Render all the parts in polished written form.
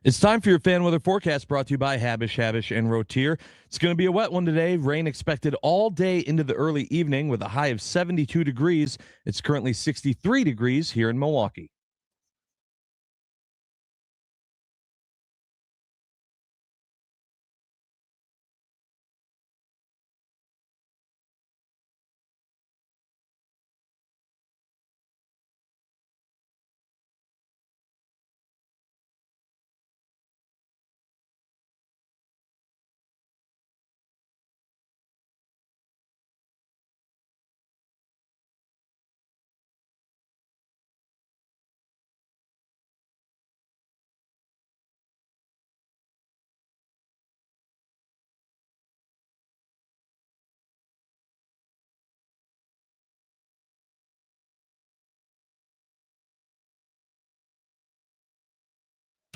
It's time for your fan weather forecast brought to you by Habish, and Rotier. It's going to be a wet one today. Rain expected all day into the early evening with a high of 72 degrees. It's currently 63 degrees here in Milwaukee.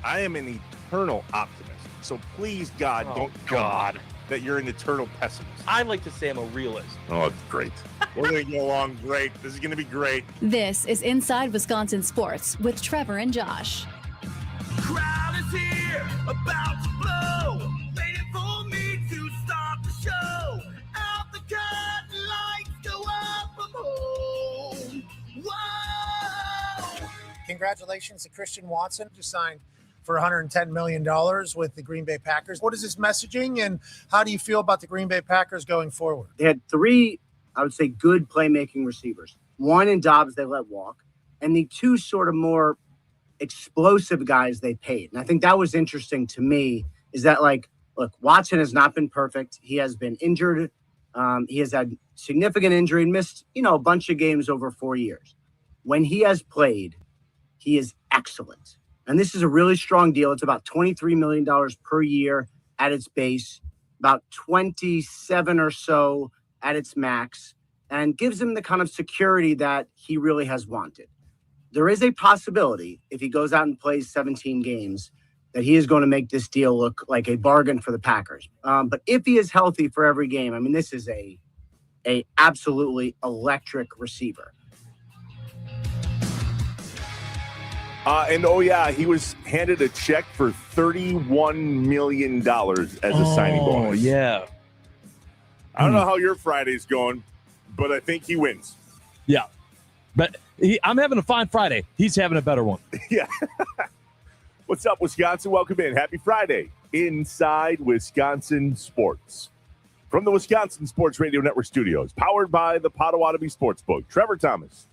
I am an eternal optimist. So please, God, don't tell me that you're an eternal pessimist. I like to say I'm a realist. Oh, it's great. We're going to get along great. This is going to be great. This is Inside Wisconsin Sports with Trevor and Josh. Crowd is here, about to blow, waiting for me to start the show. Out the curtain, lights go up from home. Whoa! Congratulations to Christian Watson, who signed for $110 million with the Green Bay Packers. What is this messaging, and how do you feel about the Green Bay Packers going forward? They had three, I would say, good playmaking receivers. One in Dobbs they let walk, and the two sort of more explosive guys they paid. And I think that was interesting to me, is that, like, look, Watson has not been perfect. He has been injured. He has had significant injury and missed, a bunch of games over 4 years. When he has played, he is excellent. And this is a really strong deal. It's about $23 million per year at its base, about 27 or so at its max, and gives him the kind of security that he really has wanted. There is a possibility, if he goes out and plays 17 games, that he is going to make this deal look like a bargain for the Packers. But if he is healthy for every game, I mean, this is a absolutely electric receiver. He was handed a check for $31 million as a signing bonus. Oh, yeah. I don't know how your Friday's going, but I think he wins. Yeah. But I'm having a fine Friday. He's having a better one. Yeah. What's up, Wisconsin? Welcome in. Happy Friday. Inside Wisconsin Sports. From the Wisconsin Sports Radio Network studios, powered by the Potawatomi Sportsbook. Trevor Thomas,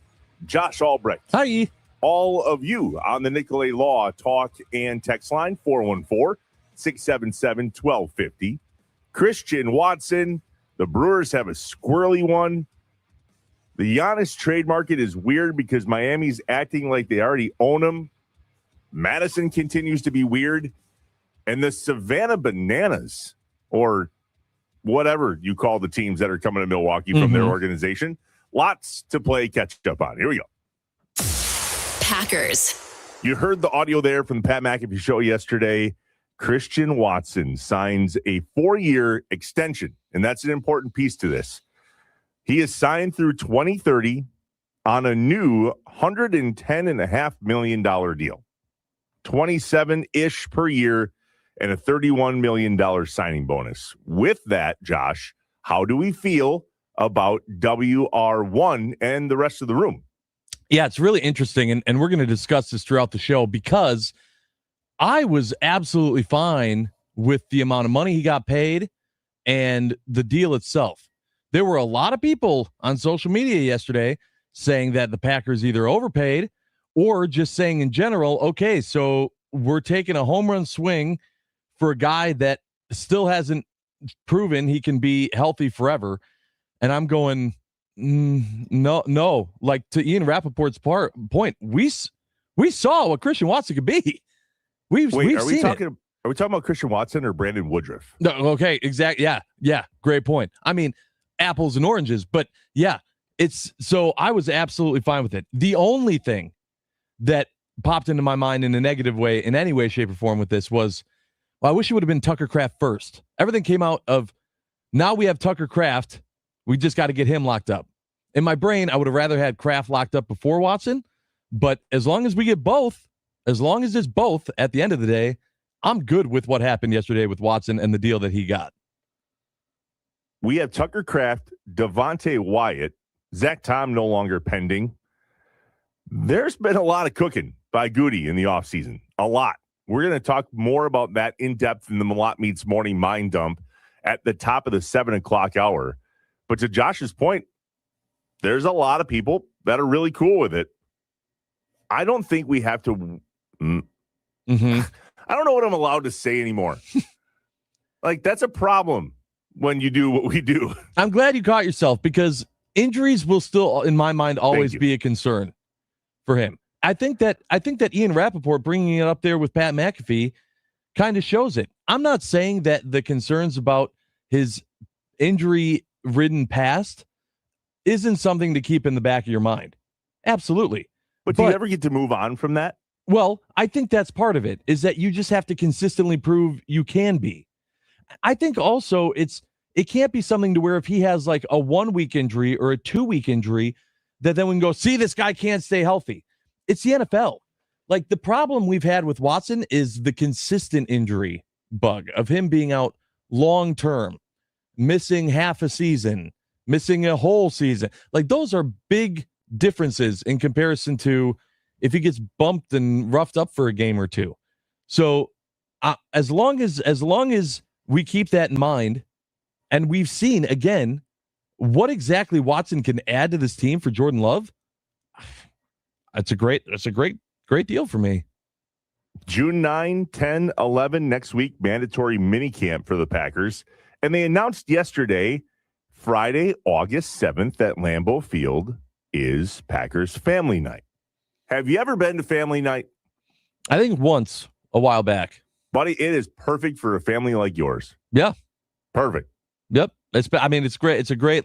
Josh Albrecht. Hi. All of you on the Nicolay Law talk and text line, 414-677-1250. Christian Watson, the Brewers have a squirrely one. The Giannis trade market is weird because Miami's acting like they already own him. Madison continues to be weird. And the Savannah Bananas, or whatever you call the teams that are coming to Milwaukee from their organization, lots to play catch up on. Here we go. Packers. You heard the audio there from the Pat McAfee show yesterday. Christian Watson signs a 4-year extension, and that's an important piece to this. He is signed through 2030 on a new $110.5 million deal, 27-ish per year, and a $31 million signing bonus. With that, Josh, how do we feel about WR1 and the rest of the room? Yeah, it's really interesting, and we're going to discuss this throughout the show because I was absolutely fine with the amount of money he got paid and the deal itself. There were a lot of people on social media yesterday saying that the Packers either overpaid or just saying in general, okay, so we're taking a home run swing for a guy that still hasn't proven he can be healthy forever. And I'm going, no. Like, to Ian Rappaport's point, we saw what Christian Watson could be. We've seen it. Are we talking about Christian Watson or Brandon Woodruff? No, okay, exactly. Yeah, great point. I mean, apples and oranges, but yeah, so I was absolutely fine with it. The only thing that popped into my mind in a negative way, in any way, shape, or form with this was, well, I wish it would have been Tucker Kraft first. Everything came out of, now we have Tucker Kraft. We just got to get him locked up. In my brain, I would have rather had Kraft locked up before Watson, but as long as we get both, as long as it's both at the end of the day, I'm good with what happened yesterday with Watson and the deal that he got. We have Tucker Kraft, Devontae Wyatt, Zach Tom no longer pending. There's been a lot of cooking by Goody in the offseason. A lot. We're going to talk more about that in depth in the Malott Meets Morning Mind Dump at the top of the 7 o'clock hour. But to Josh's point, there's a lot of people that are really cool with it. I don't think we have to. I don't know what I'm allowed to say anymore. Like, that's a problem when you do what we do. I'm glad you caught yourself, because injuries will still, in my mind, always be a concern for him. I think that Ian Rappaport bringing it up there with Pat McAfee kind of shows it. I'm not saying that the concerns about his injury-ridden past isn't something to keep in the back of your mind. Absolutely. But do you ever get to move on from that? Well, I think that's part of it, is that you just have to consistently prove you can be. I think also it can't be something to where if he has like a 1-week injury or a 2-week injury, that then we can go, see, this guy can't stay healthy. It's the NFL. Like, the problem we've had with Watson is the consistent injury bug of him being out long-term, missing half a season, missing a whole season. Like, those are big differences in comparison to if he gets bumped and roughed up for a game or two. So as long as we keep that in mind, and we've seen again what exactly Watson can add to this team for Jordan Love, that's a great deal for me. June 9, 10, 11 next week, mandatory minicamp for the Packers. And they announced yesterday, Friday, August 7th at Lambeau Field is Packers Family Night. Have you ever been to Family Night? I think once a while back. Buddy, it is perfect for a family like yours. Yeah. Perfect. Yep. It's great. It's a great,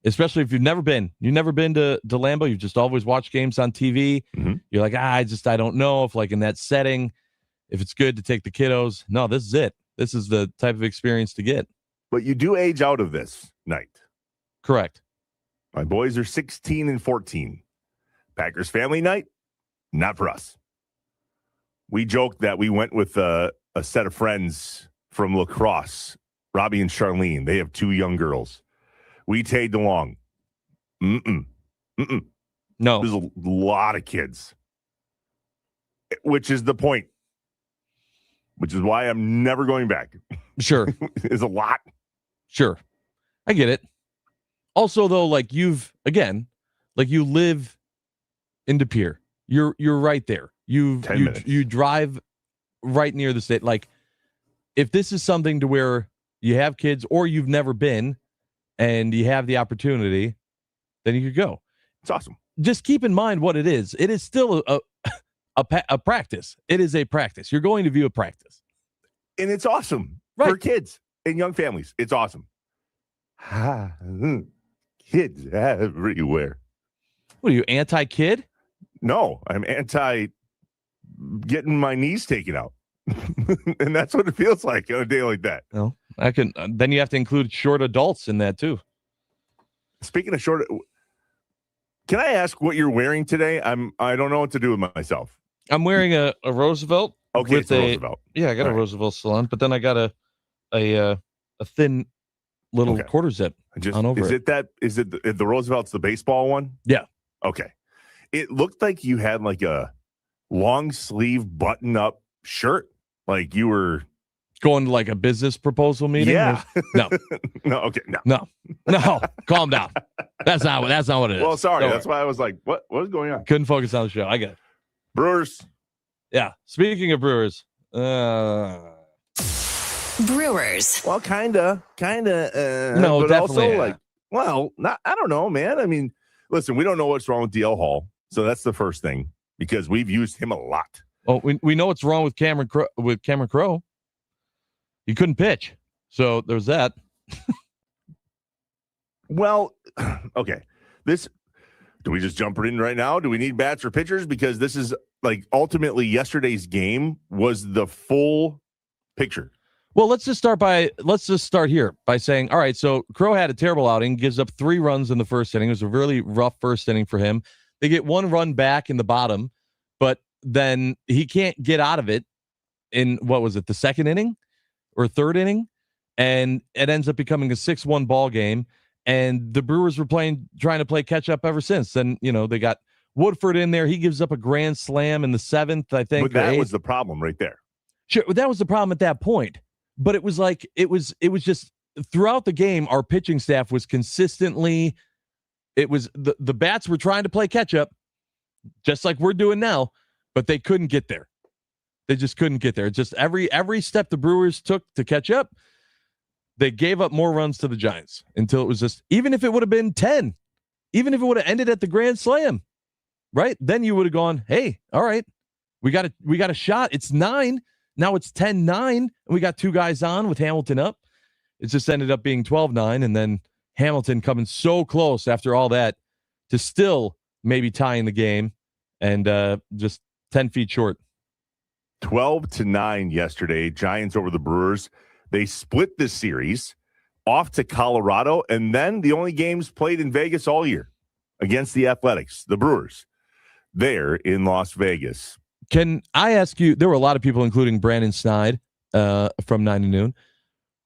especially if you've never been to Lambeau, you've just always watched games on TV. Mm-hmm. You're like, I don't know if in that setting, if it's good to take the kiddos. No, this is it. This is the type of experience to get. But you do age out of this night. Correct. My boys are 16 and 14. Packers Family Night, not for us. We joked that we went with a set of friends from La Crosse, Robbie and Charlene. They have 2 young girls. We tagged along. No. There's a lot of kids, which is the point, which is why I'm never going back. Sure. There's a lot. Sure. I get it. Also, though, you live in De Pere. You're right there. 10 minutes. You drive right near the state. Like, if this is something to where you have kids or you've never been and you have the opportunity, then you could go. It's awesome. Just keep in mind what it is. It is still a practice. It is a practice. You're going to view a practice. And it's awesome for kids and young families. It's awesome. Kids everywhere. What are you, anti-kid? No, I'm anti getting my knees taken out. And that's what it feels like on a day like that. No, I can. Then you have to include short adults in that too. Speaking of short, can I ask what you're wearing today? I don't know what to do with myself. I'm wearing a Roosevelt. Okay, it's a Roosevelt. Yeah, I got a Roosevelt still on, but then I got a thin little quarter zip on over. Is it the Roosevelt's the baseball one? Yeah. Okay. It looked like you had like a long sleeve button up shirt. Like you were going to like a business proposal meeting. Yeah. No. No. Okay. No. Calm down. That's not what it is. Well, sorry. That's why I was like, what is going on? Couldn't focus on the show. I get it. Brewers. Yeah. Speaking of Brewers. Brewers. Well, kinda. No, but definitely. Also, I don't know, man. I mean, listen, we don't know what's wrong with DL Hall. So that's the first thing, because we've used him a lot. Oh, we know what's wrong with Cameron Crowe. He couldn't pitch. So there's that. Well, okay. Do we just jump in right now? Do we need bats or pitchers? Because this is ultimately yesterday's game was the full picture. Well, let's just start here by saying, all right, so Crowe had a terrible outing, gives up 3 runs in the first inning. It was a really rough first inning for him. They get 1 run back in the bottom, but then he can't get out of it in what was it, the second inning or third inning, and it ends up becoming a 6-1 ball game. And the Brewers were trying to play catch up ever since. Then, they got Woodford in there. He gives up a grand slam in the 7th, I think. But that was the problem right there. Sure, that was the problem at that point. But it was like it was just throughout the game, our pitching staff was consistently. It was the bats were trying to play catch up, just like we're doing now, but they couldn't get there. They just couldn't get there. Just every step the Brewers took to catch up, they gave up more runs to the Giants until it was just, even if it would have been 10, even if it would have ended at the grand slam, right? Then you would have gone, hey, all right, we got a shot. It's 9. Now it's 10-9, and we got 2 guys on with Hamilton up. It just ended up being 12-9, and then Hamilton coming so close after all that to still maybe tying the game and just 10 feet short. 12-9 yesterday, Giants over the Brewers. They split this series off to Colorado, and then the only games played in Vegas all year against the Athletics, the Brewers, there in Las Vegas. Can I ask you, there were a lot of people, including Brandon Snide from 9 to Noon,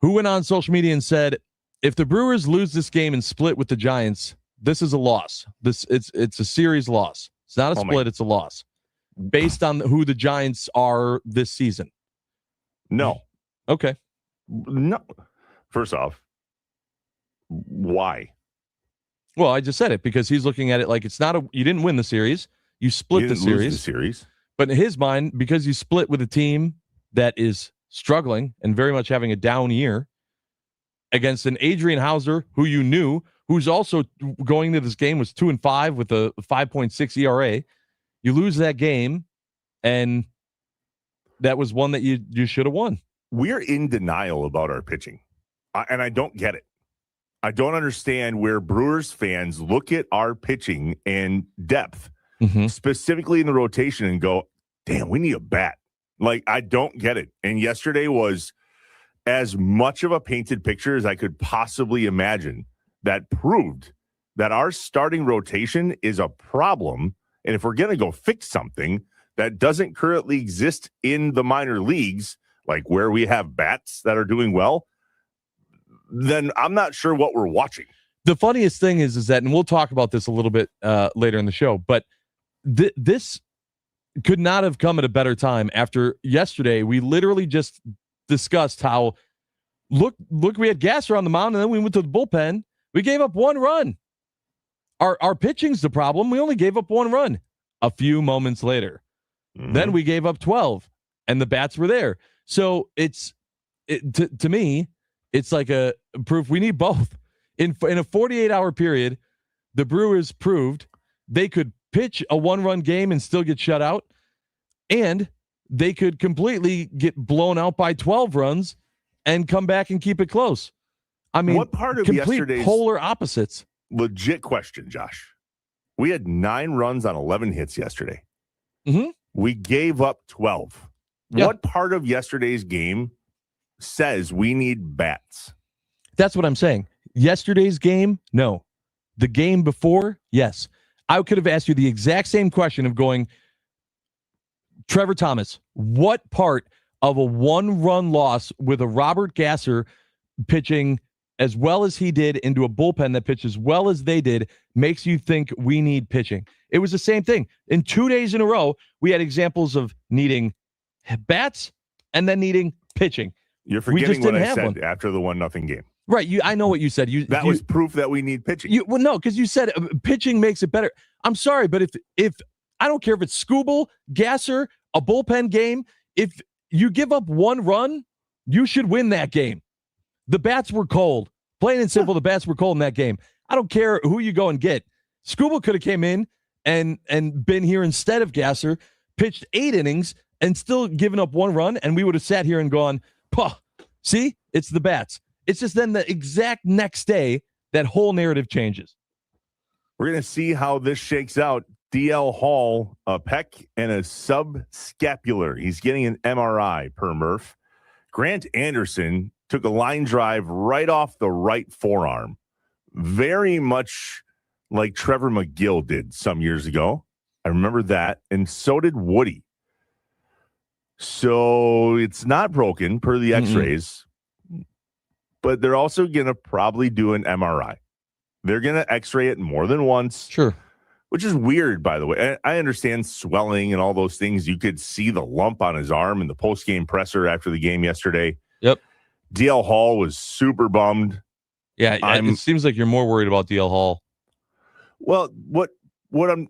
who went on social media and said, if the Brewers lose this game and split with the Giants, this is a loss. It's a series loss. It's not a split, it's a loss. Based on who the Giants are this season. No. Okay. No. First off, why? Well, I just said it because he's looking at it like it's not you didn't win the series. You split the series. But in his mind, because you split with a team that is struggling and very much having a down year against an Adrian Hauser who you knew, who's also going into this game was 2-5 with a 5.6 ERA. You lose that game, and that was one that you should have won. We're in denial about our pitching, and I don't get it. I don't understand where Brewers fans look at our pitching and depth, specifically in the rotation, and go, damn, we need a bat. Like, I don't get it. And yesterday was as much of a painted picture as I could possibly imagine that proved that our starting rotation is a problem. And if we're going to go fix something that doesn't currently exist in the minor leagues, like where we have bats that are doing well, then I'm not sure what we're watching. The funniest thing is that, and we'll talk about this a little bit later in the show, but this could not have come at a better time. After yesterday, we literally just discussed how, look, we had Gasser on the mound, and then we went to the bullpen. We gave up 1 run. Our pitching's the problem. We only gave up 1 run. A few moments later, then we gave up 12, and the bats were there. So to me, it's like a proof we need both. In a 48-hour period, the Brewers proved they could pitch a 1-run game and still get shut out, and they could completely get blown out by 12 runs and come back and keep it close. I mean, what part of complete yesterday's polar opposites? Legit question, Josh. We had 9 runs on 11 hits yesterday. We gave up 12. Yeah. What part of yesterday's game says we need bats? That's what I'm saying. Yesterday's game, no. The game before, yes. I could have asked you the exact same question of going, Trevor Thomas, what part of a 1-run loss with a Robert Gasser pitching as well as he did into a bullpen that pitched as well as they did makes you think we need pitching? It was the same thing. In 2 days in a row, we had examples of needing bats and then needing pitching. You're forgetting what I said after the 1-0 game. Right. I know what you said. That was proof that we need pitching. Well, no, because you said pitching makes it better. I'm sorry, but if I don't care if it's Skubal, Gasser, a bullpen game, if you give up 1 run, you should win that game. The bats were cold. Plain and simple, the bats were cold in that game. I don't care who you go and get. Skubal could have came in and been here instead of Gasser, pitched 8 innings, and still given up 1 run, and we would have sat here and gone, see, it's the bats. It's just then the exact next day that whole narrative changes. We're going to see how this shakes out. DL Hall, a pec and a subscapular. He's getting an MRI per Murph. Grant Anderson took a line drive right off the right forearm. Very much like Trevor McGill did some years ago. I remember that. And so did Woody. So it's not broken per the x-rays, but they're also going to probably do an MRI. They're going to x-ray it more than once. Sure. Which is weird, by the way. I understand swelling and all those things. You could see the lump on his arm in the post-game presser after the game yesterday. Yep. DL Hall was super bummed. Yeah, it seems like you're more worried about DL Hall. Well, what I'm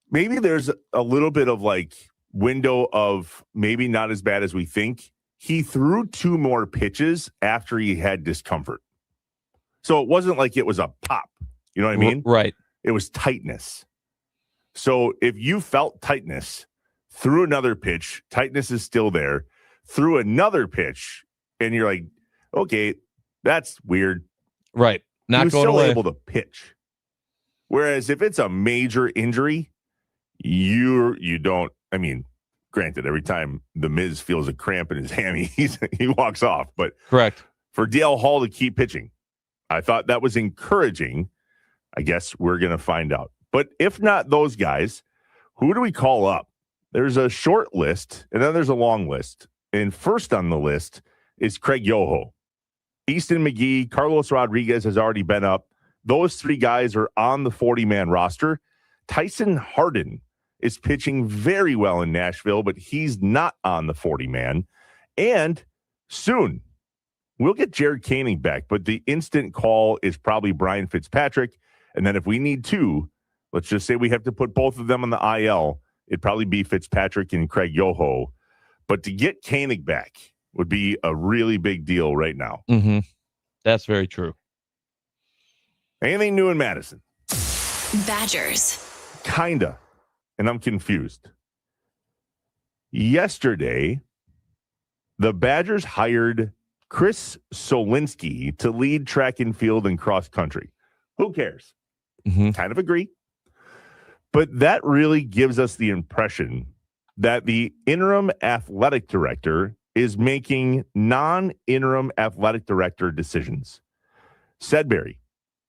maybe there's a little bit of like window of maybe not as bad as we think. He threw 2 more pitches after he had discomfort. So it wasn't like it was a pop. You know what I mean? Right. It was tightness. So if you felt tightness, threw another pitch, tightness is still there, threw another pitch, and you're like, okay, that's weird. Right. Not he was going still away. able to pitch. Whereas if it's a major injury, you don't. I mean, granted, every time the Miz feels a cramp in his hammy, he walks off. But correct. For DL Hall to keep pitching, I thought that was encouraging. I guess we're going to find out. But if not those guys, who do we call up? There's a short list, and then there's a long list. And first on the list is Craig Yoho. Easton McGee, Carlos Rodriguez has already been up. Those 3 guys are on the 40-man roster. Tyson Harden is pitching very well in Nashville, but he's not on the 40-man. And soon, we'll get Jared Koenig back, but the instant call is probably Brian Fitzpatrick. And then if we need 2, let's just say we have to put both of them on the IL, it'd probably be Fitzpatrick and Craig Yoho. But to get Koenig back would be a really big deal right now. Mm-hmm. That's very true. Anything new in Madison? Badgers. Kinda. And I'm confused. Yesterday, the Badgers hired Chris Solinsky to lead track and field and cross country. Who cares? Mm-hmm. Kind of agree. But that really gives us the impression that the interim athletic director is making non-interim athletic director decisions. Sedberry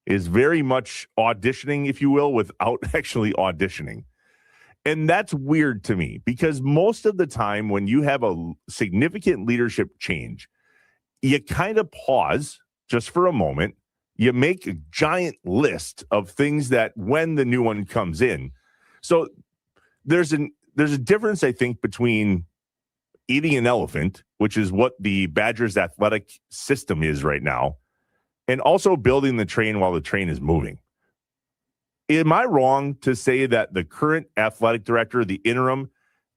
is very much auditioning, if you will, without actually auditioning. And that's weird to me because most of the time when you have a significant leadership change, you kind of pause just for a moment. You make a giant list of things that when the new one comes in. So there's a difference, I think, between eating an elephant, which is what the Badgers athletic system is right now, and also building the train while the train is moving. Am I wrong to say that the current athletic director, the interim,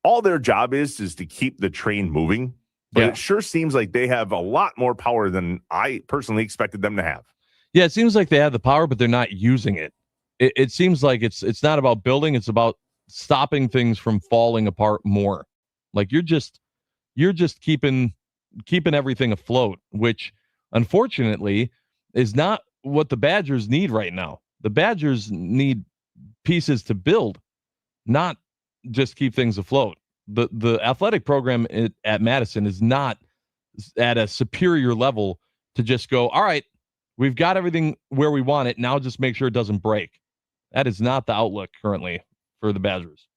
all their job is to keep the train moving? But Yeah. It sure seems like they have a lot more power than I personally expected them to have. Yeah, it seems like they have the power, but they're not using it. It seems like it's not about building; it's about stopping things from falling apart more. Like you're just keeping everything afloat, which unfortunately is not what the Badgers need right now. The Badgers need pieces to build, not just keep things afloat. The athletic program at Madison is not at a superior level to just go, all right, we've got everything where we want it. Now just make sure it doesn't break. That is not the outlook currently for the Badgers.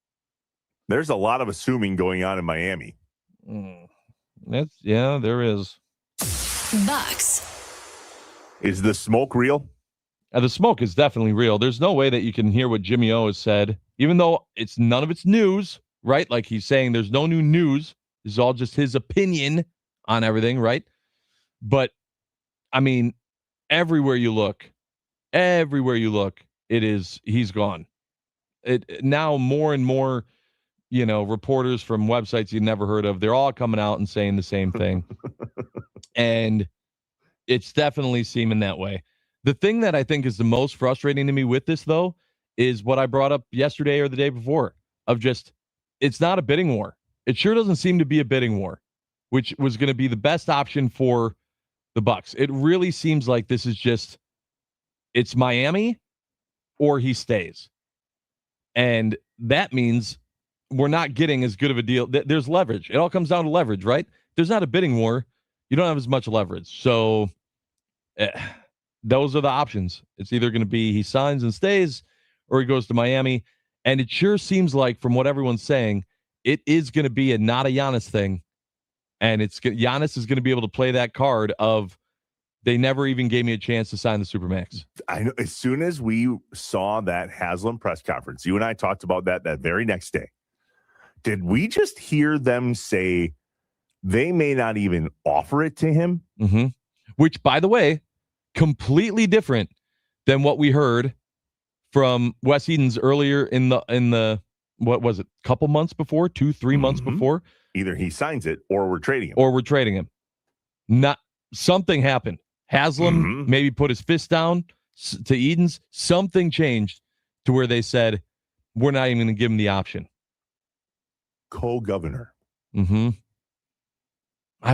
There's a lot of assuming going on in Miami. There is. Bucks. Is the smoke real? The smoke is definitely real. There's no way that you can hear what Jimmy O has said, even though none of it's news, right? Like he's saying there's no new news. This is all just his opinion on everything, right? But, I mean, everywhere you look, he's gone. Now more and more, reporters from websites you never heard of, they're all coming out and saying the same thing. And it's definitely seeming that way. The thing that I think is the most frustrating to me with this, though, is what I brought up yesterday or the day before of just, it's not a bidding war. It sure doesn't seem to be a bidding war, which was going to be the best option for the Bucks. It really seems like this is just, it's Miami or he stays. And that means we're not getting as good of a deal. There's leverage. It all comes down to leverage, right? There's not a bidding war. You don't have as much leverage. So those are the options. It's either going to be he signs and stays or he goes to Miami. And it sure seems like, from what everyone's saying, it is going to be not a Giannis thing. And Giannis is going to be able to play that card of they never even gave me a chance to sign the Supermax. I know. As soon as we saw that Haslam press conference, you and I talked about that very next day. Did we just hear them say they may not even offer it to him? Mm-hmm. Which, by the way, completely different than what we heard from Wes Edens earlier in the what was it, couple months before, 2-3 months before. Either he signs it or we're trading him. Not something happened. Haslam maybe put his fist down to Edens. Something changed to where they said, we're not even going to give him the option. Co-governor. I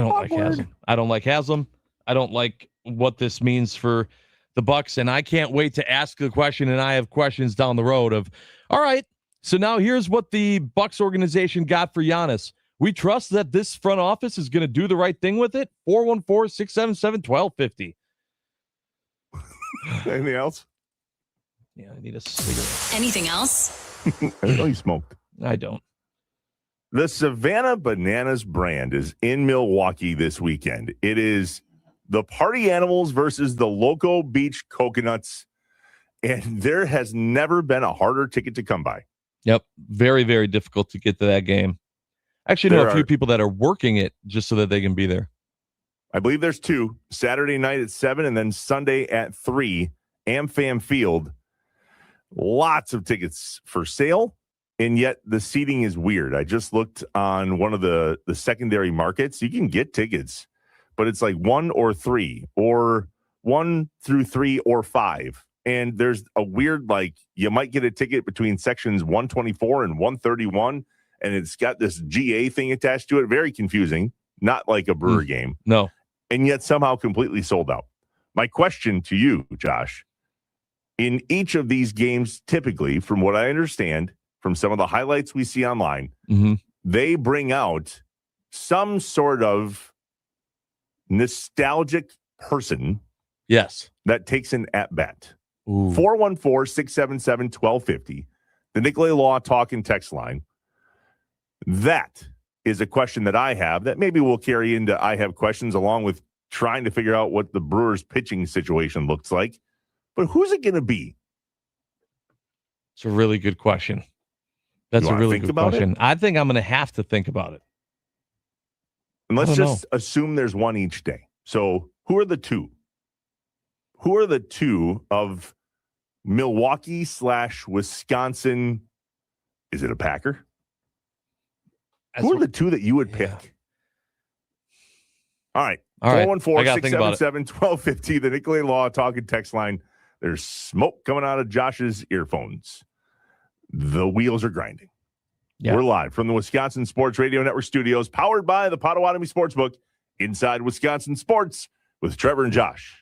don't like Haslam. I don't like what this means for the Bucks, and I can't wait to ask the question, and I have questions down the road of, all right, so now here's what the Bucks organization got for Giannis. We trust that this front office is going to do the right thing with it. 414-677-1250. Anything else? Yeah, I need a cigarette. Anything else? I didn't know you smoked. I don't. The Savannah Bananas brand is in Milwaukee this weekend. It is the Party Animals versus the Loco Beach Coconuts, and there has never been a harder ticket to come by. Yep, very, very difficult to get to that game. Actually, know a few people that are working it just so that they can be there. I believe there's two, Saturday night at 7 and then Sunday at 3, AmFam Field. Lots of tickets for sale, and yet the seating is weird. I just looked on one of the secondary markets. You can get tickets, but it's like 1 or 3 or 1 through 3 or 5. And there's a weird, like, you might get a ticket between sections 124 and 131, and it's got this GA thing attached to it. Very confusing. Not like a Brewer game. No. And yet somehow completely sold out. My question to you, Josh, in each of these games, typically, from what I understand, from some of the highlights we see online, they bring out some sort of nostalgic person that takes an at-bat. 414-677-1250, the Nicolay Law Talk and Text line. That is a question that I have that maybe we'll carry into I Have Questions, along with trying to figure out what the Brewers pitching situation looks like. But who's it going to be? It's a really good question. That's a really good question. I think I'm going to have to think about it. And let's just assume there's one each day. So who are the two? Who are the two of Milwaukee/Wisconsin? Is it a Packer? Who are the two that you would pick? All right. 414-677-1250, the Nicolay Law Talk and Text line. There's smoke coming out of Josh's earphones. The wheels are grinding. Yeah. We're live from the Wisconsin Sports Radio Network studios, powered by the Potawatomi Sportsbook, inside Wisconsin Sports with Trevor and Josh.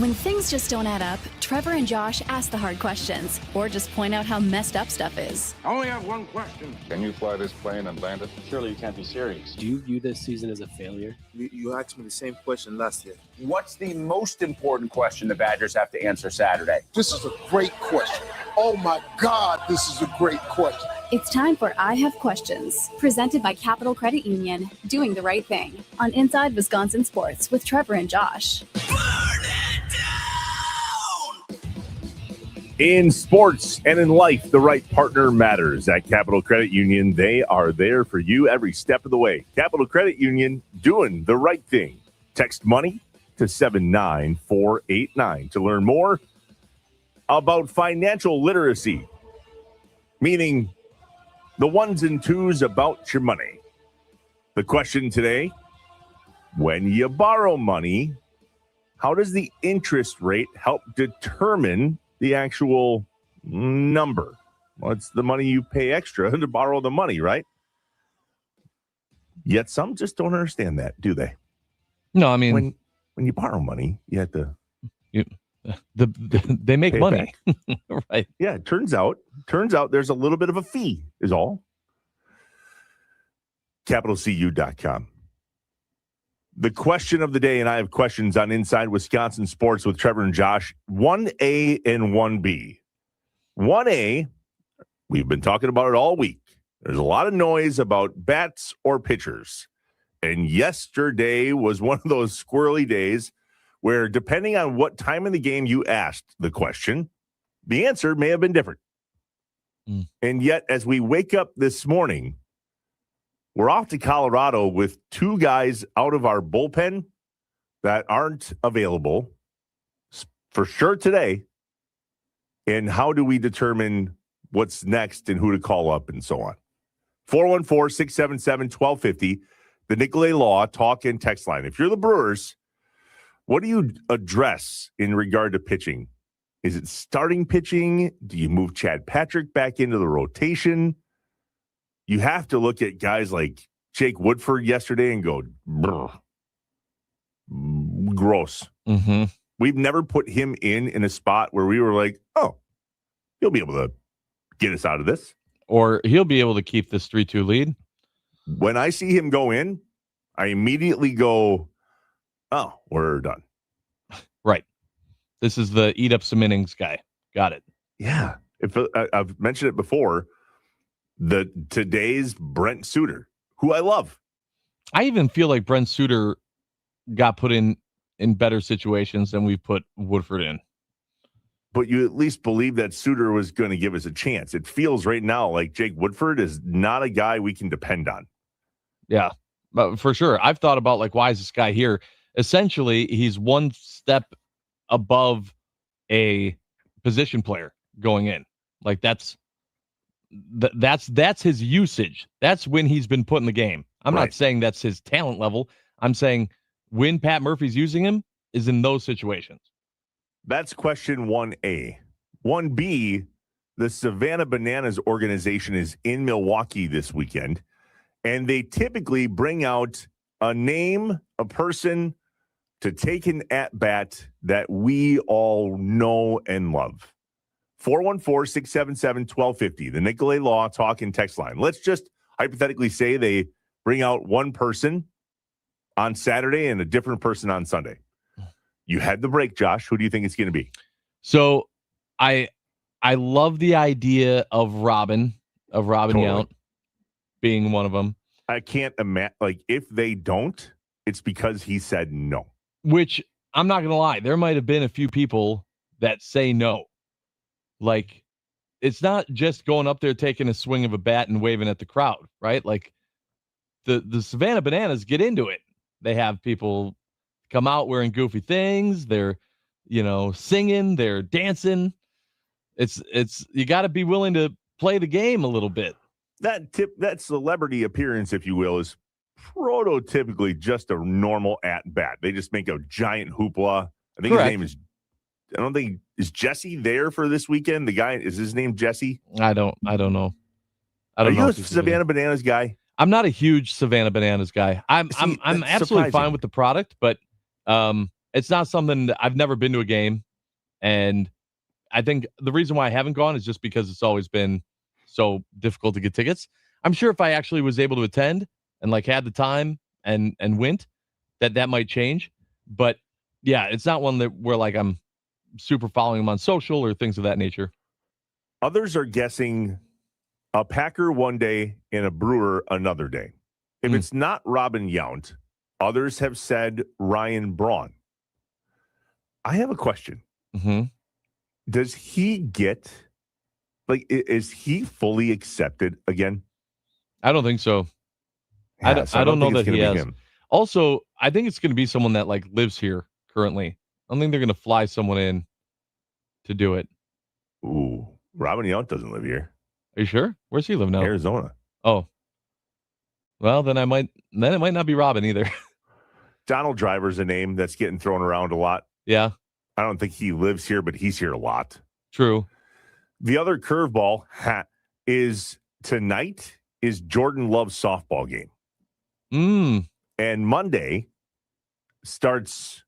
When things just don't add up, Trevor and Josh ask the hard questions or just point out how messed up stuff is. I only have one question. Can you fly this plane and land it? Surely you can't be serious. Do you view this season as a failure? You asked me the same question last year. What's the most important question the Badgers have to answer Saturday? This is a great question. Oh my God, this is a great question. It's time for I Have Questions, presented by Capital Credit Union, doing the right thing on Inside Wisconsin Sports with Trevor and Josh. In sports and in life, the right partner matters. At Capital Credit Union, they are there for you every step of the way. Capital Credit Union, doing the right thing. Text money to 79489 to learn more about financial literacy, meaning the ones and twos about your money. The question today, when you borrow money, how does the interest rate help determine the actual number? Well, it's the money you pay extra to borrow the money, right? Yet some just don't understand that, do they? No, I mean, when you borrow money, you have to they make money. Right. Yeah, it turns out there's a little bit of a fee is all. CapitalCU.com. The question of the day, and I have questions on Inside Wisconsin Sports with Trevor and Josh, 1A and 1B. 1A, we've been talking about it all week. There's a lot of noise about bats or pitchers. And yesterday was one of those squirrely days where, depending on what time in the game you asked the question, the answer may have been different. And yet, as we wake up this morning, we're off to Colorado with two guys out of our bullpen that aren't available for sure today. And how do we determine what's next and who to call up and so on? 414-677-1250, the Nicolay Law talk and text line. If you're the Brewers, what do you address in regard to pitching? Is it starting pitching? Do you move Chad Patrick back into the rotation? You have to look at guys like Jake Woodford yesterday and go, gross. Mm-hmm. We've never put him in a spot where we were like, oh, he'll be able to get us out of this. Or he'll be able to keep this 3-2 lead. When I see him go in, I immediately go, oh, we're done. Right. This is the eat up some innings guy. Got it. Yeah. I've mentioned it before. Today's Brent Suter, who I love. I even feel like Brent Suter got put in better situations than we've put Woodford in. But you at least believe that Suter was going to give us a chance. It feels right now like Jake Woodford is not a guy we can depend on. Yeah, but for sure. I've thought about, like, why is this guy here? Essentially, he's one step above a position player going in. Like, that's his usage. That's when he's been put in the game. I'm not saying that's his talent level. I'm saying when Pat Murphy's using him is in those situations. That's question 1A. 1B, the Savannah Bananas organization is in Milwaukee this weekend, and they typically bring out a name, a person to take an at-bat that we all know and love. 414-677-1250, the Nicolay Law talk and text line. Let's just hypothetically say they bring out one person on Saturday and a different person on Sunday. You had the break, Josh. Who do you think it's going to be? So I love the idea of Robin totally. Yount being one of them. I can't imagine, like, if they don't, it's because he said no. Which, I'm not going to lie, there might have been a few people that say no. Like, it's not just going up there, taking a swing of a bat and waving at the crowd, right? Like, the Savannah Bananas get into it. They have people come out wearing goofy things. They're, singing, they're dancing. It's you got to be willing to play the game a little bit. That celebrity appearance, if you will, is prototypically just a normal at bat. They just make a giant hoopla. I think Correct. His name is, I don't think, is Jesse there for this weekend? The guy, is his name Jesse? I don't know. I don't know. Are you a Savannah Bananas guy? I'm not a huge Savannah Bananas guy. I'm absolutely fine with the product, but It's not something that I've never been to a game. And I think the reason why I haven't gone is just because it's always been so difficult to get tickets. I'm sure if I actually was able to attend and like had the time and went, that might change. But yeah, it's not one that where like I'm super following them on social or things of that nature. Others are guessing a Packer one day and a Brewer another day. If it's not Robin Yount, others have said Ryan Braun. I have a question. Mm-hmm. Does he get, like, is he fully accepted again? I don't think so. Yeah, I don't know that he has. Him. Also, I think it's going to be someone that like lives here currently. I don't think they're going to fly someone in to do it. Ooh, Robin Yount doesn't live here. Are you sure? Where's he live now? Arizona. Oh, well, then it might not be Robin either. Donald Driver's a name that's getting thrown around a lot. Yeah. I don't think he lives here, but he's here a lot. True. The other curveball is tonight is Jordan Love's softball game. And Monday starts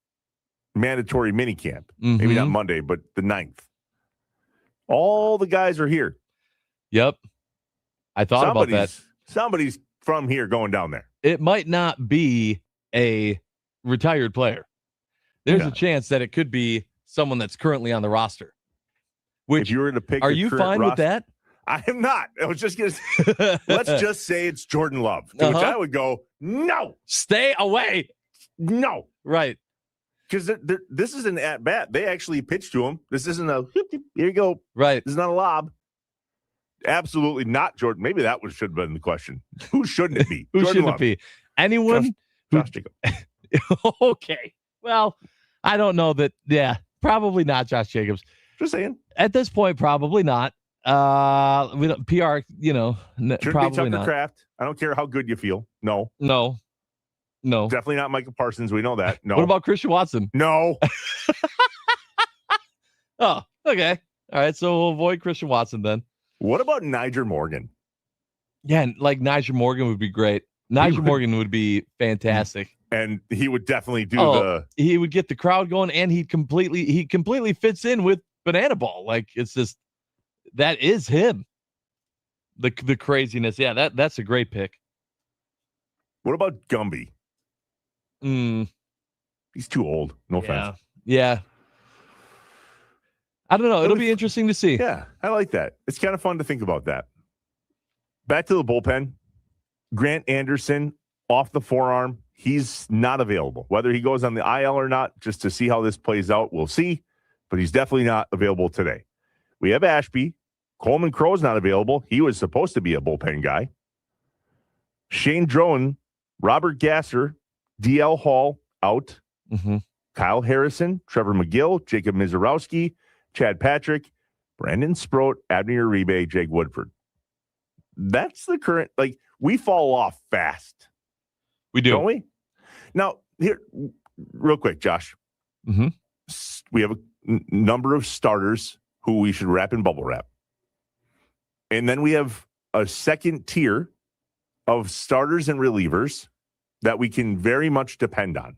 mandatory minicamp. Maybe not Monday, but the 9th. All the guys are here. Yep. I thought about that. Somebody's from here going down there. It might not be a retired player. There's a chance that it could be someone that's currently on the roster. Which, if you were to pick, are you fine with that? I am not. I was just going to say, let's just say it's Jordan Love. To which I would go, no. Stay away. No. Right. Because this is an at-bat. They actually pitched to him. This isn't a, here you go. Right. This is not a lob. Absolutely not Jordan. Maybe that should have been the question. Who shouldn't it be? Who Jordan shouldn't Love. it be? Anyone? Josh Jacob. Okay. Well, I don't know that. Yeah, probably not Josh Jacobs. Just saying. At this point, probably not. We don't PR. Shouldn't probably be Tucker not. Kraft. I don't care how good you feel. No. Definitely not Michael Parsons. We know that. No. What about Christian Watson? No. Oh, okay. All right. So we'll avoid Christian Watson then. What about Niger Morgan? Yeah, like Niger Morgan would be great. Niger Morgan would be fantastic. And he would definitely do he would get the crowd going, and he completely fits in with Banana Ball. Like, it's just, that is him. The craziness. Yeah, that's a great pick. What about Gumby? He's too old. No offense. Yeah. I don't know. It'll be interesting to see. Yeah, I like that. It's kind of fun to think about that. Back to the bullpen. Grant Anderson off the forearm. He's not available. Whether he goes on the IL or not, just to see how this plays out, we'll see. But he's definitely not available today. We have Ashby. Coleman Crow's not available. He was supposed to be a bullpen guy. Shane Drone, Robert Gasser, DL Hall out. Kyle Harrison, Trevor McGill, Jacob Mizorowski, Chad Patrick, Brandon Sproat, Abner Uribe, Jake Woodford. That's the current, like, we fall off fast. We do. Don't we? Now, here, real quick, Josh. We have a number of starters who we should wrap in bubble wrap. And then we have a second tier of starters and relievers that we can very much depend on.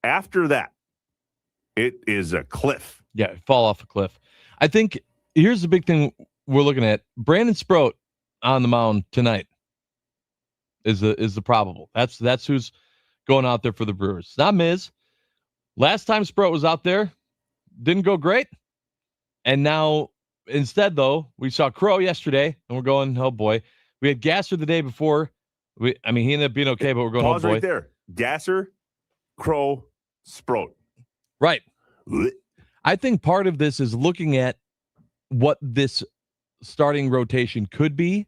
After that, it is a cliff. Yeah, fall off a cliff. I think here's the big thing we're looking at. Brandon Sproat on the mound tonight is the probable. That's who's going out there for the Brewers. It's not Miz. Last time Sproat was out there, didn't go great. And now, instead, though, we saw Crow yesterday, and we're going, oh boy. We had Gasser the day before. He ended up being okay, but we're going, Pause oh boy. right there. Gasser, Crow, Sproat. Right. I think part of this is looking at what this starting rotation could be,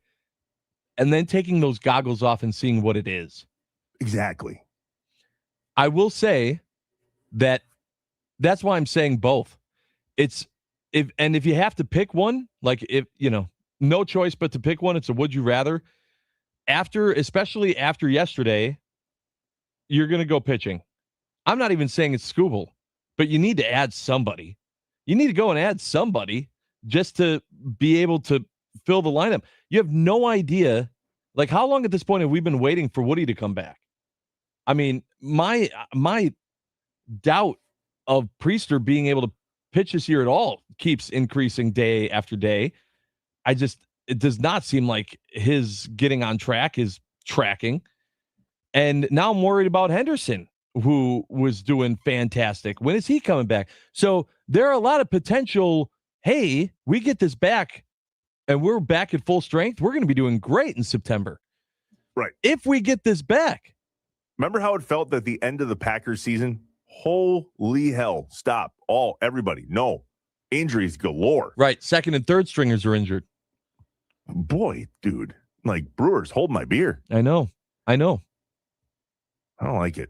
and then taking those goggles off and seeing what it is. Exactly. I will say that's why I'm saying both. If you have to pick one, like if no choice but to pick one, it's a would you rather. Especially after yesterday, you're gonna go pitching. I'm not even saying it's Skubal, but you need to add somebody. You need to go and add somebody just to be able to fill the lineup. You have no idea, like, how long at this point have we been waiting for Woody to come back? I mean, my doubt of Priester being able to pitch this year at all keeps increasing day after day. It does not seem like his getting on track is tracking. And now I'm worried about Henderson, who was doing fantastic. When is he coming back? So there are a lot of potential. Hey, we get this back and we're back at full strength. We're going to be doing great in September. Right. If we get this back. Remember how it felt at the end of the Packers season? Holy hell. Stop. Everybody. No. Injuries galore. Right. Second and third stringers are injured. Boy, dude. Like, Brewers, hold my beer. I know. I don't like it.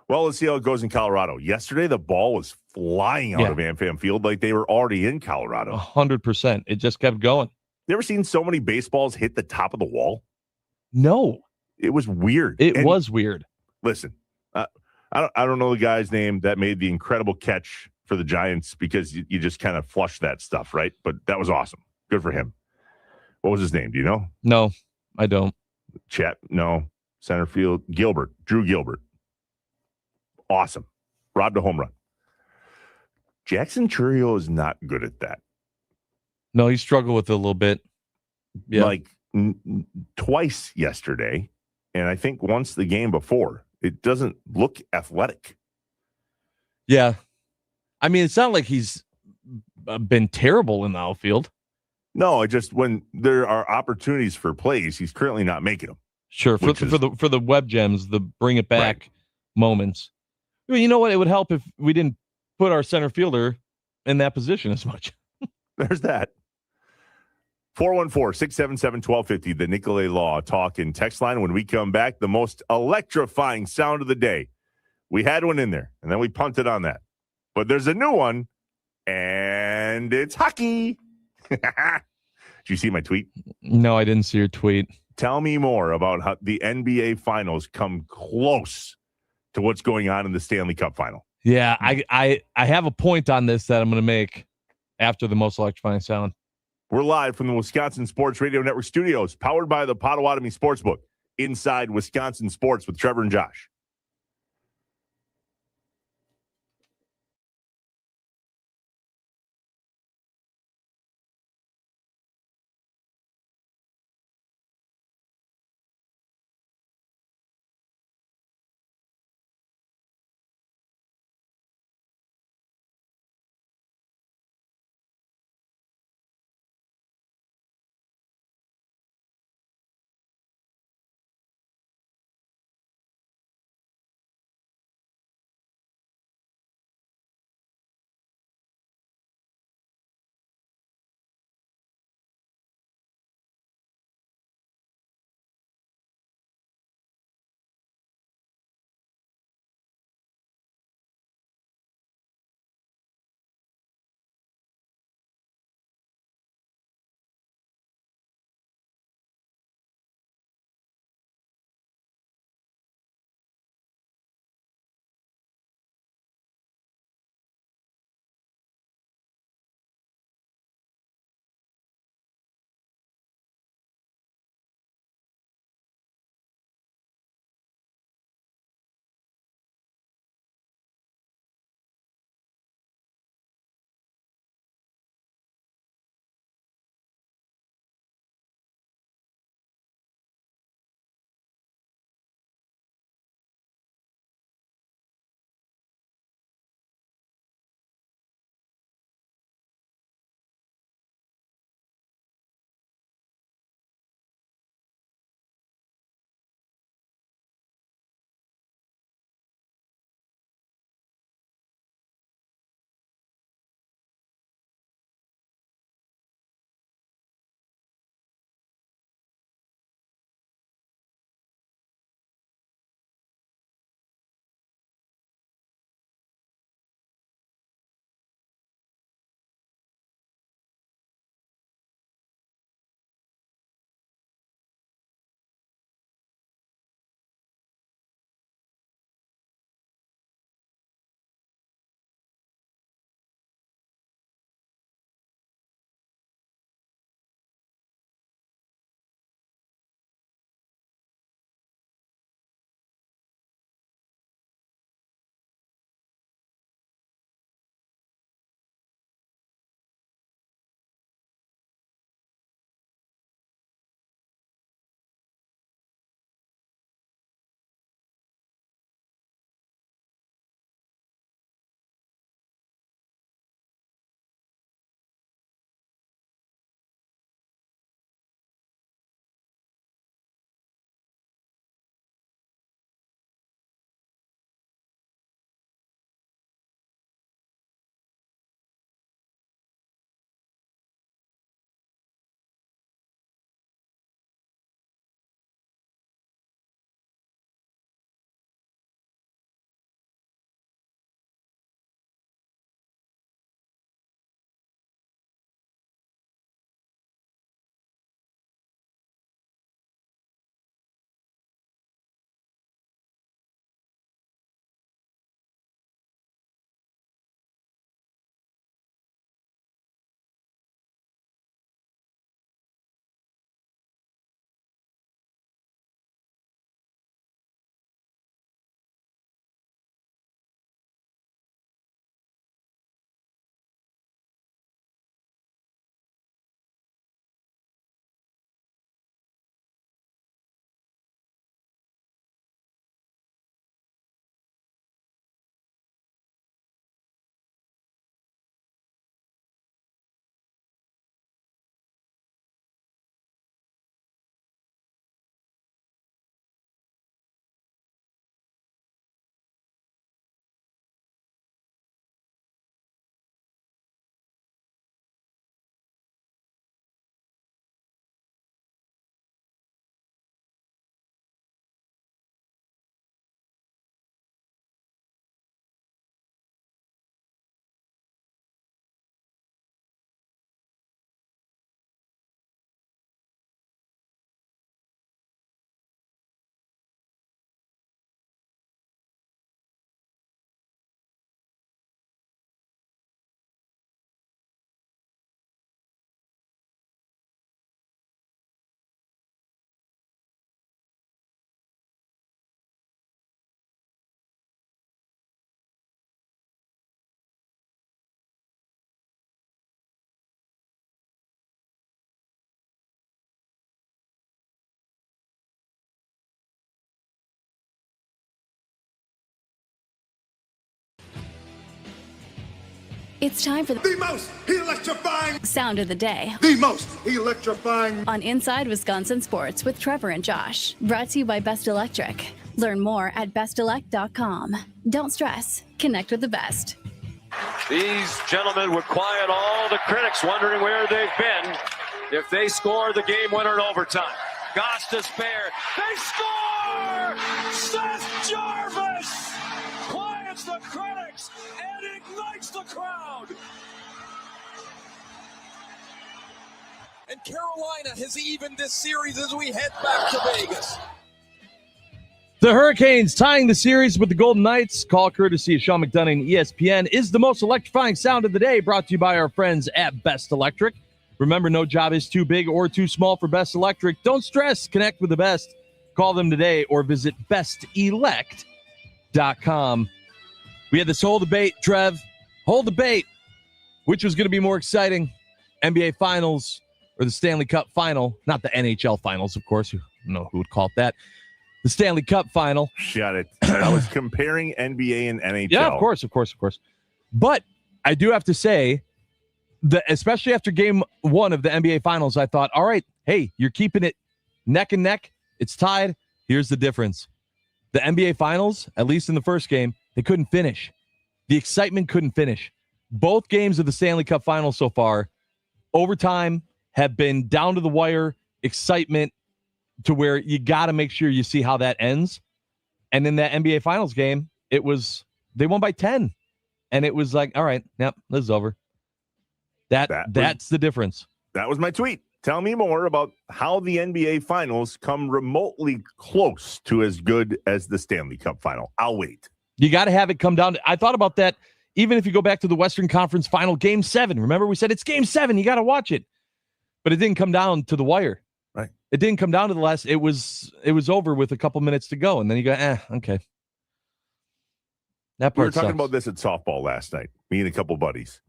Well, let's see how it goes in Colorado. Yesterday, the ball was flying out of AmFam Field like they were already in Colorado. 100%. It just kept going. You ever seen so many baseballs hit the top of the wall? No. It was weird. It was weird. Listen, I don't know the guy's name that made the incredible catch for the Giants because you just kind of flushed that stuff, right? But that was awesome. Good for him. What was his name? Do you know? No, I don't. No. Center field. Drew Gilbert. Awesome. Robbed a home run. Jackson Chourio is not good at that. No, he struggled with it a little bit. Yeah. Like twice yesterday, and I think once the game before. It doesn't look athletic. Yeah. I mean, it's not like he's been terrible in the outfield. No, when there are opportunities for plays, he's currently not making them. Sure, for the web gems, the bring it back moments. Well, you know what? It would help if we didn't put our center fielder in that position as much. There's that. 414-677-1250, the Nicolay Law talk and text line. When we come back, the most electrifying sound of the day. We had one in there, and then we punted on that. But there's a new one, and it's hockey. Did you see my tweet? No, I didn't see your tweet. Tell me more about how the NBA Finals come close to what's going on in the Stanley Cup Final. Yeah, I have a point on this that I'm going to make after the most electrifying sound. We're live from the Wisconsin Sports Radio Network studios, powered by the Potawatomi Sportsbook, inside Wisconsin Sports with Trevor and Josh. It's time for The most electrifying. Sound of the Day The most electrifying. on Inside Wisconsin Sports with Trevor and Josh. Brought to you by Best Electric. Learn more at bestelect.com. Don't stress. Connect with the best. These gentlemen would quiet all the critics wondering where they've been if they score the game winner in overtime. Goss to spare. They score! Seth Jarvis quiets the critics and ignites the crowd. And Carolina has evened this series as we head back to Vegas. The Hurricanes tying the series with the Golden Knights. Call courtesy of Sean McDonough, ESPN, is the most electrifying sound of the day, brought to you by our friends at Best Electric. Remember, no job is too big or too small for Best Electric. Don't stress. Connect with the best. Call them today or visit bestelect.com. We had this whole debate, Trev. Whole debate. Which was going to be more exciting? NBA Finals or the Stanley Cup Final? Not the NHL Finals, of course. You know who would call it that. The Stanley Cup Final. Shut it. I was comparing NBA and NHL. Yeah, of course. But I do have to say that, especially after game one of the NBA Finals, I thought, all right, hey, you're keeping it neck and neck. It's tied. Here's the difference. The NBA Finals, at least in the first game, they couldn't finish. The excitement couldn't finish. Both games of the Stanley Cup Finals so far, overtime, have been down to the wire, excitement, to where you got to make sure you see how that ends. And in that NBA Finals game, they won by 10. And it was like, all right, yep, this is over. That's the difference. That was my tweet. Tell me more about how the NBA Finals come remotely close to as good as the Stanley Cup Final. I'll wait. You got to have it come down. I thought about that. Even if you go back to the Western Conference Final, Game 7. Remember, we said it's Game 7. You got to watch it. But it didn't come down to the wire. Right. It didn't come down to the last. It was over with a couple minutes to go, and then you go, okay. That part. We were talking sucks. about this at softball last night. Me and a couple buddies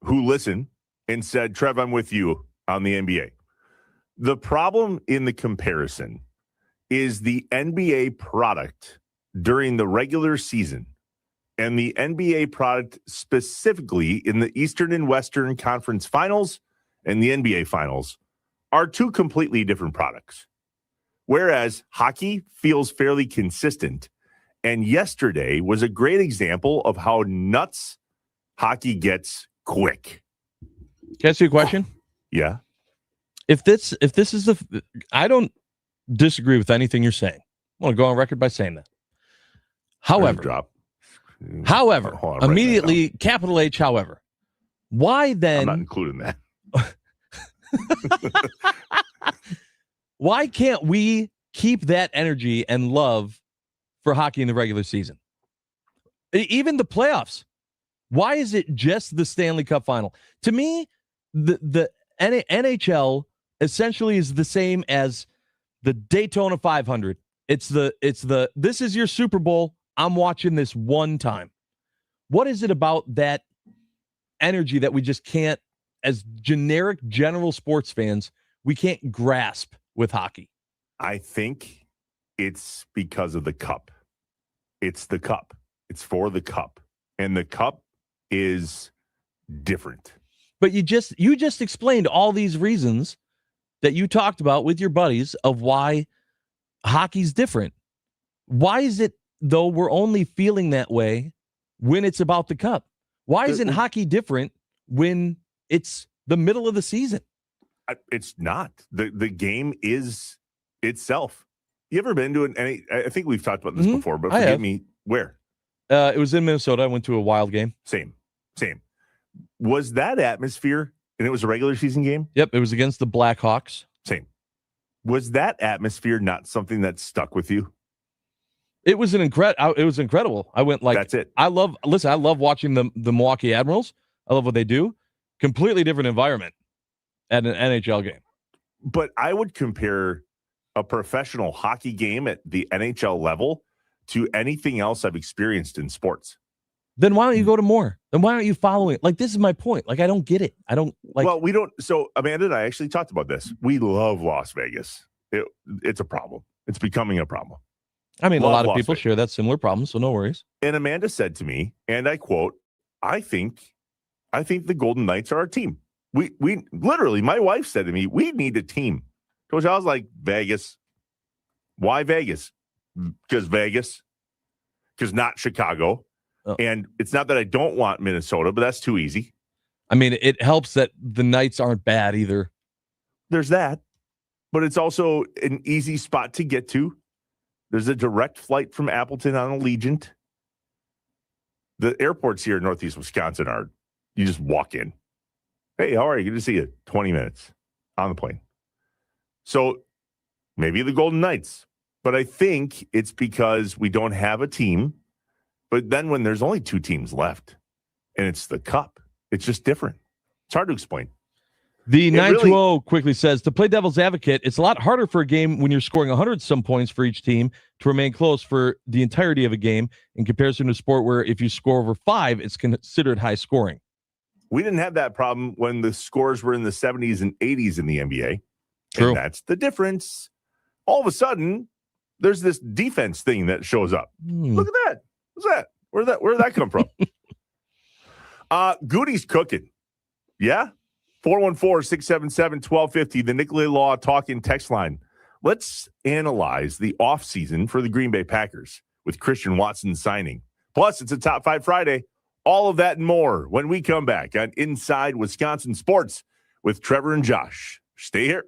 who listened and said, "Trev, I'm with you on the NBA." The problem in the comparison is the NBA product during the regular season and the NBA product specifically in the Eastern and Western Conference Finals and the NBA Finals are two completely different products. Whereas hockey feels fairly consistent. And yesterday was a great example of how nuts hockey gets quick. Can I ask you a question? Yeah. If this is I don't disagree with anything you're saying. I want to go on record by saying that. However, immediately, capital H, however, why then? I'm not including that. Why can't we keep that energy and love for hockey in the regular season? Even the playoffs. Why is it just the Stanley Cup Final? To me, the NHL essentially is the same as the Daytona 500. It's the this is your Super Bowl. I'm watching this one time. What is it about that energy that we just can't, as generic general sports fans, we can't grasp with hockey? I think it's because of the cup. It's the cup. It's for the cup. And the cup is different. But you just explained all these reasons that you talked about with your buddies of why hockey's different. Why is it, though, we're only feeling that way when it's about the cup? Why isn't hockey different when it's the middle of the season? It's not. The game is itself. You ever been to I think we've talked about this before, but forgive me, where? It was in Minnesota. I went to a Wild game. Same. Was that atmosphere, and it was a regular season game? Yep, it was against the Blackhawks. Same. Was that atmosphere not something that stuck with you? It was incredible. I went like, that's it. I love watching the Milwaukee Admirals. I love what they do. Completely different environment at an NHL game. But I would compare a professional hockey game at the NHL level to anything else I've experienced in sports. Then why don't you go to more? Then why aren't you following it? Like, this is my point. Like, I don't get it. I don't like. Well, we don't. So Amanda and I actually talked about this. We love Las Vegas. It's a problem. It's becoming a problem. I mean, a lot of people share that similar problem, so no worries. And Amanda said to me, and I quote, "I think I think the Golden Knights are our team. We literally, my wife said to me, we need a team. I was like, Vegas. Why Vegas? Because Vegas. Because not Chicago. Oh. And it's not that I don't want Minnesota, but that's too easy. I mean, it helps that the Knights aren't bad either. There's that. But it's also an easy spot to get to. There's a direct flight from Appleton on Allegiant. The airports here in Northeast Wisconsin are, you just walk in. Hey, how are you? Good to see you. 20 minutes on the plane. So maybe the Golden Knights. But I think it's because we don't have a team. But then when there's only 2 teams left and it's the Cup, it's just different. It's hard to explain. The 920 quickly says, to play devil's advocate, it's a lot harder for a game when you're scoring 100-some points for each team to remain close for the entirety of a game in comparison to a sport where if you score over 5, it's considered high scoring. We didn't have that problem when the scores were in the 70s and 80s in the NBA. True. And that's the difference. All of a sudden, there's this defense thing that shows up. Look at that. What's that? Where did that come from? Goody's cooking. Yeah? 414-677-1250, the Nicolay Law talking text line. Let's analyze the offseason for the Green Bay Packers with Christian Watson signing. Plus, it's a Top 5 Friday. All of that and more when we come back on Inside Wisconsin Sports with Trevor and Josh. Stay here.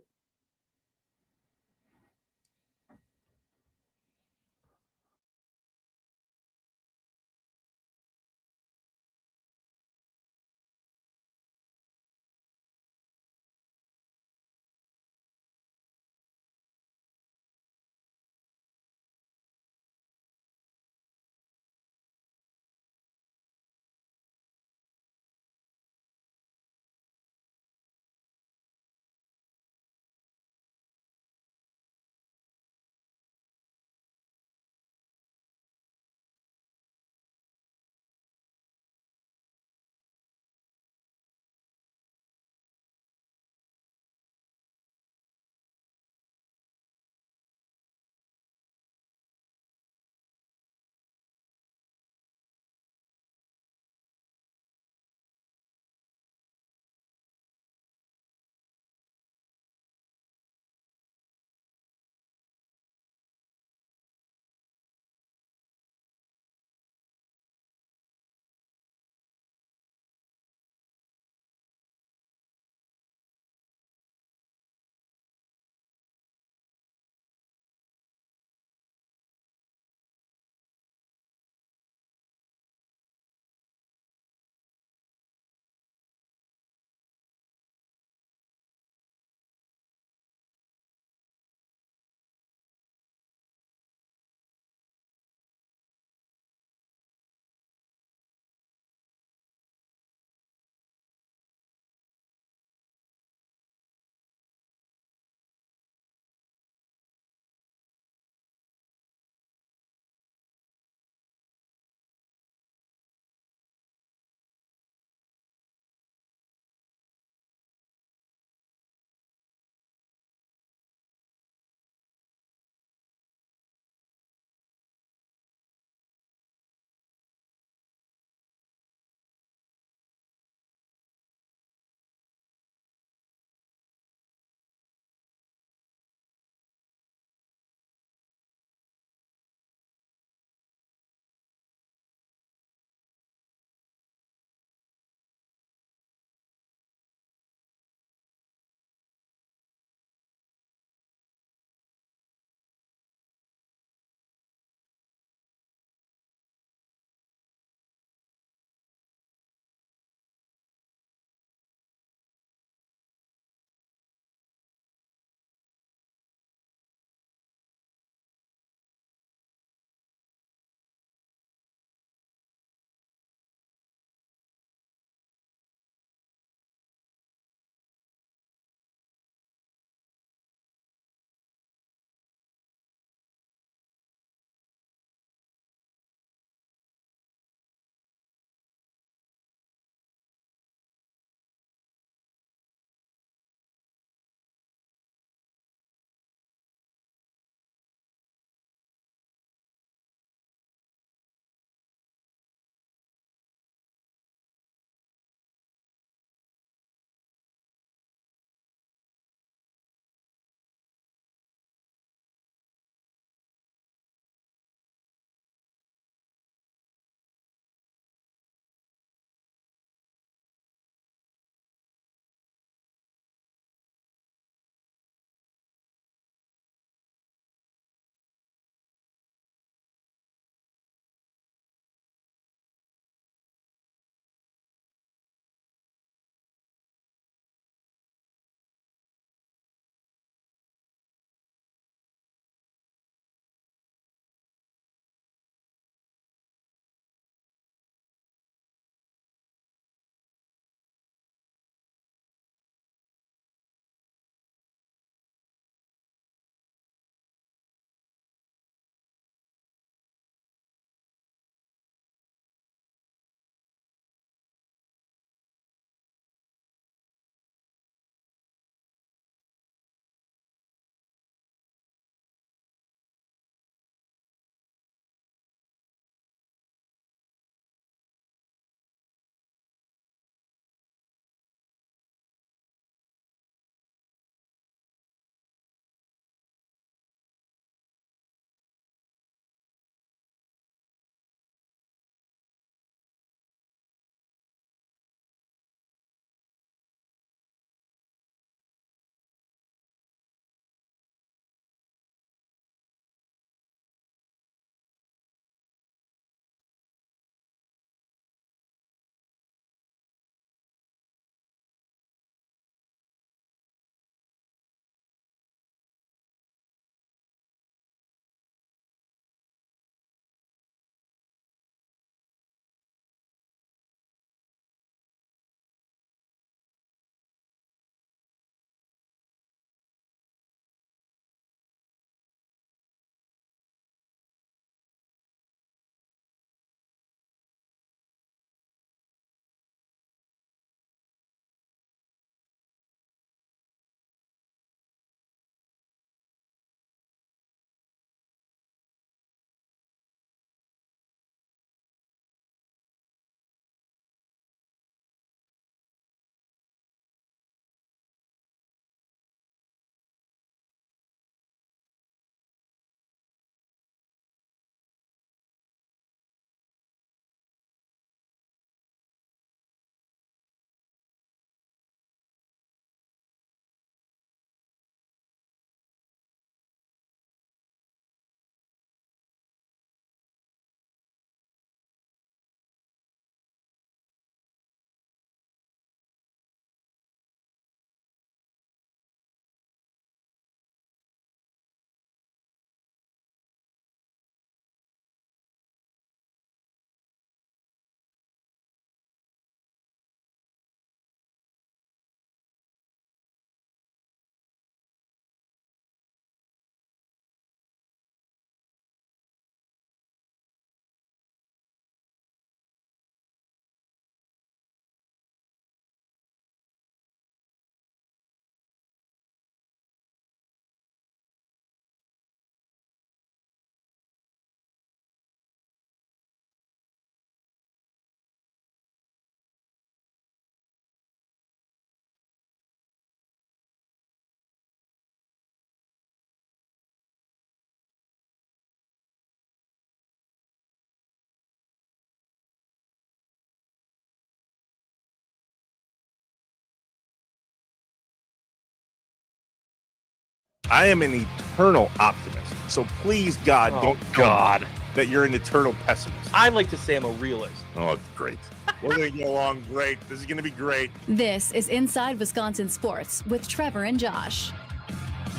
I am an eternal optimist. So please, God, don't tell me that you're an eternal pessimist. I like to say I'm a realist. Oh, great. We're going to get along great. This is going to be great. This is Inside Wisconsin Sports with Trevor and Josh.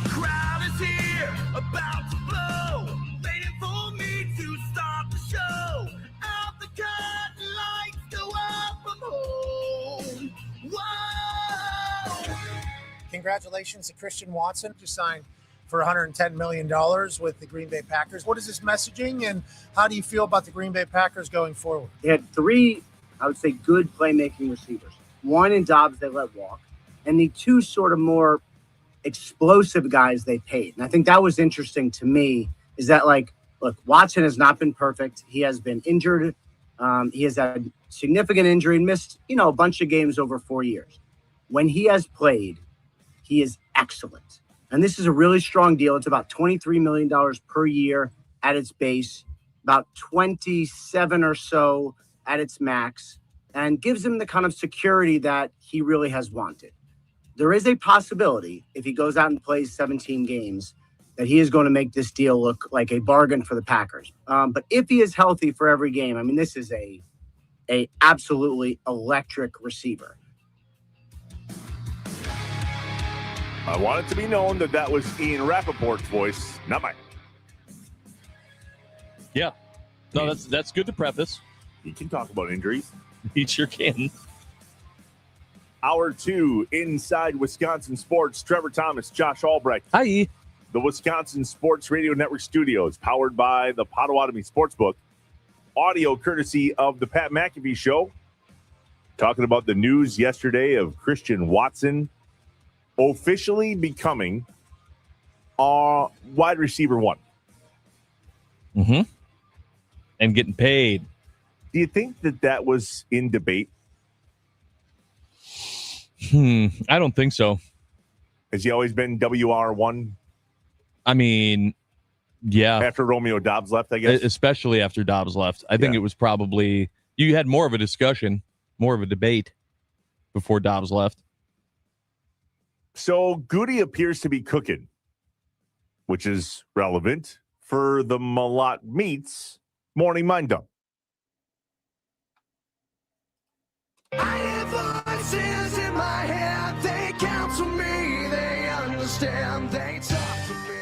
Crowd is here, about to blow, waiting for me to start the show. Out the curtain, lights go up, I'm home. Whoa! Congratulations to Christian Watson, who signed for $110 million with the Green Bay Packers. What is this messaging, and how do you feel about the Green Bay Packers going forward? They had three, I would say, good playmaking receivers. One in Dobbs they let walk, and the two sort of more explosive guys they paid. And I think that was interesting to me, is that, like, look, Watson has not been perfect. He has been injured. He has had significant injury and missed, a bunch of games over 4 years. When he has played, he is excellent. And this is a really strong deal. It's about $23 million per year at its base, about 27 or so at its max, and gives him the kind of security that he really has wanted. There is a possibility, if he goes out and plays 17 games, that he is going to make this deal look like a bargain for the Packers. But if he is healthy for every game, I mean, this is a absolutely electric receiver. I want it to be known that was Ian Rappaport's voice, not mine. Yeah. No, that's good to preface. He can talk about injuries. He sure can. Hour 2, Inside Wisconsin Sports. Trevor Thomas, Josh Albrecht. Hi. The Wisconsin Sports Radio Network Studios, powered by the Potawatomi Sportsbook. Audio courtesy of the Pat McAfee Show. Talking about the news yesterday of Christian Watson officially becoming wide receiver 1. Mm-hmm. And getting paid. Do you think that was in debate? I don't think so. Has he always been WR1? I mean, yeah. After Romeo Dobbs left, I guess? Especially after Dobbs left. I think it was probably, you had more of a discussion, more of a debate before Dobbs left. So Goody appears to be cooking, which is relevant for the Malott Meats Morning Mind Dump. I hear voices in my head, they counsel me, they understand, they talk to me.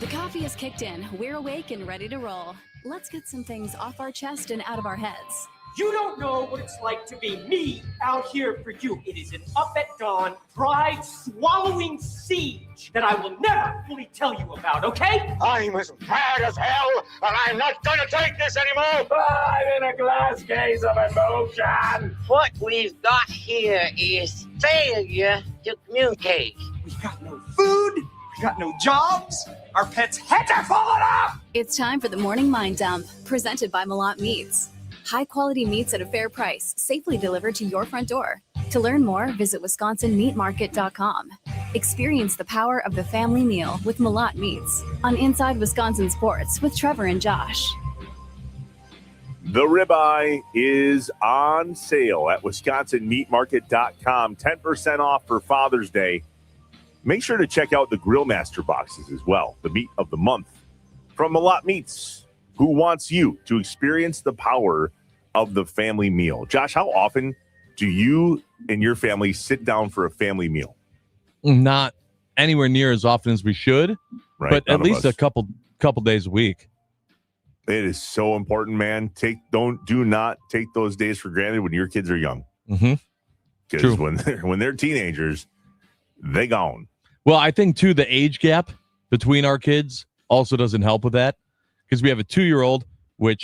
The coffee has kicked in. We're awake and ready to roll. Let's get some things off our chest and out of our heads. You don't know what it's like to be me out here for you. It is an up at dawn, pride swallowing siege that I will never fully tell you about, okay? I'm as mad as hell, and I'm not going to take this anymore. I'm in a glass case of emotion. What we've got here is failure to communicate. We got no food, we got no jobs, our pets' heads are falling off. It's time for the Morning Mind Dump, presented by Malott Meats. High-quality meats at a fair price, safely delivered to your front door. To learn more, visit WisconsinMeatMarket.com. Experience the power of the family meal with Malott Meats on Inside Wisconsin Sports with Trevor and Josh. The ribeye is on sale at WisconsinMeatMarket.com. 10% off for Father's Day. Make sure to check out the Grill Master boxes as well. The meat of the month from Malott Meats. Who wants you to experience the power of the family meal? Josh, how often do you and your family sit down for a family meal? Not anywhere near as often as we should, right, but at least a couple days a week. It is so important, man. Do not take those days for granted when your kids are young. Because when they're teenagers, they gone. Well, I think too the age gap between our kids also doesn't help with that. Because we have a 2-year-old,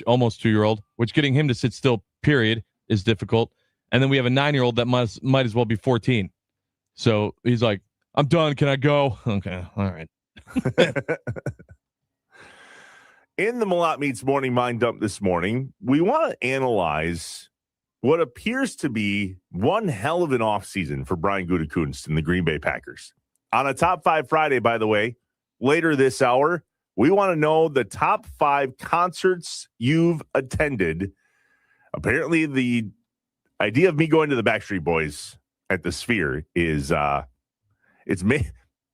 almost 2-year-old, which getting him to sit still, period, is difficult. And then we have a 9-year-old that might as well be 14. So he's like, I'm done. Can I go? Okay. All right. In the Malott Meats Morning Mind Dump this morning, we want to analyze what appears to be one hell of an offseason for Brian Gutekunst and the Green Bay Packers. On a Top 5 Friday, by the way, later this hour, we want to know the top 5 concerts you've attended. Apparently, the idea of me going to the Backstreet Boys at the Sphere is it's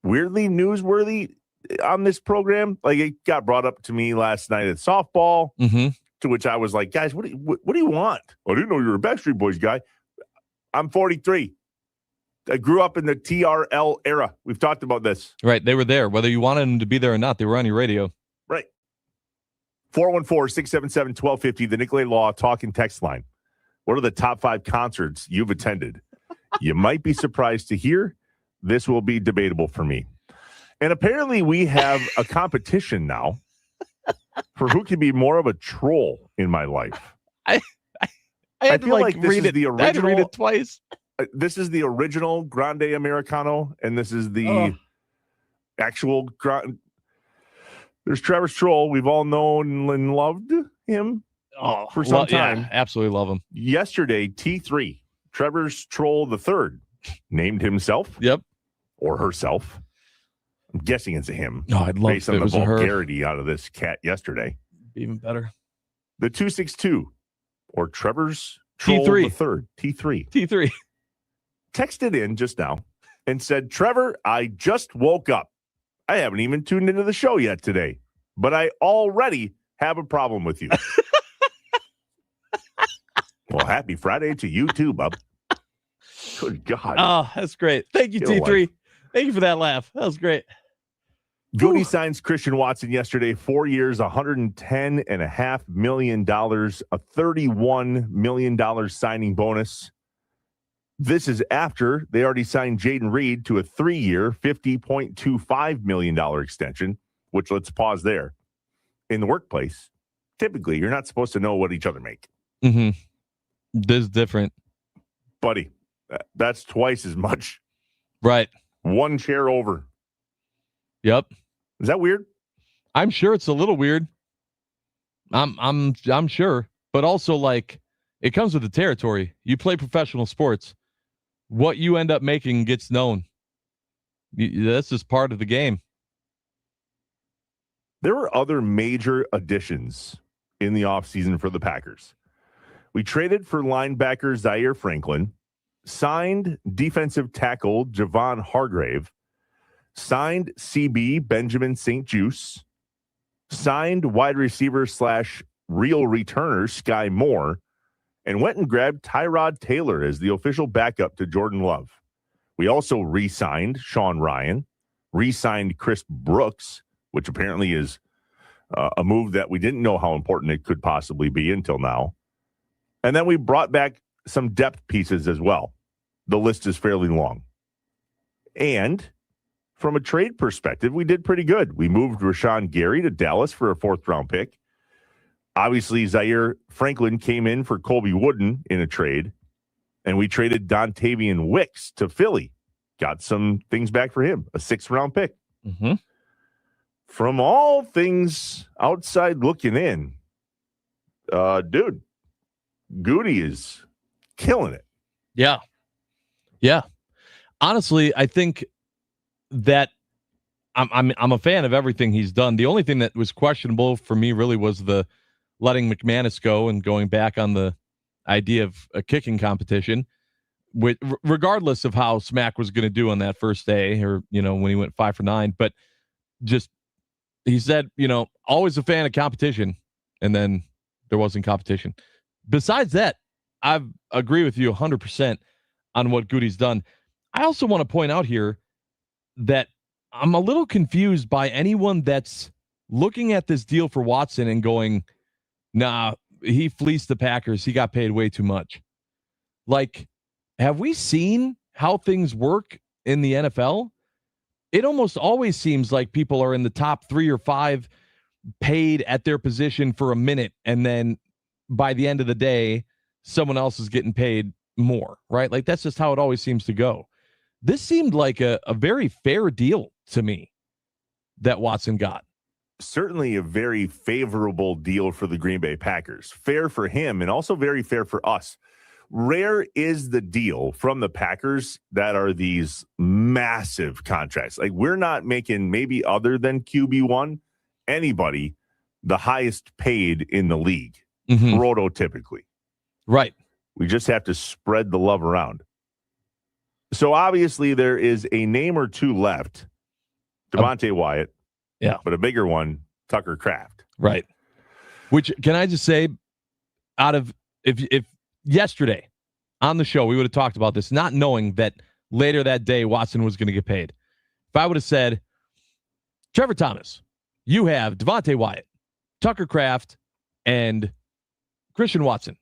weirdly newsworthy on this program. Like, it got brought up to me last night at softball, to which I was like, guys, what do you want? I didn't know you were a Backstreet Boys guy. I'm 43. I grew up in the TRL era. We've talked about this. Right. They were there. Whether you wanted them to be there or not, they were on your radio. Right. 414-677-1250, the Nicolay Law talk and text line. What are the top 5 concerts you've attended? You might be surprised to hear this will be debatable for me. And apparently we have a competition now for who can be more of a troll in my life. I had feel to like this read is it. the I had to read original. it twice. This is the original Grande Americano, and this is the actual. There's Trevor's troll. We've all known and loved him for some time. Yeah, absolutely love him. Yesterday, T3, Trevor's troll the third, named himself. Yep. Or herself. I'm guessing it's a him. Oh, I'd love based if on it the was a her. vulgarity out of this cat yesterday. Even better. The 262, or Trevor's troll T3. the third, T3. T3. Texted in just now and said, Trevor, I just woke up. I haven't even tuned into the show yet today, but I already have a problem with you. Well, happy Friday to you too, bub. Good God. Oh, that's great. Thank you, Get a T3. life. Thank you for that laugh. That was great. Goody signs Christian Watson yesterday, 4 years, $110.5 million, a $31 million signing bonus. This is after they already signed Jaden Reed to a 3-year, $50.25 million extension, which, let's pause there. In the workplace, typically, you're not supposed to know what each other make. Mm-hmm. This is different. Buddy, that's twice as much. Right. One chair over. Yep. Is that weird? I'm sure it's a little weird. I'm sure, but also, like, it comes with the territory. You play professional sports. What you end up making gets known. That's just part of the game. There were other major additions in the offseason for the Packers. We traded for linebacker Zaire Franklin, signed defensive tackle Javon Hargrave, signed CB Benjamin St. Juice, signed wide receiver / real returner Sky Moore, and went and grabbed Tyrod Taylor as the official backup to Jordan Love. We also re-signed Sean Ryan, re-signed Chris Brooks, which apparently is a move that we didn't know how important it could possibly be until now. And then we brought back some depth pieces as well. The list is fairly long. And from a trade perspective, we did pretty good. We moved Rashawn Gary to Dallas for a 4th-round pick. Obviously, Zaire Franklin came in for Colby Wooden in a trade, and we traded Dontavian Wicks to Philly. Got some things back for him, a 6th-round pick. Mm-hmm. From all things outside looking in, dude, Goody is killing it. Yeah. Yeah. Honestly, I think that I'm a fan of everything he's done. The only thing that was questionable for me really was the letting McManus go and going back on the idea of a kicking competition, with regardless of how Smack was going to do on that first day, or, when he went 5 for 9, but just, he said, always a fan of competition. And then there wasn't competition. Besides that, I agree with you 100% on what Goody's done. I also want to point out here that I'm a little confused by anyone that's looking at this deal for Watson and going, nah, he fleeced the Packers. He got paid way too much. Like, have we seen how things work in the NFL? It almost always seems like people are in the top 3 or 5 paid at their position for a minute, and then by the end of the day, someone else is getting paid more, right? Like, that's just how it always seems to go. This seemed like a very fair deal to me that Watson got. Certainly a very favorable deal for the Green Bay Packers. Fair for him and also very fair for us. Rare is the deal from the Packers that are these massive contracts. Like, we're not making, maybe other than QB1, anybody the highest paid in the league, prototypically. Right. We just have to spread the love around. So obviously there is a name or two left Devontae Wyatt. Yeah. But a bigger one, Tucker Kraft. Right. Which, can I just say, if yesterday on the show we would have talked about this, not knowing that later that day Watson was going to get paid. If I would have said, Trevor Thomas, you have Devontae Wyatt, Tucker Kraft, and Christian Watson.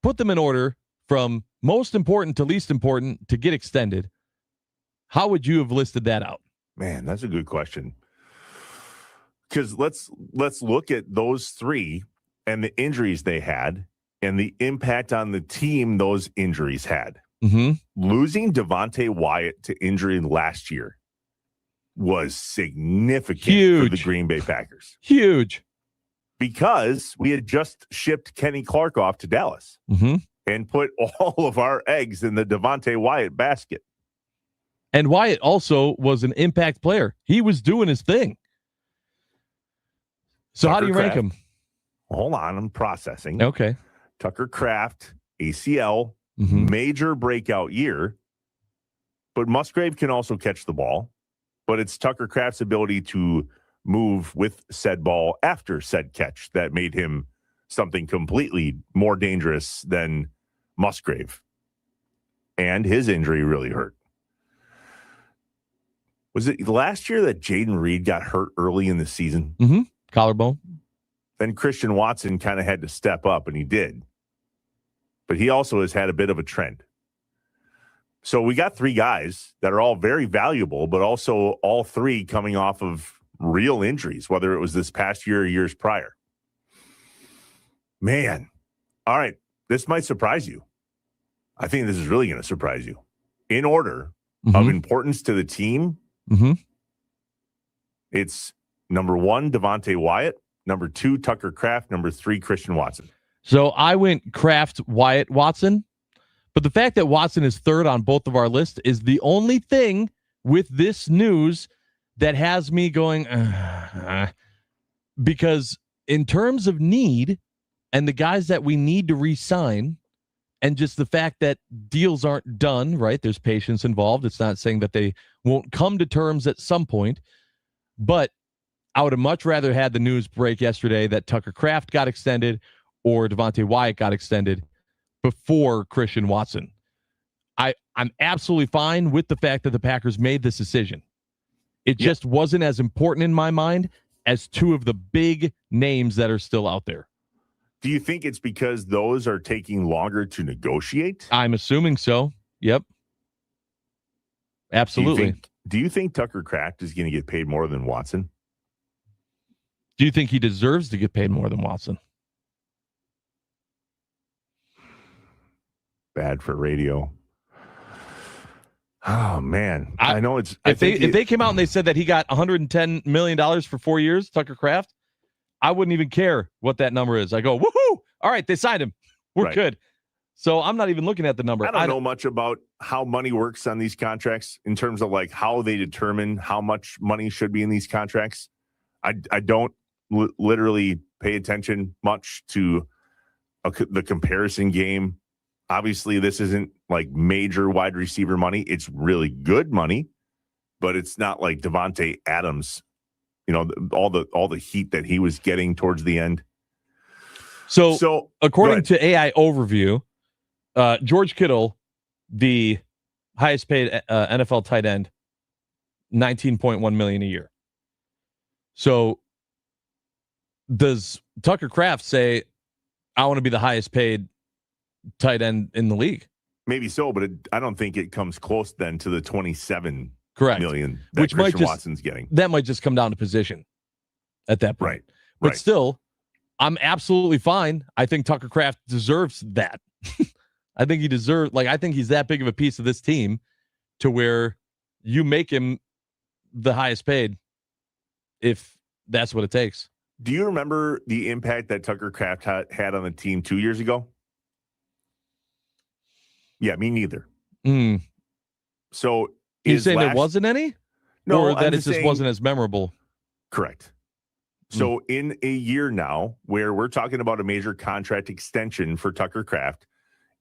Put them in order from most important to least important to get extended. How would you have listed that out? Man, that's a good question. Because let's look at those three and the injuries they had and the impact on the team those injuries had. Mm-hmm. Losing Devontae Wyatt to injury last year was significant for the Green Bay Packers. Huge. Because we had just shipped Kenny Clark off to Dallas and put all of our eggs in the Devontae Wyatt basket. And Wyatt also was an impact player. He was doing his thing. So Tucker how do you rank Kraft. him? Hold on, I'm processing. Okay. Tucker Kraft, ACL, major breakout year. But Musgrave can also catch the ball. But it's Tucker Kraft's ability to move with said ball after said catch that made him something completely more dangerous than Musgrave. And his injury really hurt. Was it last year that Jaden Reed got hurt early in the season? Mm-hmm. Collarbone. Then Christian Watson kind of had to step up, and he did. But he also has had a bit of a trend. So we got three guys that are all very valuable, but also all three coming off of real injuries, whether it was this past year or years prior. Man. All right. This might surprise you. I think this is really going to surprise you. In order of importance to the team, it's number 1, Devontae Wyatt, number 2, Tucker Kraft, number 3, Christian Watson. So I went Kraft, Wyatt, Watson. But the fact that Watson is third on both of our lists is the only thing with this news that has me going, because in terms of need and the guys that we need to re-sign, and just the fact that deals aren't done, right? There's patience involved. It's not saying that they won't come to terms at some point, but I would have much rather had the news break yesterday that Tucker Kraft got extended or Devontae Wyatt got extended before Christian Watson. I'm absolutely fine with the fact that the Packers made this decision. It just wasn't as important in my mind as two of the big names that are still out there. Do you think it's because those are taking longer to negotiate? I'm assuming so. Yep. Absolutely. Do you think Tucker Kraft is going to get paid more than Watson? Do you think he deserves to get paid more than Watson? Bad for radio. Oh man, I know it's. If they came out and they said that he got $110 million for 4 years, Tucker Kraft, I wouldn't even care what that number is. I go, woohoo! All right, they signed him. We're good. So I'm not even looking at the number. I don't know much about how money works on these contracts in terms of like how they determine how much money should be in these contracts. I don't literally pay attention much to the comparison game. Obviously, this isn't like major wide receiver money. It's really good money, but it's not like Devontae Adams, all the heat that he was getting towards the end. So according to AI Overview, George Kittle, the highest paid NFL tight end, $19.1 million a year. So does Tucker Kraft say, I want to be the highest paid tight end in the league? Maybe so, but I don't think it comes close then to the 27 million that which Christian Watson's getting. That might just come down to position at that point. Right. But still, I'm absolutely fine. I think Tucker Kraft deserves that. I think he deserves, I think he's that big of a piece of this team to where you make him the highest paid if that's what it takes. Do you remember the impact that Tucker Kraft had on the team 2 years ago? Yeah, me neither. So you're saying there wasn't any? No, or that it just wasn't as memorable? Correct. So in a year now where we're talking about a major contract extension for Tucker Kraft,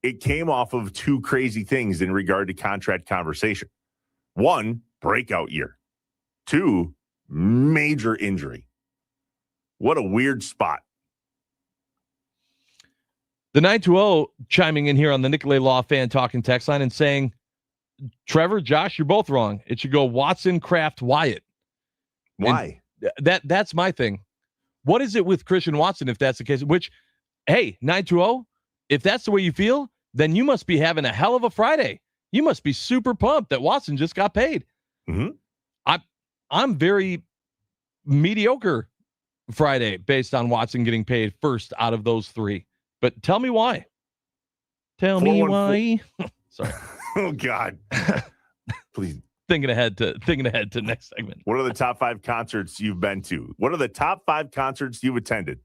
it came off of two crazy things in regard to contract conversation. 1, breakout year. 2, major injury. What a weird spot. The 920 chiming in here on the Nicolay Law Fan Talking text line and saying, Trevor, Josh, you're both wrong. It should go Watson, Kraft, Wyatt. Why? And that's my thing. What is it with Christian Watson if that's the case? Which, hey, 920, if that's the way you feel, then you must be having a hell of a Friday. You must be super pumped that Watson just got paid. Mm-hmm. I'm very mediocre Friday based on Watson getting paid first out of those 3. But tell me why. Tell me why. Sorry. Oh, God. Please. Thinking ahead to next segment. What are the top 5 concerts you've been to? What are the top 5 concerts you've attended?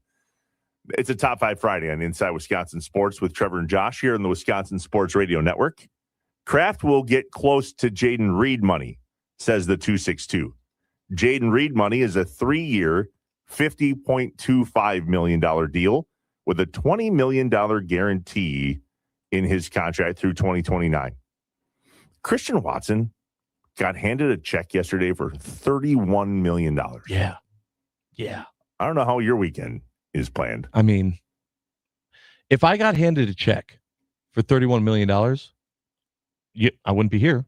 It's a Top 5 Friday on Inside Wisconsin Sports with Trevor and Josh here on the Wisconsin Sports Radio Network. Kraft will get close to Jaden Reed money, says the 262. Jaden Reed money is a 3-year, $50.25 million deal with a $20 million guarantee in his contract through 2029. Christian Watson got handed a check yesterday for $31 million. Yeah. I don't know how your weekend is planned. I mean, if I got handed a check for $31 million, I wouldn't be here.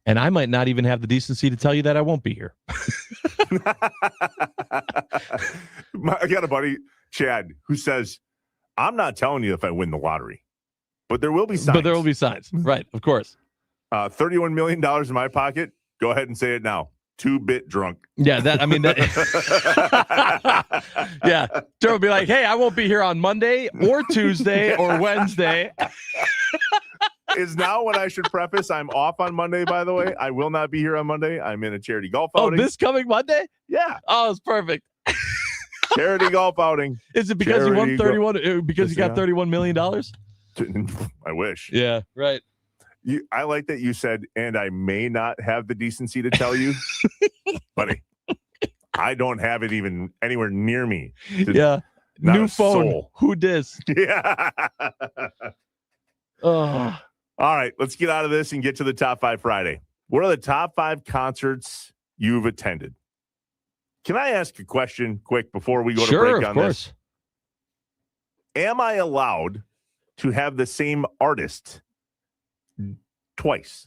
And I might not even have the decency to tell you that I won't be here. I got a buddy, Chad, who says, I'm not telling you if I win the lottery, but there will be signs. Right, of course. $31 million in my pocket. Go ahead and say it now. 2-bit drunk. Yeah, yeah. Joe will be like, hey, I won't be here on Monday or Tuesday or Wednesday. Is now when I should preface I'm off on Monday, by the way. I will not be here on Monday. I'm in a charity golf outing. Oh, this coming Monday? Yeah. Oh, it's perfect. Charity golf outing. Is it because you won 31? Because you got $31 million? I wish. Yeah, right. I like that you said, and I may not have the decency to tell you, buddy. I don't have it even anywhere near me. Yeah. New phone. Soul. Who dis? Yeah. Oh. All right, let's get out of this and get to the Top 5 Friday. What are the top 5 concerts you've attended? Can I ask a question quick before we go to break on this? Am I allowed to have the same artist twice?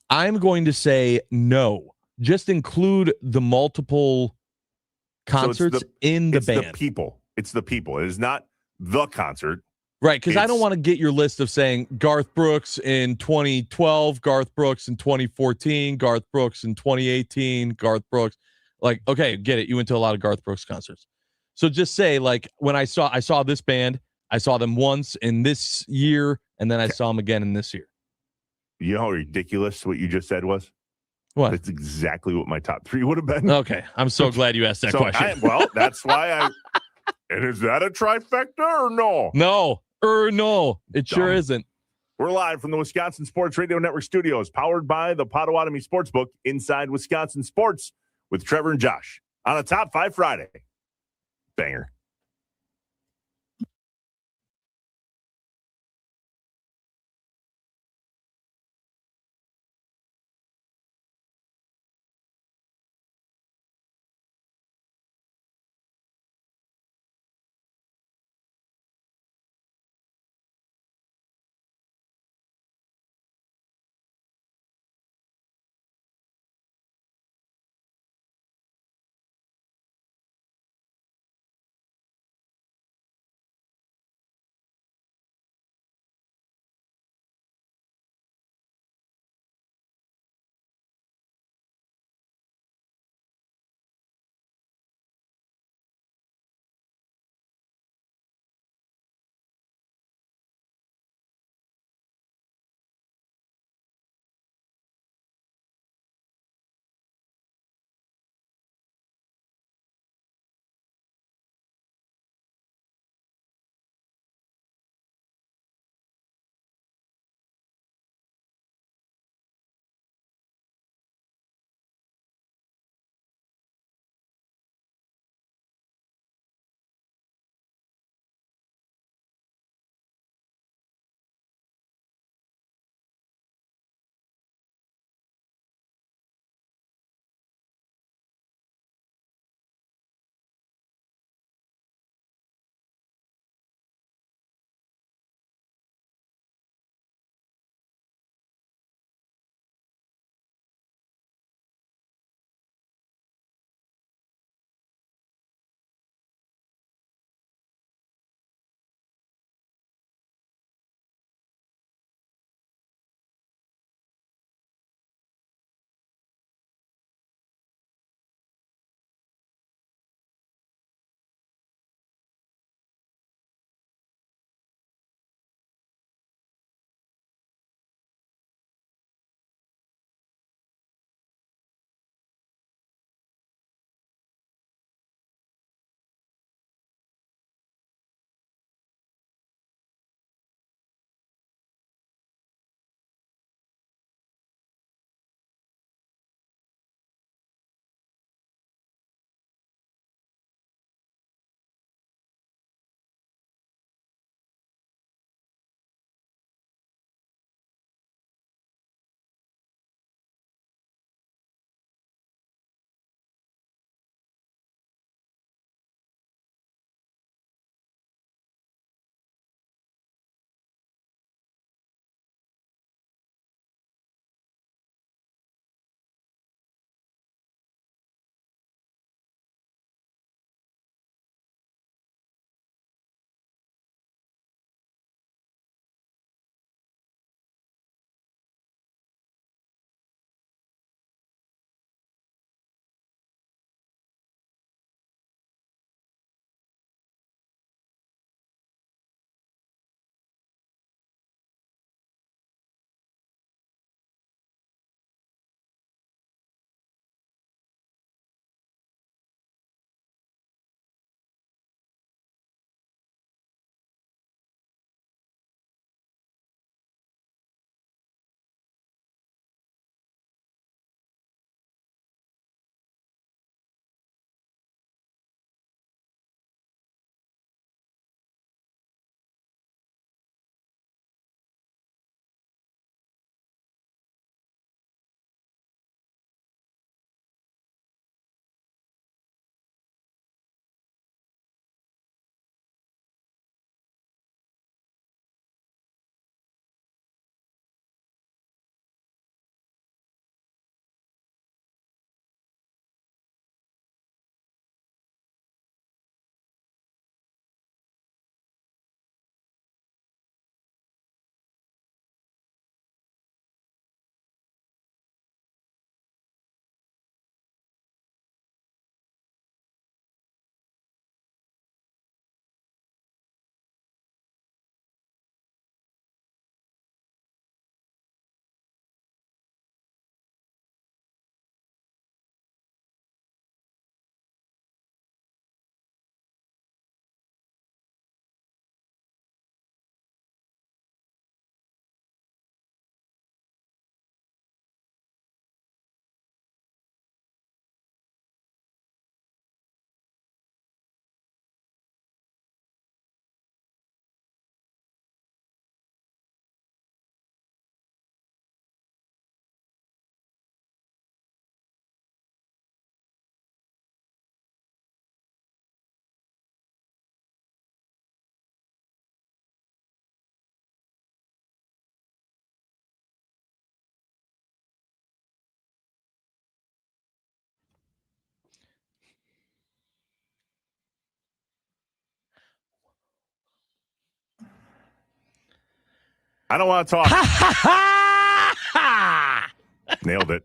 I'm going to say no. Just include the multiple concerts in the band. It's the people. It is not the concert. Right, because I don't want to get your list of saying Garth Brooks in 2012, Garth Brooks in 2014, Garth Brooks in 2018, Garth Brooks. Like, okay, get it. You went to a lot of Garth Brooks concerts. So just say, like, when I saw this band, I saw them once in this year, and then I saw them again in this year. You know how ridiculous what you just said was? What? That's exactly what my top 3 would have been. Okay, I'm so glad you asked that question. That's why And is that a trifecta or no? No, it sure isn't. We're live from the Wisconsin Sports Radio Network studios, powered by the Potawatomi Sportsbook, inside Wisconsin Sports with Trevor and Josh on a Top 5 Friday. Banger. I don't want to talk. Nailed it.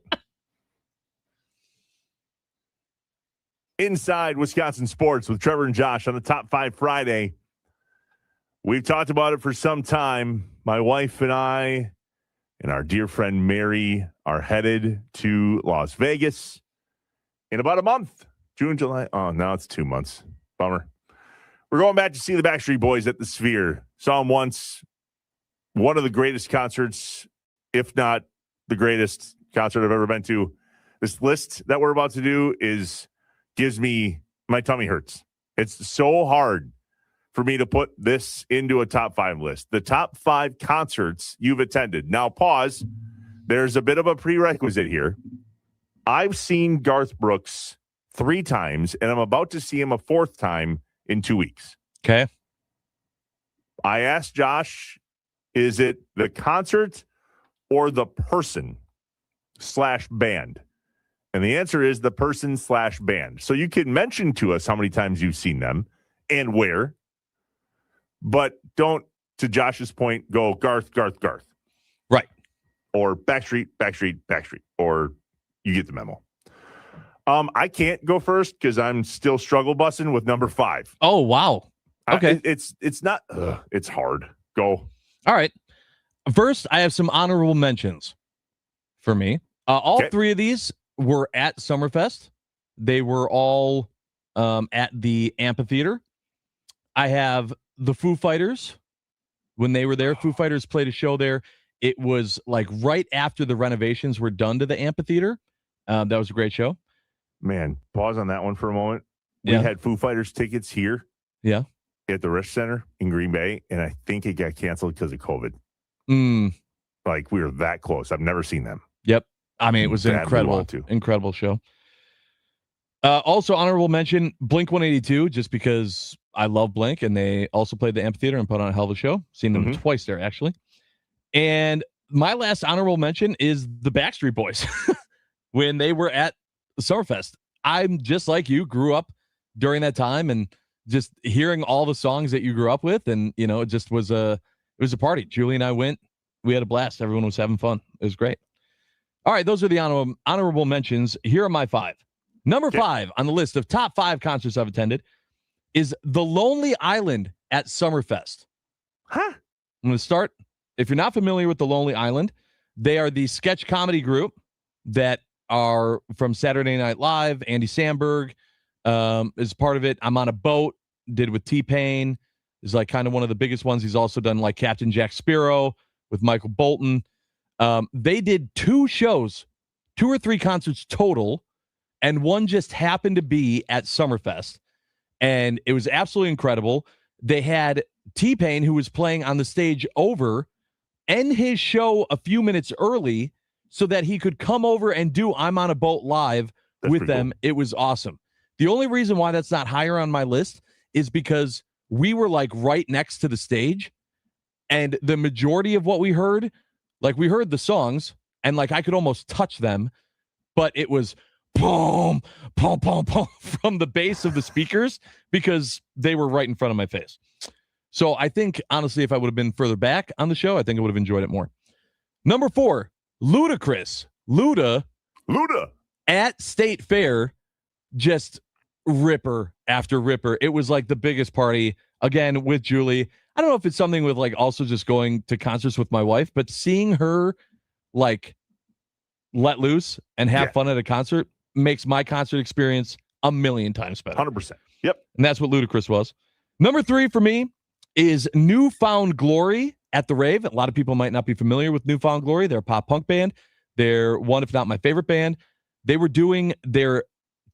Inside Wisconsin Sports with Trevor and Josh on the Top 5 Friday. We've talked about it for some time. My wife and I and our dear friend Mary are headed to Las Vegas in about a month. June, July. Oh, now it's 2 months. Bummer. We're going back to see the Backstreet Boys at the Sphere. Saw them once. One of the greatest concerts, if not the greatest concert I've ever been to. This list that we're about to do gives me, my tummy hurts. It's so hard for me to put this into a top 5 list. The top 5 concerts you've attended. Now, pause. There's a bit of a prerequisite here. I've seen Garth Brooks 3 times, and I'm about to see him a 4th time in 2 weeks. Okay. I asked Josh, is it the concert or the person/band? And the answer is the person/band. So you can mention to us how many times you've seen them and where, but don't, to Josh's point, go Garth. Right. Or Backstreet, or you get the memo. I can't go first because I'm still struggle bussing with number 5. Oh, wow. Okay. It's not, it's hard. Go. All right. First, I have some honorable mentions for me. All 3 of these were at Summerfest. They were all at the amphitheater. I have the Foo Fighters. When they were there, Foo Fighters played a show there. It was like right after the renovations were done to the amphitheater. That was a great show. Man, pause on that one for a moment. We had Foo Fighters tickets here. Yeah. At the Rish Center in Green Bay, and I think it got canceled because of COVID. Like, we were that close. I've never seen them. Yep. I mean, it was an incredible show. Also, honorable mention, Blink-182, just because I love Blink, and they also played the amphitheater and put on a hell of a show. Seen them twice there, actually. And my last honorable mention is the Backstreet Boys. When they were at Summerfest. I'm just like you, grew up during that time, and just hearing all the songs that you grew up with, and it just was a party. Julie and I went. We had a blast. Everyone was having fun. It was great. All right, those are the honorable mentions. Here are my 5. Number 5 on the list of top 5 concerts I've attended is The Lonely Island at Summerfest. Huh? I'm going to start. If you're not familiar with The Lonely Island, they are the sketch comedy group that are from Saturday Night Live. Andy Samberg is part of it. I'm on a Boat, did with T-Pain, is like kind of one of the biggest ones. He's also done like Captain Jack Sparrow with Michael Bolton. They did 2 shows, 2 or 3 concerts total, and one just happened to be at Summerfest, and it was absolutely incredible. They had T-Pain, who was playing on the stage over, end his show a few minutes early so that he could come over and do I'm on a Boat live with them. Cool. It was awesome. The only reason why that's not higher on my list is because we were like right next to the stage, and the majority of what we heard, like we heard the songs and like I could almost touch them, but it was boom, boom, boom, boom from the base of the speakers because they were right in front of my face. So I think, honestly, if I would have been further back on the show, I think I would have enjoyed it more. Number 4, Ludacris. Luda at State Fair, just ripper after ripper. It was like the biggest party, again, with Julie. I don't know if it's something with like also just going to concerts with my wife, but seeing her like let loose and have fun at a concert makes my concert experience a million times better. 100%. Yep. And that's what Ludacris was. Number 3 for me is Newfound Glory at the Rave. A lot of people might not be familiar with Newfound Glory. They're a pop punk band. They're one, if not my favorite band. They were doing their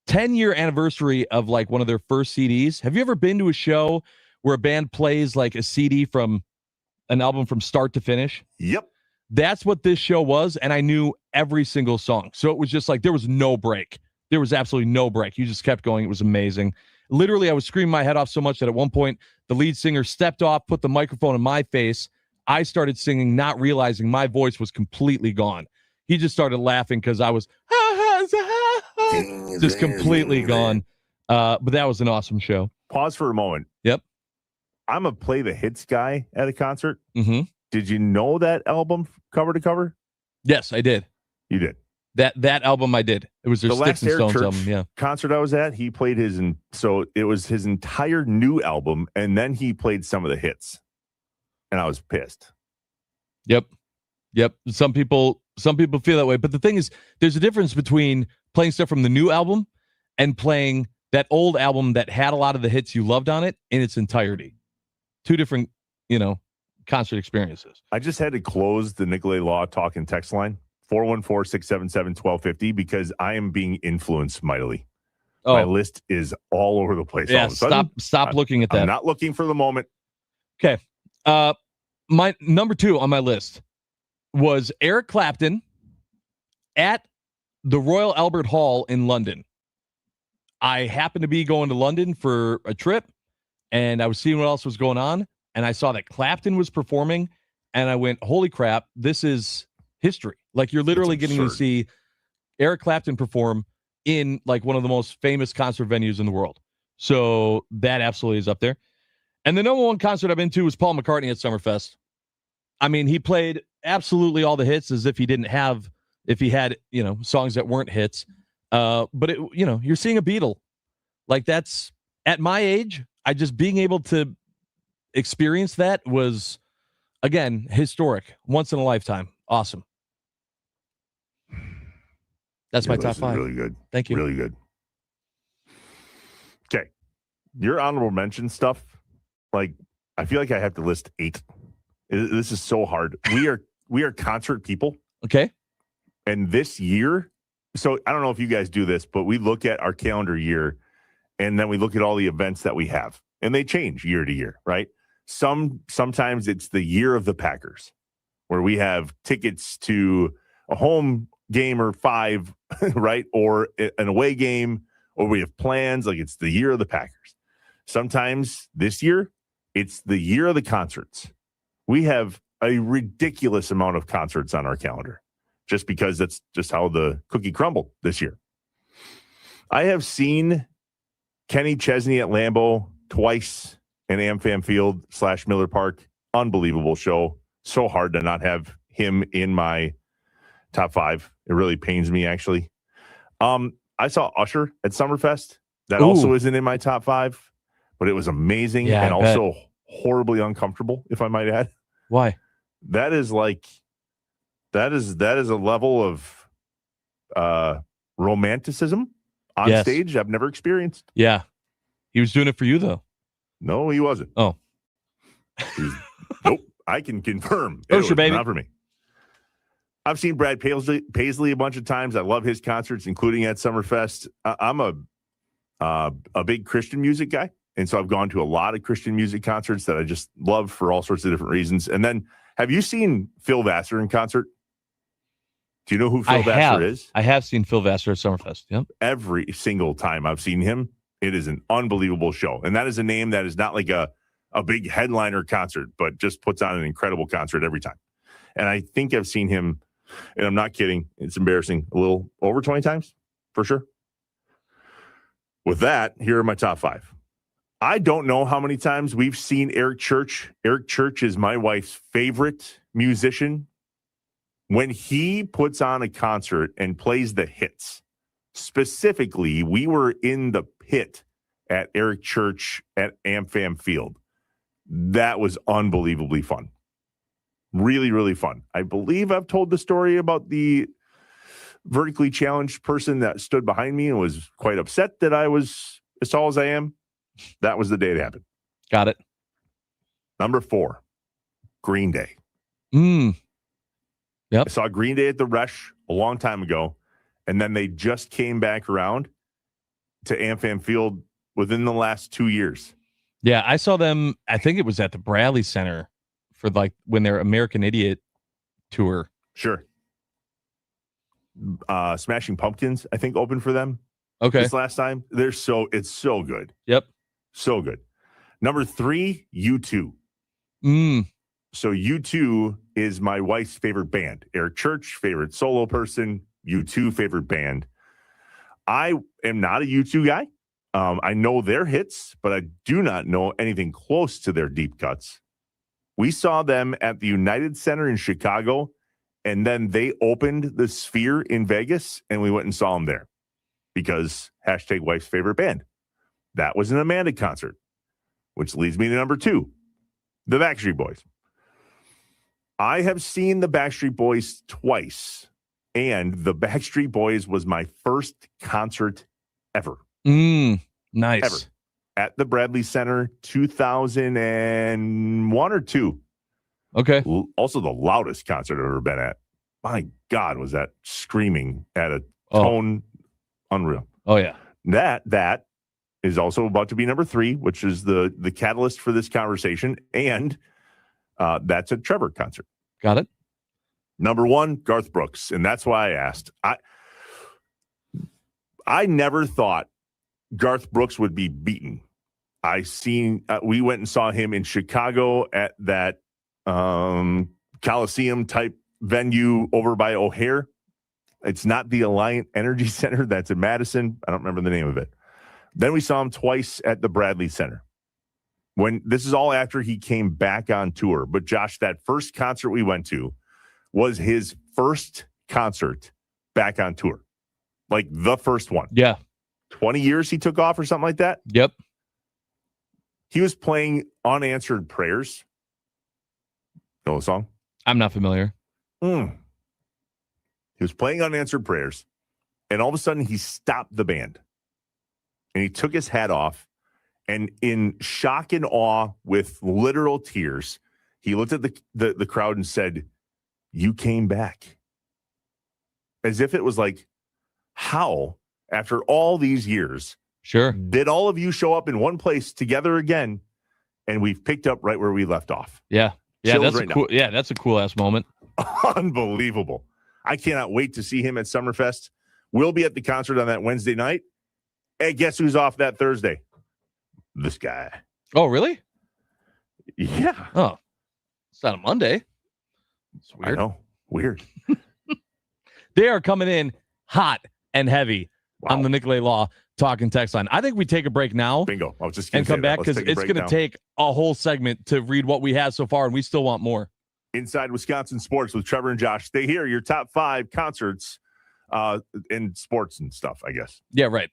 10-year anniversary of like one of their first CDs. Have you ever been to a show where a band plays like a CD from an album from start to finish? Yep. That's what this show was, and I knew every single song. So it was just like there was no break. There was absolutely no break. You just kept going. It was amazing. Literally, I was screaming my head off so much that at one point, the lead singer stepped off, put the microphone in my face. I started singing, not realizing my voice was completely gone. He just started laughing because I was just completely gone. But that was an awesome show. Pause for a moment. Yep. I'm a play the hits guy at a concert. Mm-hmm. Did you know that album cover to cover? Yes, I did. You did. That album I did. It was their The Sticks last and Eric Stones Church album. Yeah. concert I was at, he played so it was his entire new album, and then he played some of the hits, and I was pissed. Yep. Some people feel that way, but the thing is, there's a difference between playing stuff from the new album and playing that old album that had a lot of the hits you loved on it in its entirety. Two different, concert experiences. I just had to close the Nicolay Law talk and text line 414-677-1250 because I am being influenced mightily. Oh. My list is all over the place. Yeah, stop looking at that. I'm not looking for the moment. Okay. My number 2 on my list was Eric Clapton at the Royal Albert Hall in London. I happened to be going to London for a trip, and I was seeing what else was going on, and I saw that Clapton was performing, and I went, holy crap, this is history. Like, you're literally getting to see Eric Clapton perform in, like, one of the most famous concert venues in the world. So that absolutely is up there. And the number 1 concert I've been to was Paul McCartney at Summerfest. I mean, he played absolutely all the hits as if he had, songs that weren't hits. But you're seeing a Beatle. Like, that's, at my age, being able to experience that was, again, historic, once in a lifetime. Awesome. That's my top 5. Really good. Thank you. Really good. Okay. Your honorable mention stuff, like, I feel like I have to list 8. This is so hard. We are concert people. Okay. And this year, so I don't know if you guys do this, but we look at our calendar year and then we look at all the events that we have, and they change year to year, right? Sometimes it's the year of the Packers, where we have tickets to a home game or 5, right? Or an away game, or we have plans, like it's the year of the Packers. Sometimes this year, it's the year of the concerts. We have a ridiculous amount of concerts on our calendar, just because that's just how the cookie crumbled this year. I have seen Kenny Chesney at Lambeau twice in AmFam Field / Miller Park. Unbelievable show. So hard to not have him in my top 5. It really pains me, actually. I saw Usher at Summerfest. That also isn't in my top 5, but it was amazing and also horribly uncomfortable, if I might add. Why? That is a level of romanticism on stage I've never experienced. Yeah. He was doing it for you, though. No, he wasn't. Oh. Nope. I can confirm. Usher, baby. Not for me. I've seen Brad Paisley a bunch of times. I love his concerts, including at Summerfest. I'm a big Christian music guy, and so I've gone to a lot of Christian music concerts that I just love for all sorts of different reasons. And then, have you seen Phil Vassar in concert? Do you know who Phil Vassar is? I have seen Phil Vassar at Summerfest. Yep. Every single time I've seen him, it is an unbelievable show. And that is a name that is not like a big headliner concert, but just puts on an incredible concert every time. And I think I've seen him, and I'm not kidding, it's embarrassing, a little over 20 times, for sure. With that, here are my top 5. I don't know how many times we've seen Eric Church. Eric Church is my wife's favorite musician. When he puts on a concert and plays the hits, specifically, we were in the pit at Eric Church at AmFam Field. That was unbelievably fun. Really, really fun. I believe I've told the story about the vertically challenged person that stood behind me and was quite upset that I was as tall as I am. That was the day it happened. Got it. Number 4, Green Day. Yep. I saw Green Day at the Resch a long time ago, and then they just came back around to AmFam Field within the last 2 years. Yeah, I saw them, I think it was at the Bradley Center for like when their American Idiot tour. Sure. Smashing Pumpkins, I think, opened for them. Okay. This last time. It's so good. Yep. So good. Number 3, U2. So U2 is my wife's favorite band. Eric Church, favorite solo person. U2, favorite band. I am not a U2 guy. I know their hits, but I do not know anything close to their deep cuts. We saw them at the United Center in Chicago, and then they opened the Sphere in Vegas, and we went and saw them there because hashtag wife's favorite band. That was an Amanda concert, which leads me to number 2, the Backstreet Boys. I have seen the Backstreet Boys twice, and the Backstreet Boys was my first concert ever. Nice. Ever. At the Bradley Center, 2001 or 2. Okay. Also the loudest concert I've ever been at. My God, was that screaming at a tone unreal. Oh, yeah. That is also about to be number 3, which is the catalyst for this conversation. And that's a Trevor concert. Got it. Number 1, Garth Brooks. And that's why I asked. I never thought Garth Brooks would be beaten. We went and saw him in Chicago at that Coliseum type venue over by O'Hare. It's not the Alliant Energy Center. That's in Madison. I don't remember the name of it. Then we saw him twice at the Bradley Center. This is all after he came back on tour. But Josh, that first concert we went to was his first concert back on tour. Like the first one. Yeah. 20 years he took off or something like that. Yep. He was playing Unanswered Prayers. Know the song? I'm not familiar. He was playing Unanswered Prayers, and all of a sudden he stopped the band. And he took his hat off, and in shock and awe with literal tears, he looked at the crowd and said, "You came back." As if it was like, how, after all these years, sure, did all of you show up in one place together again, and we've picked up right where we left off? Yeah. Yeah, Chills that's cool. Yeah, that's a cool ass moment. Unbelievable. I cannot wait to see him at Summerfest. We'll be at the concert on that Wednesday night. Hey, guess who's off that Thursday? This guy. Oh, really? Yeah. Oh, it's not a Monday. It's weird. I know. Weird. They are coming in hot and heavy on the Nicolay Law talk and text line. I think we take a break now. Bingo. I was just and come back because it's going to take a whole segment to read what we have so far, and we still want more. Inside Wisconsin Sports with Trevor and Josh. Stay here. Your top 5 concerts in sports and stuff, I guess. Yeah, right.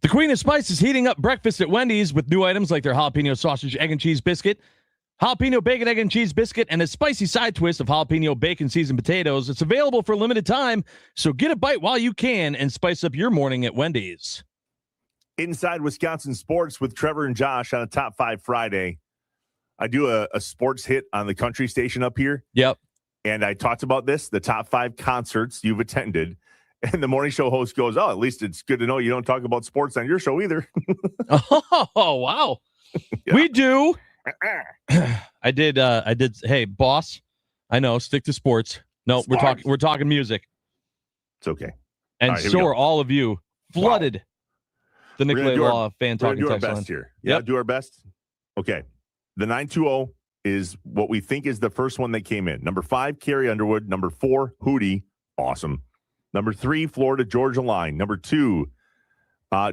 The Queen of Spice is heating up breakfast at Wendy's with new items like their jalapeno sausage, egg and cheese biscuit, jalapeno bacon, egg and cheese biscuit, and a spicy side twist of jalapeno bacon seasoned potatoes. It's available for a limited time, so get a bite while you can and spice up your morning at Wendy's. Inside Wisconsin Sports with Trevor and Josh on a Top 5 Friday. I do a sports hit on the country station up here. Yep. And I talked about this, the top 5 concerts you've attended. And the morning show host goes, oh, at least it's good to know you don't talk about sports on your show either. Oh, wow. Yeah. We do. I did. Hey, boss, I know. Stick to sports. No, we're talking music. It's okay. And so are all of you. Flooded the Nicolay Law fan talking text line. We're going to do our best here. Yeah, do our best. Okay. The 920 is what we think is the first one that came in. Number 5, Carrie Underwood. Number 4, Hootie. Awesome. Number 3, Florida Georgia Line. Number 2,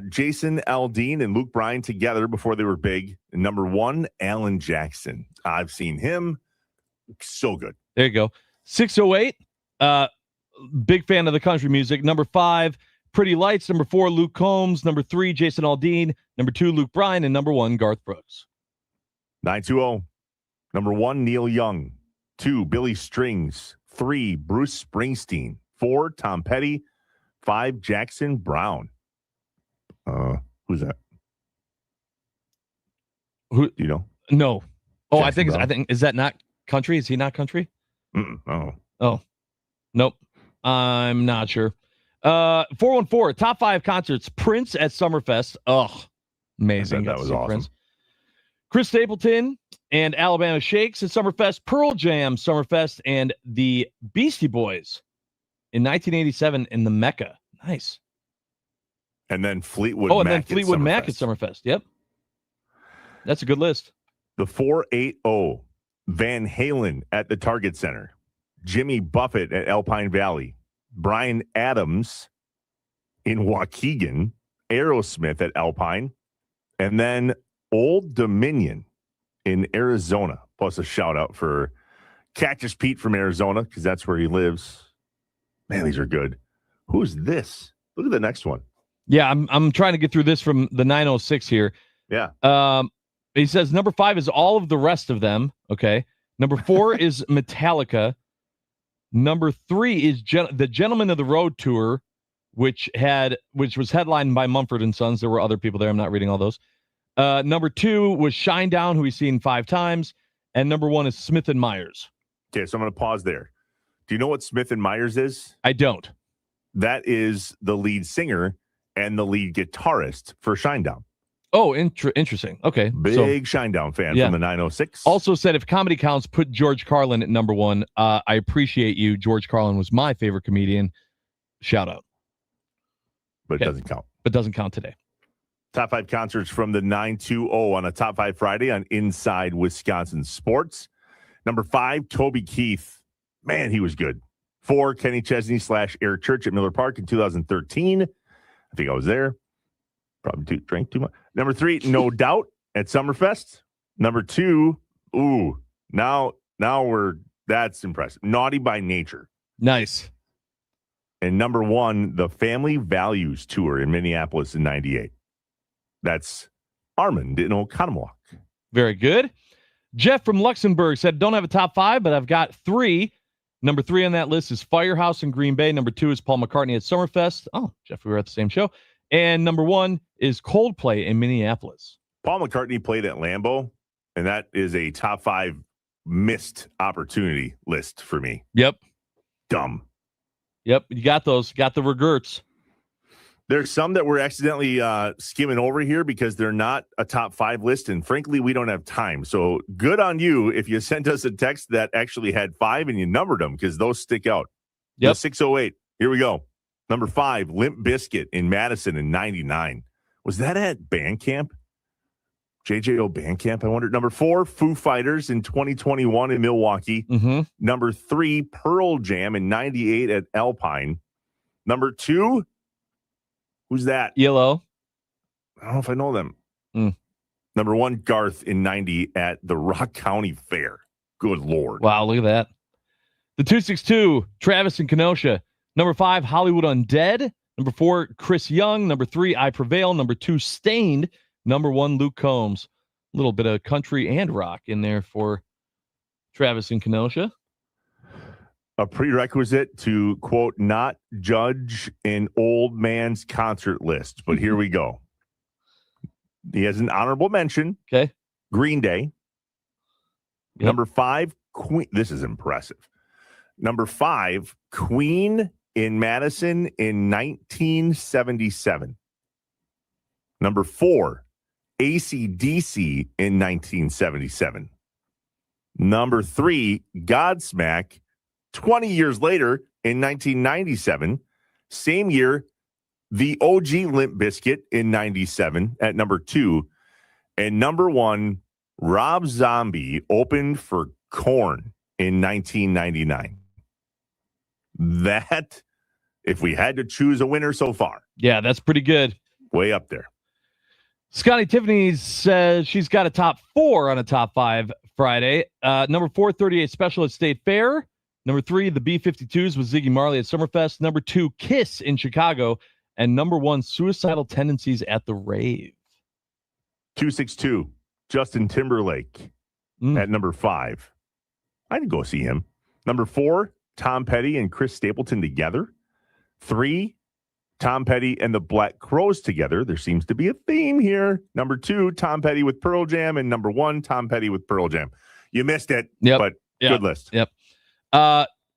Jason Aldean and Luke Bryan together before they were big. And number 1, Alan Jackson. I've seen him. So good. There you go. 608. Big fan of the country music. Number 5, Pretty Lights. Number 4, Luke Combs. Number 3, Jason Aldean. Number 2, Luke Bryan. And number 1, Garth Brooks. 920. Number 1, Neil Young. 2, Billy Strings. 3, Bruce Springsteen. 4, Tom Petty. 5, Jackson Brown. Who's that? Who do you know? No. Oh, Jackson I think is that not country? Is he not country? Oh, nope. I'm not sure. 414 top 5 concerts. Prince at Summerfest. Oh, amazing. That was awesome. Prince. Chris Stapleton and Alabama Shakes at Summerfest. Pearl Jam Summerfest and the Beastie Boys in 1987 in the Mecca. Nice. And then Fleetwood Mac at Summerfest. Yep. That's a good list. The 480 Van Halen at the Target Center. Jimmy Buffett at Alpine Valley. Bryan Adams in Waukegan. Aerosmith at Alpine. And then Old Dominion in Arizona. Plus a shout out for Cactus Pete from Arizona because that's where he lives. Man, these are good. Who's this? Look at the next one. Yeah, I'm trying to get through this from the 906 here. Yeah. He says number 5 is all of the rest of them. Okay. Number 4 is Metallica. Number 3 is the Gentlemen of the Road tour, which was headlined by Mumford and Sons. There were other people there. I'm not reading all those. Number 2 was Shinedown, who we've seen 5 times, and number 1 is Smith and Myers. Okay, so I'm going to pause there. Do you know what Smith and Myers is? I don't. That is the lead singer and the lead guitarist for Shinedown. Oh, interesting. Okay. Big Shinedown fan from the 906. Also said if comedy counts, put George Carlin at number 1. I appreciate you. George Carlin was my favorite comedian. Shout out. But it doesn't count. But doesn't count today. Top 5 concerts from the 920 on a Top 5 Friday on Inside Wisconsin Sports. Number 5, Toby Keith. Man, he was good. 4, Kenny Chesney / Eric Church at Miller Park in 2013. I think I was there. Probably drank too much. Number 3, No Doubt at Summerfest. Number 2, now that's impressive. Naughty by Nature. Nice. And number 1, the Family Values Tour in Minneapolis in 98. That's Armand in Oconomowoc. Very good. Jeff from Luxembourg said, don't have a top 5, but I've got 3. Number 3 on that list is Firehouse in Green Bay. Number 2 is Paul McCartney at Summerfest. Oh, Jeff, we were at the same show. And number 1 is Coldplay in Minneapolis. Paul McCartney played at Lambeau, and that is a top 5 missed opportunity list for me. Yep. Dumb. Yep, you got those. Got the regrets. There's some that we're accidentally skimming over here because they're not a top 5 list, and frankly, we don't have time. So good on you if you sent us a text that actually had 5 and you numbered them because those stick out. Yep. The 608. Here we go. Number 5, Limp Bizkit in Madison in 99. Was that at Bandcamp? JJO Bandcamp, I wonder. Number 4, Foo Fighters in 2021 in Milwaukee. Mm-hmm. Number 3, Pearl Jam in 98 at Alpine. Number 2, who's that? Yellow. I don't know if I know them. Number 1, Garth in 90 at the Rock County Fair. Good Lord. Wow, look at that. The 262, Travis in Kenosha. Number 5, Hollywood Undead. Number 4, Chris Young. Number 3, I Prevail. Number 2, Stained. Number 1, Luke Combs. A little bit of country and rock in there for Travis and Kenosha. A prerequisite to, quote, not judge an old man's concert list. But here we go. He has an honorable mention. Okay. Green Day. Yep. Number 5, Queen. This is impressive. Number 5, Queen in Madison in 1977. Number 4, AC/DC in 1977. Number 3, Godsmack 20 years later in 1997. Same year, the OG Limp Bizkit in 97 at number 2. And number 1, Rob Zombie opened for Korn in 1999. That, if we had to choose a winner so far. Yeah, that's pretty good. Way up there. Scotty Tiffany says she's got a top 4 on a top 5 Friday. Number 4, 38 Special at State Fair. Number 3, the B-52s with Ziggy Marley at Summerfest. Number 2, Kiss in Chicago. And number 1, Suicidal Tendencies at the Rave. 262, Justin Timberlake at number 5. I'd go see him. Number 4, Tom Petty and Chris Stapleton together. 3, Tom Petty and the Black Crowes together. There seems to be a theme here. Number 2, Tom Petty with Pearl Jam. And number 1, Tom Petty with Pearl Jam. You missed it, but good list. Yep.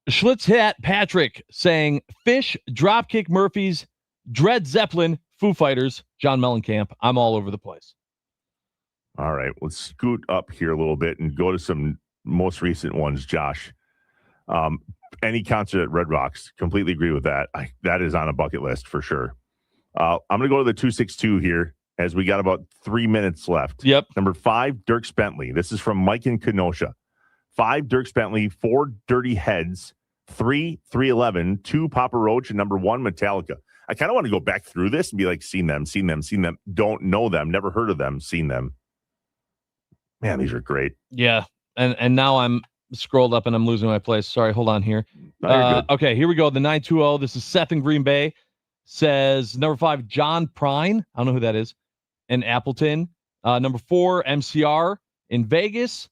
Schlitz Hat Patrick saying Fish, Dropkick Murphys, Dread Zeppelin, Foo Fighters, John Mellencamp. I'm all over the place. All right, let's scoot up here a little bit and go to some most recent ones, Josh. Any concert at Red Rocks, completely agree with that. That is on a bucket list for sure. I'm going to go to the 262 here as we got about 3 minutes left. Yep. Number 5, Dierks Bentley. This is from Mike in Kenosha. 5, Dierks Bentley. 4, Dirty Heads. 3, 311. 2, Papa Roach. And number 1, Metallica. I kind of want to go back through this and be like, seen them. Don't know them. Never heard of them. Seen them. Man, these are great. Yeah. And now I'm scrolled up and I'm losing my place. Sorry, hold on here. Okay, here we go. The 920. This is Seth in Green Bay. Says number 5, John Prine. I don't know who that is. In Appleton. Number 4, MCR in Vegas.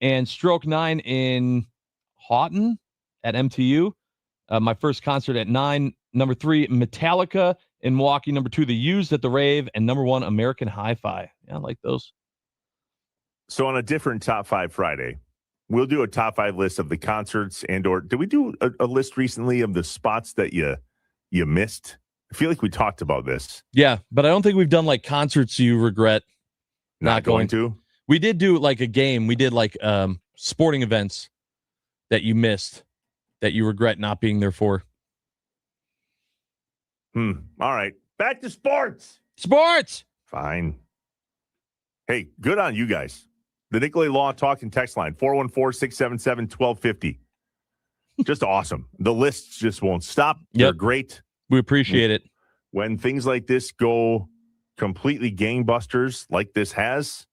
And Stroke 9 in Houghton at MTU. My first concert at 9. Number 3, Metallica in Milwaukee. Number 2, The Used at the Rave. And number 1, American Hi-Fi. Yeah, I like those. So on a different Top 5 Friday, we'll do a top 5 list of the concerts or did we do a list recently of the spots that you missed? I feel like we talked about this. Yeah, but I don't think we've done like concerts you regret not going to. We did do like a game. We did like sporting events that you missed that you regret not being there for. All right. Back to sports. Sports. Fine. Hey, good on you guys. The Nicolay Law Talk and Text line, 414-677-1250. Just awesome. The lists just won't stop. They're great. We appreciate it. When things like this go completely gangbusters like this has,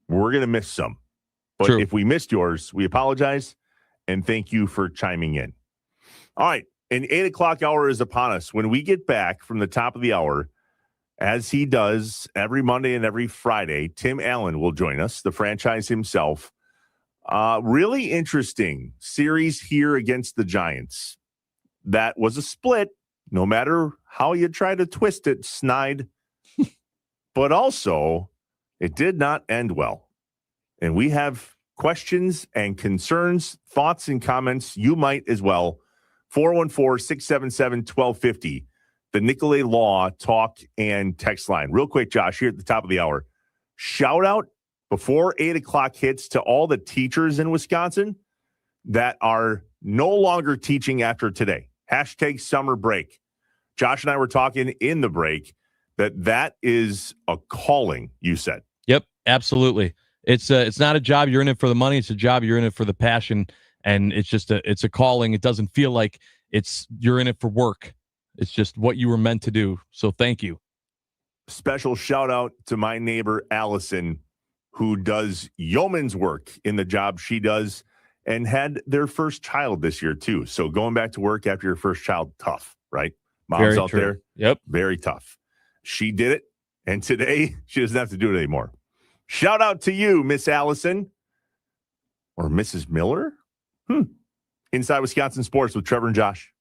we're going to miss some. But if we missed yours, we apologize and thank you for chiming in. All right. An 8 o'clock hour is upon us. When we get back from the top of the hour, as he does every Monday and every Friday, Tim Allen will join us, the franchise himself. Really interesting series here against the Giants. That was a split, no matter how you try to twist it, snide. But also, it did not end well. And we have questions and concerns, thoughts and comments. You might as well. 414-677-1250. The Nicolay Law Talk and Text line. Real quick, Josh, here at the top of the hour. Shout out before 8 o'clock hits to all the teachers in Wisconsin that are no longer teaching after today. Hashtag summer break. Josh and I were talking in the break that is a calling, you said. Yep, absolutely. It's not a job you're in it for the money. It's a job you're in it for the passion. And it's just it's a calling. It doesn't feel like you're in it for work. It's just what you were meant to do. So thank you. Special shout out to my neighbor, Allison, who does yeoman's work in the job she does and had their first child this year, too. So going back to work after your first child, tough, right? Moms Very out true. there. Yep. Very tough. She did it. And today she doesn't have to do it anymore. Shout out to you, Miss Allison or Mrs. Miller. Inside Wisconsin Sports with Trevor and Josh.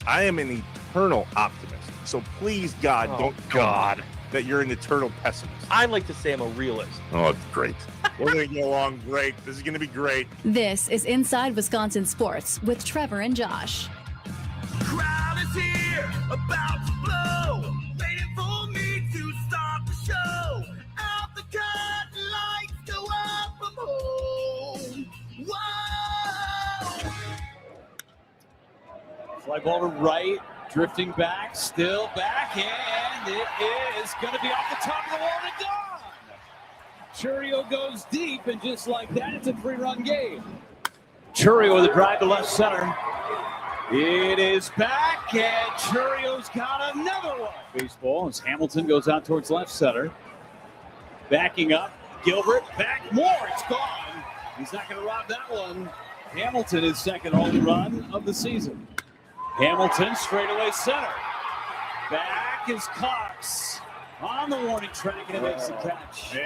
I am an eternal optimist. So please, God, don't tell me that you're an eternal pessimist. I like to say I'm a realist. Oh, it's great. We're going to get along great. This is going to be great. This is Inside Wisconsin Sports with Trevor and Josh. Crowd is here, about to blow, waiting for me to start the show. Out the curtain, lights go up, I'm home. Whoa! Fly ball to right, drifting back, still back, and it is going to be off the top of the wall and gone. Churio goes deep, and just like that, it's a 3-run game. Churio with a drive to left center. It is back, and Churio's got another one. Baseball as Hamilton goes out towards left center. Backing up, Gilbert, back more, it's gone. He's not going to rob that one. Hamilton is second home run of the season. Hamilton straightaway center. Back is Cox on the warning track, and it makes the catch.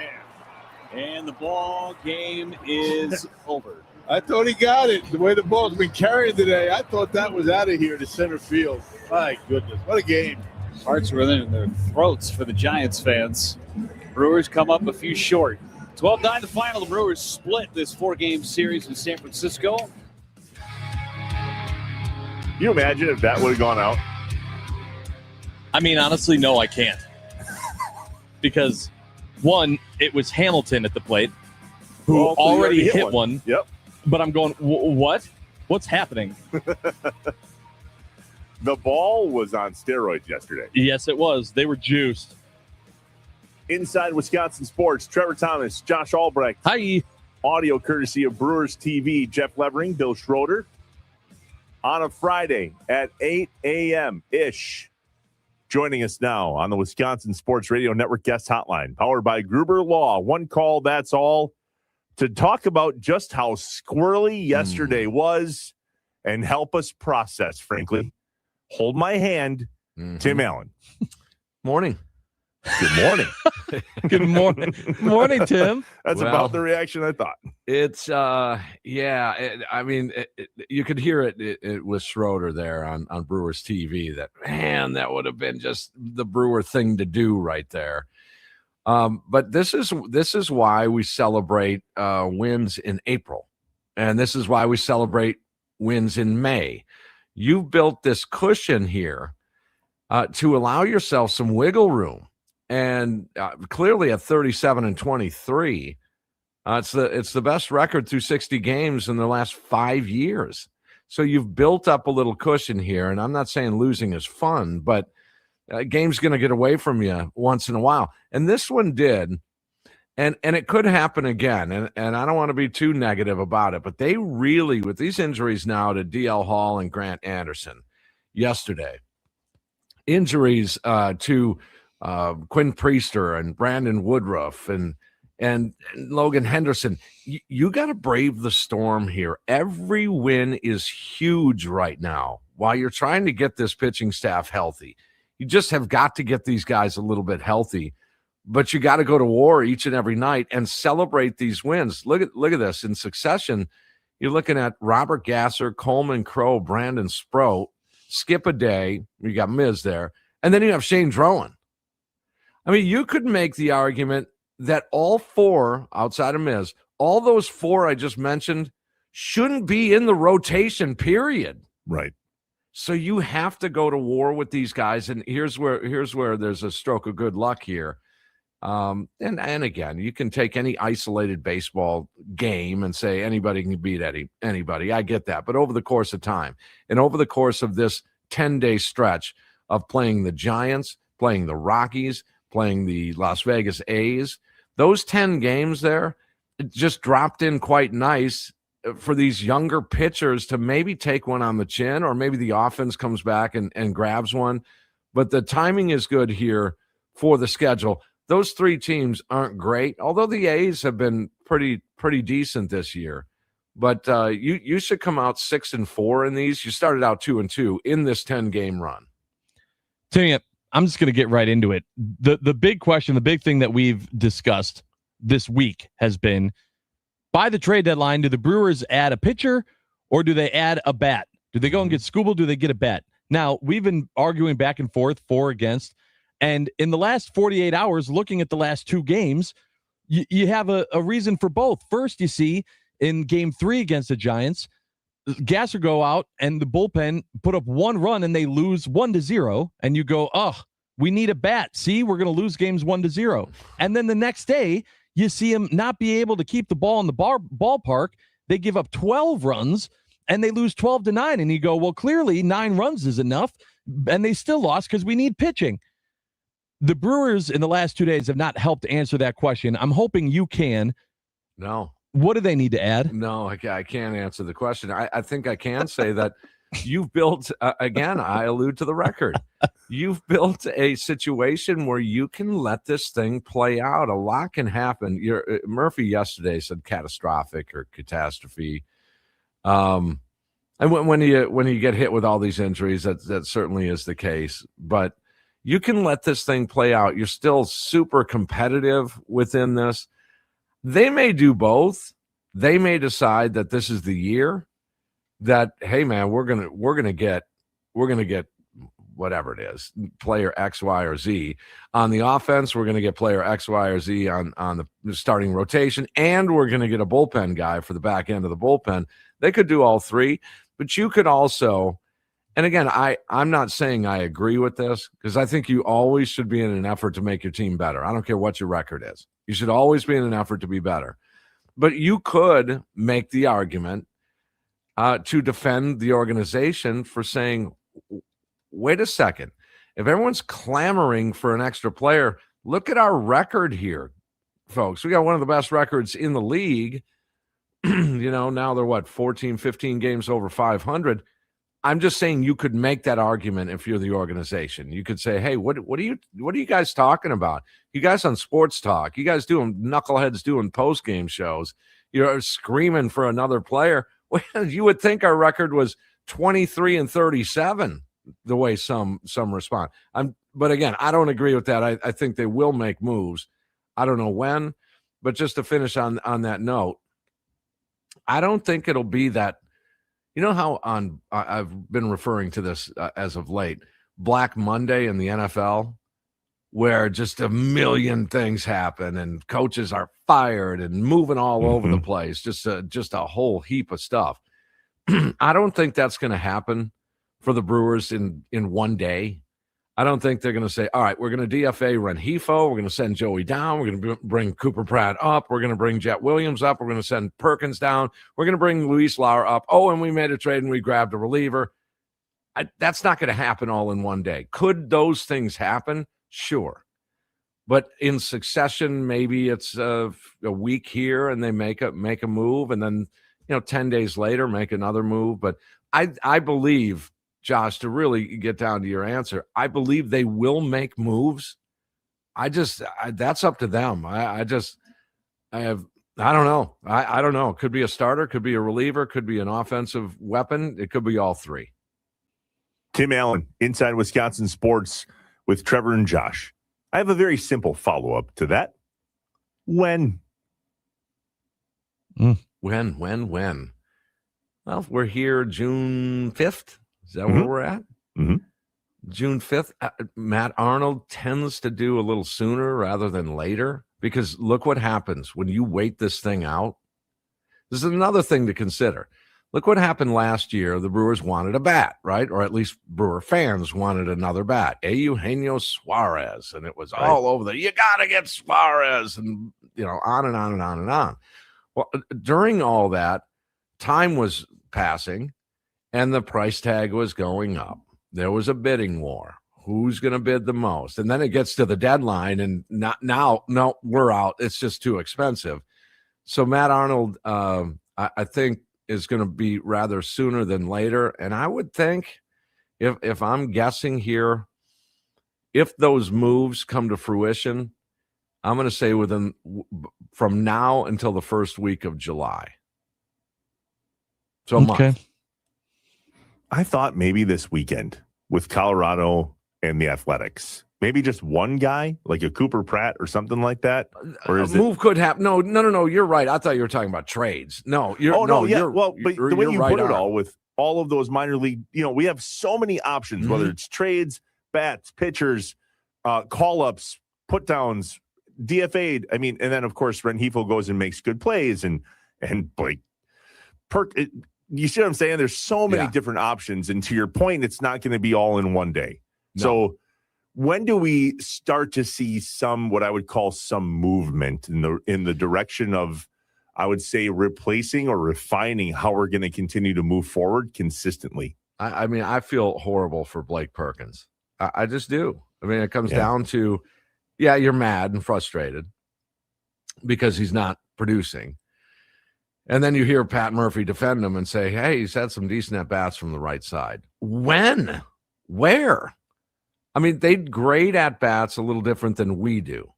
And the ball game is over. I thought he got it. The way the ball's been carried today, I thought that was out of here to center field. My goodness, what a game. Hearts were in their throats for the Giants fans. Brewers come up a few short. 12-9 the final. The Brewers split this 4-game series in San Francisco. Can you imagine if that would have gone out? I mean, honestly, no, I can't. Because, one, it was Hamilton at the plate, who already hit one. Yep. But I'm going, what? What's happening? The ball was on steroids yesterday. Yes, it was. They were juiced. Inside Wisconsin Sports, Trevor Thomas, Josh Albrecht. Hi. Audio courtesy of Brewers TV, Jeff Levering, Bill Schroeder. On a Friday at 8 a.m.-ish. Joining us now on the Wisconsin Sports Radio Network guest hotline, powered by Gruber Law. One call, that's all, to talk about just how squirrely yesterday was and help us process, frankly. Hold my hand, Tim Allen. Morning. Good morning. Good morning. Morning, Tim. That's about the reaction I thought. It's, you could hear it with Schroeder there on Brewers TV that, man, that would have been just the Brewer thing to do right there. But this is why we celebrate wins in April. And this is why we celebrate wins in May. You've built this cushion here to allow yourself some wiggle room. And clearly at 37-23, it's the best record through 60 games in the last 5 years. So you've built up a little cushion here. And I'm not saying losing is fun, but a game's going to get away from you once in a while. And this one did. And it could happen again. And I don't want to be too negative about it, but they really, with these injuries now to DL Hall and Grant Anderson yesterday, injuries to Quinn Priester and Brandon Woodruff and Logan Henderson, you got to brave the storm here. Every win is huge right now while you're trying to get this pitching staff healthy. You just have got to get these guys a little bit healthy, but you got to go to war each and every night and celebrate these wins. Look at this in succession. You're looking at Robert Gasser, Coleman Crow, Brandon Sproat, skip a day. You got Miz there. And then you have Shane Drowan. I mean, you could make the argument that all four, outside of Miz, all those four I just mentioned shouldn't be in the rotation, period. Right. So you have to go to war with these guys, and here's where there's a stroke of good luck here. And again, you can take any isolated baseball game and say anybody can beat anybody. I get that. But over the course of time and over the course of this 10-day stretch of playing the Giants, playing the Rockies, playing the Las Vegas A's, those 10 games there, it just dropped in quite nice for these younger pitchers to maybe take one on the chin, or maybe the offense comes back and grabs one. But the timing is good here for the schedule. Those three teams aren't great, although the A's have been pretty decent this year. But you should come out 6-4 in these. You started out 2-2 in this 10-game run. Timmy, I'm just going to get right into it. The big question, the big thing that we've discussed this week has been, by the trade deadline, do the Brewers add a pitcher or do they add a bat? Do they go and get Skubal? Do they get a bat? Now, we've been arguing back and forth for, against, and in the last 48 hours, looking at the last two games, you have a reason for both. First, you see in game 3 against the Giants, Gasser go out and the bullpen put up 1 run and they lose 1-0. And you go, oh, we need a bat. See, we're going to lose games 1-0. And then the next day, you see him not be able to keep the ball in the ballpark. They give up 12 runs and they lose 12-9. And you go, well, clearly 9 runs is enough. And they still lost because we need pitching. The Brewers in the last 2 days have not helped answer that question. I'm hoping you can. No. What do they need to add? No, I can't answer the question. I think I can say that you've built, again, I allude to the record. You've built a situation where you can let this thing play out. A lot can happen. Murphy yesterday said catastrophic or catastrophe. And when you get hit with all these injuries, that certainly is the case. But you can let this thing play out. You're still super competitive within this. They may do both. They may decide that this is the year that, hey man, we're gonna get whatever it is, player X, Y, or Z. On the offense, we're gonna get player X, Y, or Z on the starting rotation, and we're gonna get a bullpen guy for the back end of the bullpen. They could do all three, but you could also. And again, I'm not saying I agree with this because I think you always should be in an effort to make your team better. I don't care what your record is. You should always be in an effort to be better. But you could make the argument to defend the organization for saying, wait a second. If everyone's clamoring for an extra player, look at our record here, folks. We got one of the best records in the league. Now they're 14, 15 games over 500. I'm just saying you could make that argument if you're the organization. You could say, hey, what are you guys talking about? You guys on Sports Talk, you guys doing knuckleheads doing post-game shows, you're screaming for another player. Well, you would think our record was 23-37, the way some respond. But again, I don't agree with that. I think they will make moves. I don't know when, but just to finish on that note, I don't think it'll be that. You know how I've been referring to this as of late, Black Monday in the NFL, where just a million things happen and coaches are fired and moving all over the place, just a whole heap of stuff. I don't think that's going to happen for the Brewers in one day. I don't think they're going to say, all right, we're going to DFA Rengifo. We're going to send Joey down. We're going to bring Cooper Pratt up. We're going to bring Jet Williams up. We're going to send Perkins down. We're going to bring Luis Lauer up. Oh, and we made a trade and we grabbed a reliever. That's not going to happen all in one day. Could those things happen? Sure. But in succession, maybe it's a week here and they make a move, and then 10 days later make another move. But I believe, Josh, to really get down to your answer, I believe they will make moves. That's up to them. I don't know. I don't know. It could be a starter, could be a reliever, could be an offensive weapon. It could be all three. Tim Allen, Inside Wisconsin Sports with Trevor and Josh. I have a very simple follow-up to that. When? When? Well, we're here June 5th. Is that where we're at? Mm-hmm. June 5th. Matt Arnold tends to do a little sooner rather than later, because look what happens when you wait this thing out. This is another thing to consider. Look what happened last year. The Brewers wanted a bat, right? Or at least Brewer fans wanted another bat. Eugenio Suarez. And it was all over you got to get Suarez, and on and on and on and on. Well, during all that, time was passing. And the price tag was going up. There was a bidding war. Who's going to bid the most? And then it gets to the deadline, and no, we're out. It's just too expensive. So Matt Arnold, I think, is going to be rather sooner than later. And I would think, if I'm guessing here, if those moves come to fruition, I'm going to say from now until the first week of July. So a month. I thought maybe this weekend with Colorado and the Athletics, maybe just one guy, like a Cooper Pratt or something like that. Or is move could happen. No. You're right. I thought you were talking about trades. No, you're. Well, but the way you put it all with all of those minor league, we have so many options, whether it's trades, bats, pitchers, call-ups, put-downs, DFA'd. I mean, and then, of course, Rengifo goes and makes good plays, and Blake Perk. You see what I'm saying? There's so many different options, and to your point, it's not going to be all in one day. No. So when do we start to see what I would call some movement in the direction of, I would say, replacing or refining how we're going to continue to move forward consistently? I mean, I feel horrible for Blake Perkins. I just do. I mean, it comes down to, you're mad and frustrated because he's not producing. And then you hear Pat Murphy defend him and say, hey, he's had some decent at-bats from the right side. When? Where? I mean, they grade at-bats a little different than we do.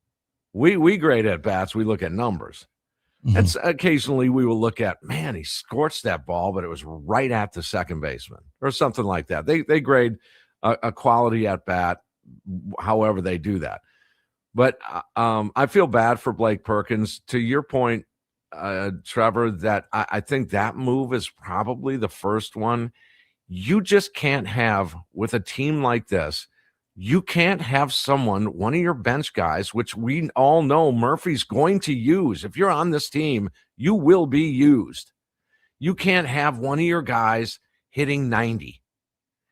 We grade at-bats, we look at numbers. And occasionally we will look at, man, he scorched that ball, but it was right at the second baseman or something like that. They grade a quality at-bat, however they do that. But I feel bad for Blake Perkins. To your point, Trevor, that I think that move is probably the first one. You just can't have, with a team like this, you can't have one of your bench guys, which we all know Murphy's going to use. If you're on this team, you will be used. You can't have one of your guys hitting 90.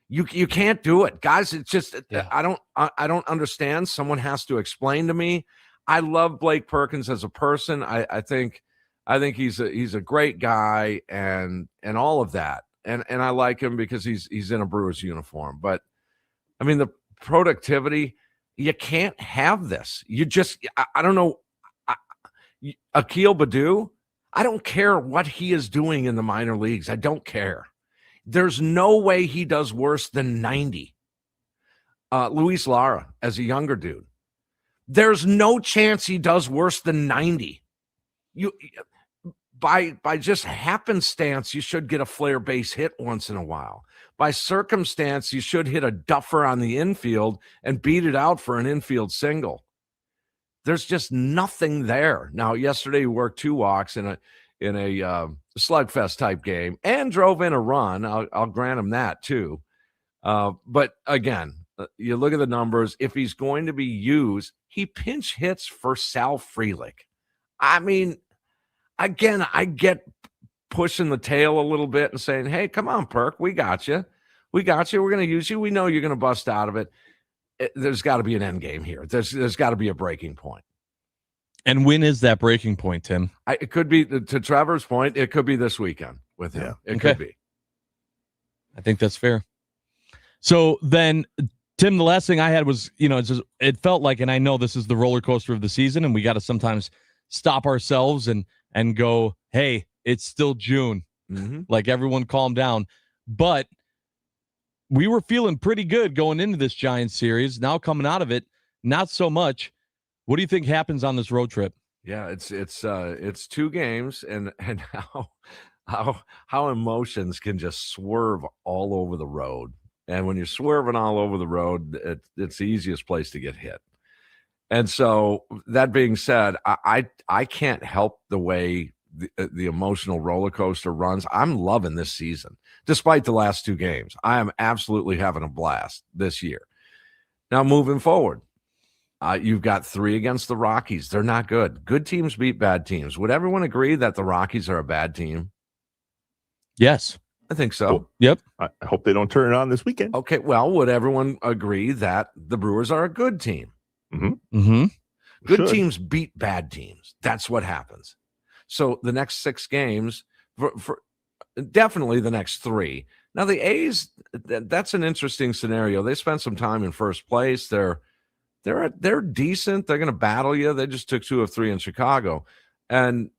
You can't do it, guys. It's just I don't understand. Someone has to explain to me. I love Blake Perkins as a person. I think he's a great guy and all of that. And I like him because he's in a Brewers uniform. But I mean, the productivity, you can't have this. You just, I don't know. Akil Baddoo, I don't care what he is doing in the minor leagues. I don't care. There's no way he does worse than 90. Luis Lara, as a younger dude, there's no chance he does worse than 90. By just happenstance, you should get a flare base hit once in a while. By circumstance, you should hit a duffer on the infield and beat it out for an infield single. There's just nothing there. Now, yesterday he worked 2 walks in a slugfest type game and drove in a run. I'll grant him that too. But again, you look at the numbers. If he's going to be used, he pinch hits for Sal Frelick. I mean, again, I get pushing the tail a little bit and saying, hey, come on, Perk, we got you. We're going to use you. We know you're going to bust out of it. There's got to be an end game here. There's got to be a breaking point. And when is that breaking point, Tim? It could be, to Trevor's point, it could be this weekend with him. Yeah. It could be. I think that's fair. So then, Tim, the last thing I had was, it felt like, and I know this is the roller coaster of the season, and we got to sometimes stop ourselves and go, hey, it's still June. Like, everyone calm down. But we were feeling pretty good going into this Giants series. Now coming out of it, not so much. What do you think happens on this road trip? Yeah, it's 2 games, and how emotions can just swerve all over the road. And when you're swerving all over the road, it's the easiest place to get hit. And so, that being said, I can't help the way the emotional roller coaster runs. I'm loving this season, despite the last 2 games. I am absolutely having a blast this year. Now, moving forward, you've got 3 against the Rockies. They're not good. Good teams beat bad teams. Would everyone agree that the Rockies are a bad team? Yes. I think so. Oh, yep. I hope they don't turn it on this weekend. Okay, well, would everyone agree that the Brewers are a good team? Good teams beat bad teams. That's what happens. So the next 6 games, for definitely the next 3. Now the A's, that's an interesting scenario. They spent some time in first place. They're decent. They're going to battle you. They just took 2 of 3 in Chicago, and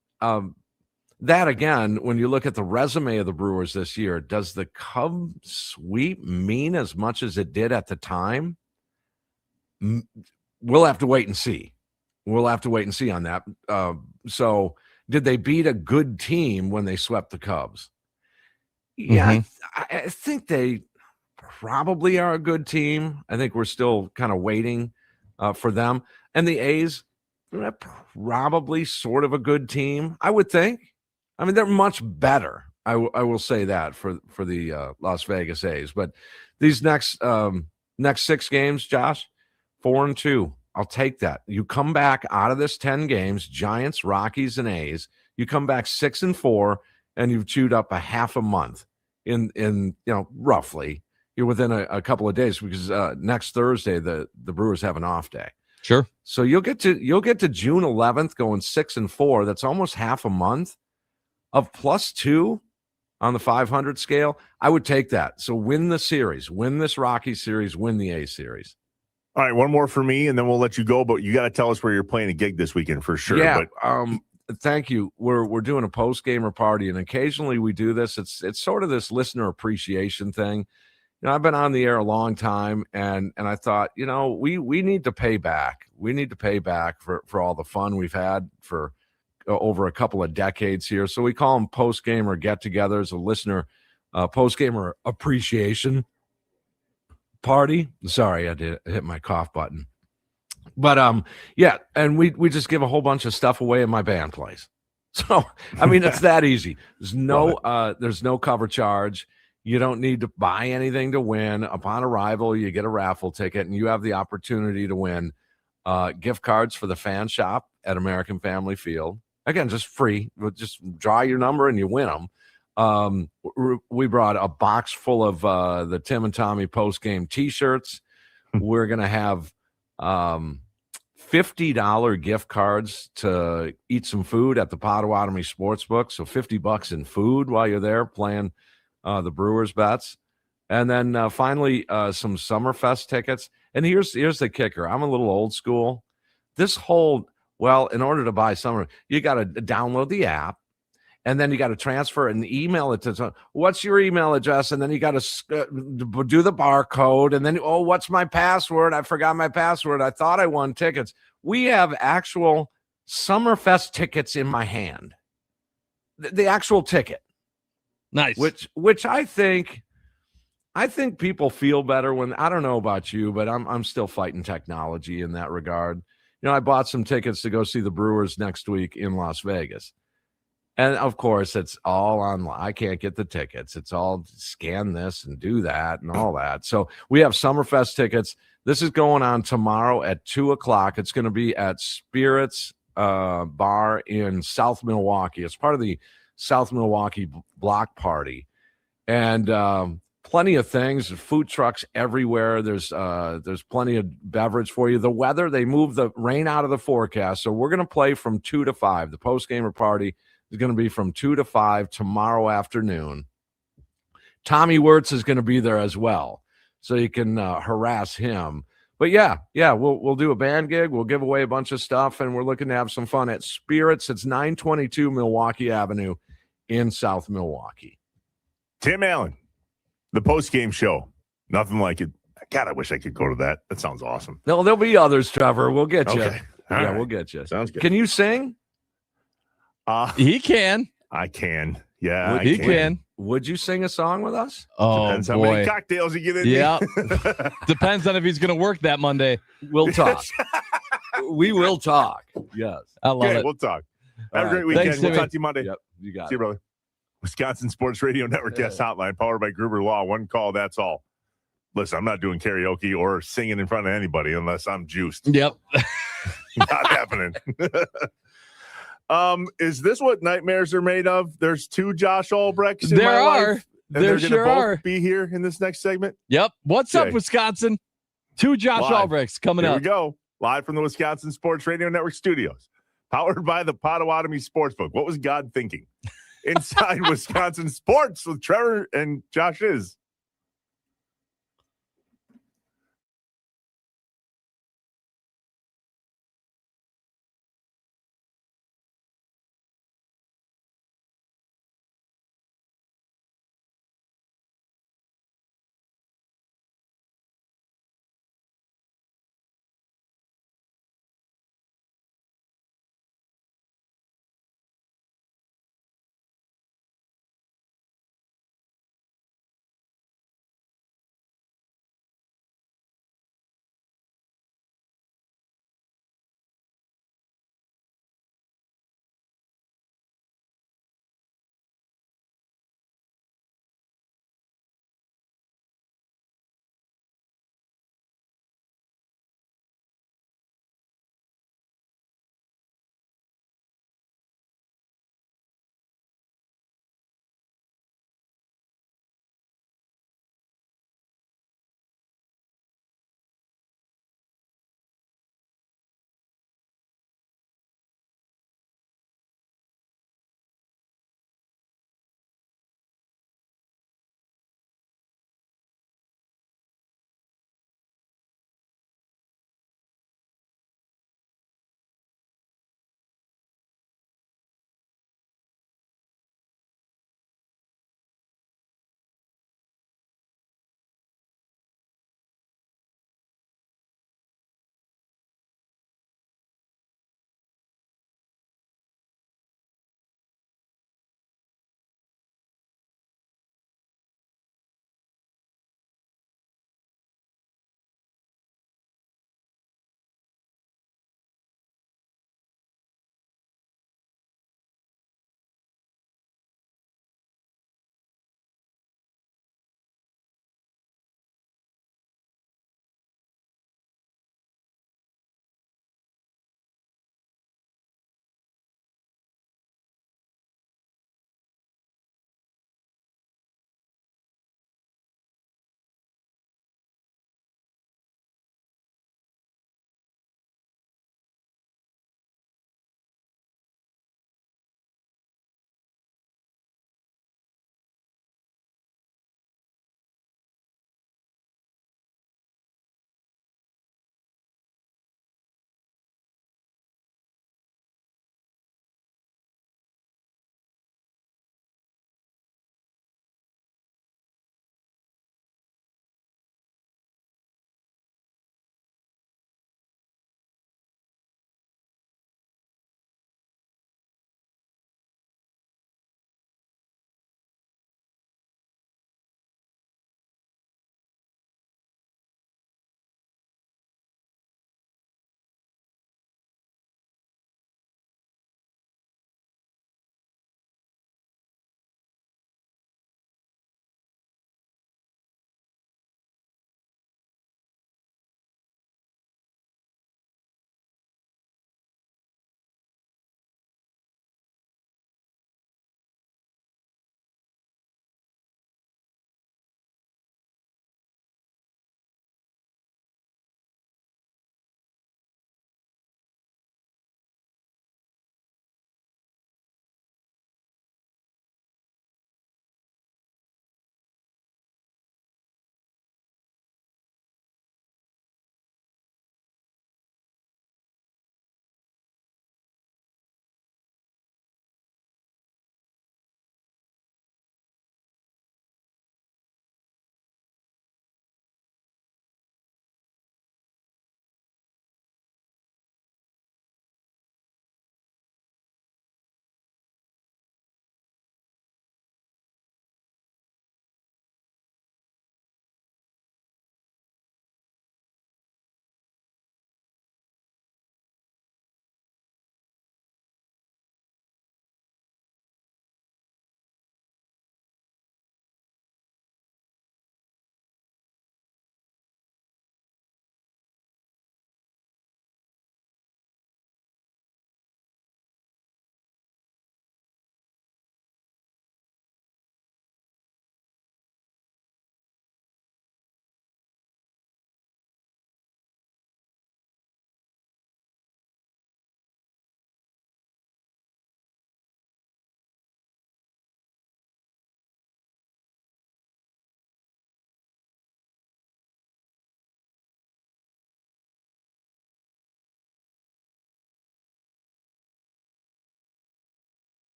that again, when you look at the resume of the Brewers this year, does the Cubs sweep mean as much as it did at the time? We'll have to wait and see. We'll have to wait and see on that. So did they beat a good team when they swept the Cubs? Yeah, I think they probably are a good team. I think we're still kind of waiting for them. And the A's, they're probably sort of a good team, I would think. I mean, they're much better I will say that for the Las Vegas A's. But these next 6 games, Josh, 4-2. I'll take that. You come back out of this 10 games, Giants, Rockies, and A's. You come back 6-4, and you've chewed up a half a month in roughly. You're within a couple of days because next Thursday the Brewers have an off day. Sure. So you'll get to June 11th going 6-4. That's almost half a month of +2 on the 500 scale. I would take that. So win the series, win this Rocky series, win the A series. All right, one more for me, and then we'll let you go. But you got to tell us where you're playing a gig this weekend for sure. Yeah, but thank you. We're doing a post-gamer party, and occasionally we do this. It's sort of this listener appreciation thing. I've been on the air a long time, and I thought, we need to pay back. We need to pay back for all the fun we've had for over a couple of decades here. So we call them post-gamer get-togethers, a listener post-gamer appreciation party. Sorry, I did hit my cough button. But yeah, and we just give a whole bunch of stuff away in my band place. So I mean, it's that easy. There's no cover charge. You don't need to buy anything to win. Upon arrival, you get a raffle ticket, and you have the opportunity to win gift cards for the fan shop at American Family Field. Again, just free. Just draw your number and you win them. We brought a box full of the Tim and Tommy post-game T-shirts. We're going to have $50 gift cards to eat some food at the Potawatomi Sportsbook. So $50 in food while you're there playing the Brewers bets. And then finally, some Summerfest tickets. And here's the kicker. I'm a little old school. In order to buy Summer, you got to download the app. And then you got to transfer and email it to what's your email address? And then you got to do the barcode. And then, what's my password? I forgot my password. I thought I won tickets. We have actual Summerfest tickets in my hand. The actual ticket. Nice. Which I think people feel better when, I don't know about you, but I'm still fighting technology in that regard. I bought some tickets to go see the Brewers next week in Las Vegas. And of course, it's all online. I can't get the tickets. It's all scan this and do that and all that. So we have Summerfest tickets. This is going on tomorrow at 2:00. It's going to be at Spirits Bar in South Milwaukee. It's part of the South Milwaukee block party. And plenty of things, food trucks everywhere. There's plenty of beverage for you. The weather, they moved the rain out of the forecast. So we're going to play from 2 to 5. The post-gamer party is going to be from 2 to 5 tomorrow afternoon. Tommy Wirtz is going to be there as well, so you can harass him. But yeah, we'll do a band gig. We'll give away a bunch of stuff, and we're looking to have some fun at Spirits. It's 922 Milwaukee Avenue in South Milwaukee. Tim Allen, the post-game show. Nothing like it. God, I wish I could go to that. That sounds awesome. There'll be others, Trevor. We'll get you. Okay. All right. We'll get you. Sounds good. Can you sing? He can. I can. Yeah, he can. Would you sing a song with us? Oh, depends boy. how many cocktails you get in. Yeah. Depends on if he's going to work that Monday. We'll talk. We will talk. Yes. I love it. We'll talk. All Have a right. great weekend. Thanks, We'll Timmy. talk to you Monday. Yep. You got See you, brother. Wisconsin Sports Radio Network guest hotline powered by Gruber Law. One call, that's all. Listen, I'm not doing karaoke or singing in front of anybody unless I'm juiced. Yep. Not happening. Is this what nightmares are made of? There's 2 Josh Albrechts in There my are. life, and There they're sure gonna both are. be here in this next segment. Yep. What's up, Okay. Wisconsin? 2 Josh Live. Albrechts coming Here up. we go. Live from the Wisconsin Sports Radio Network studios. Powered by the Potawatomi Sportsbook. What was God thinking? Inside Wisconsin Sports with Trevor and Josh is.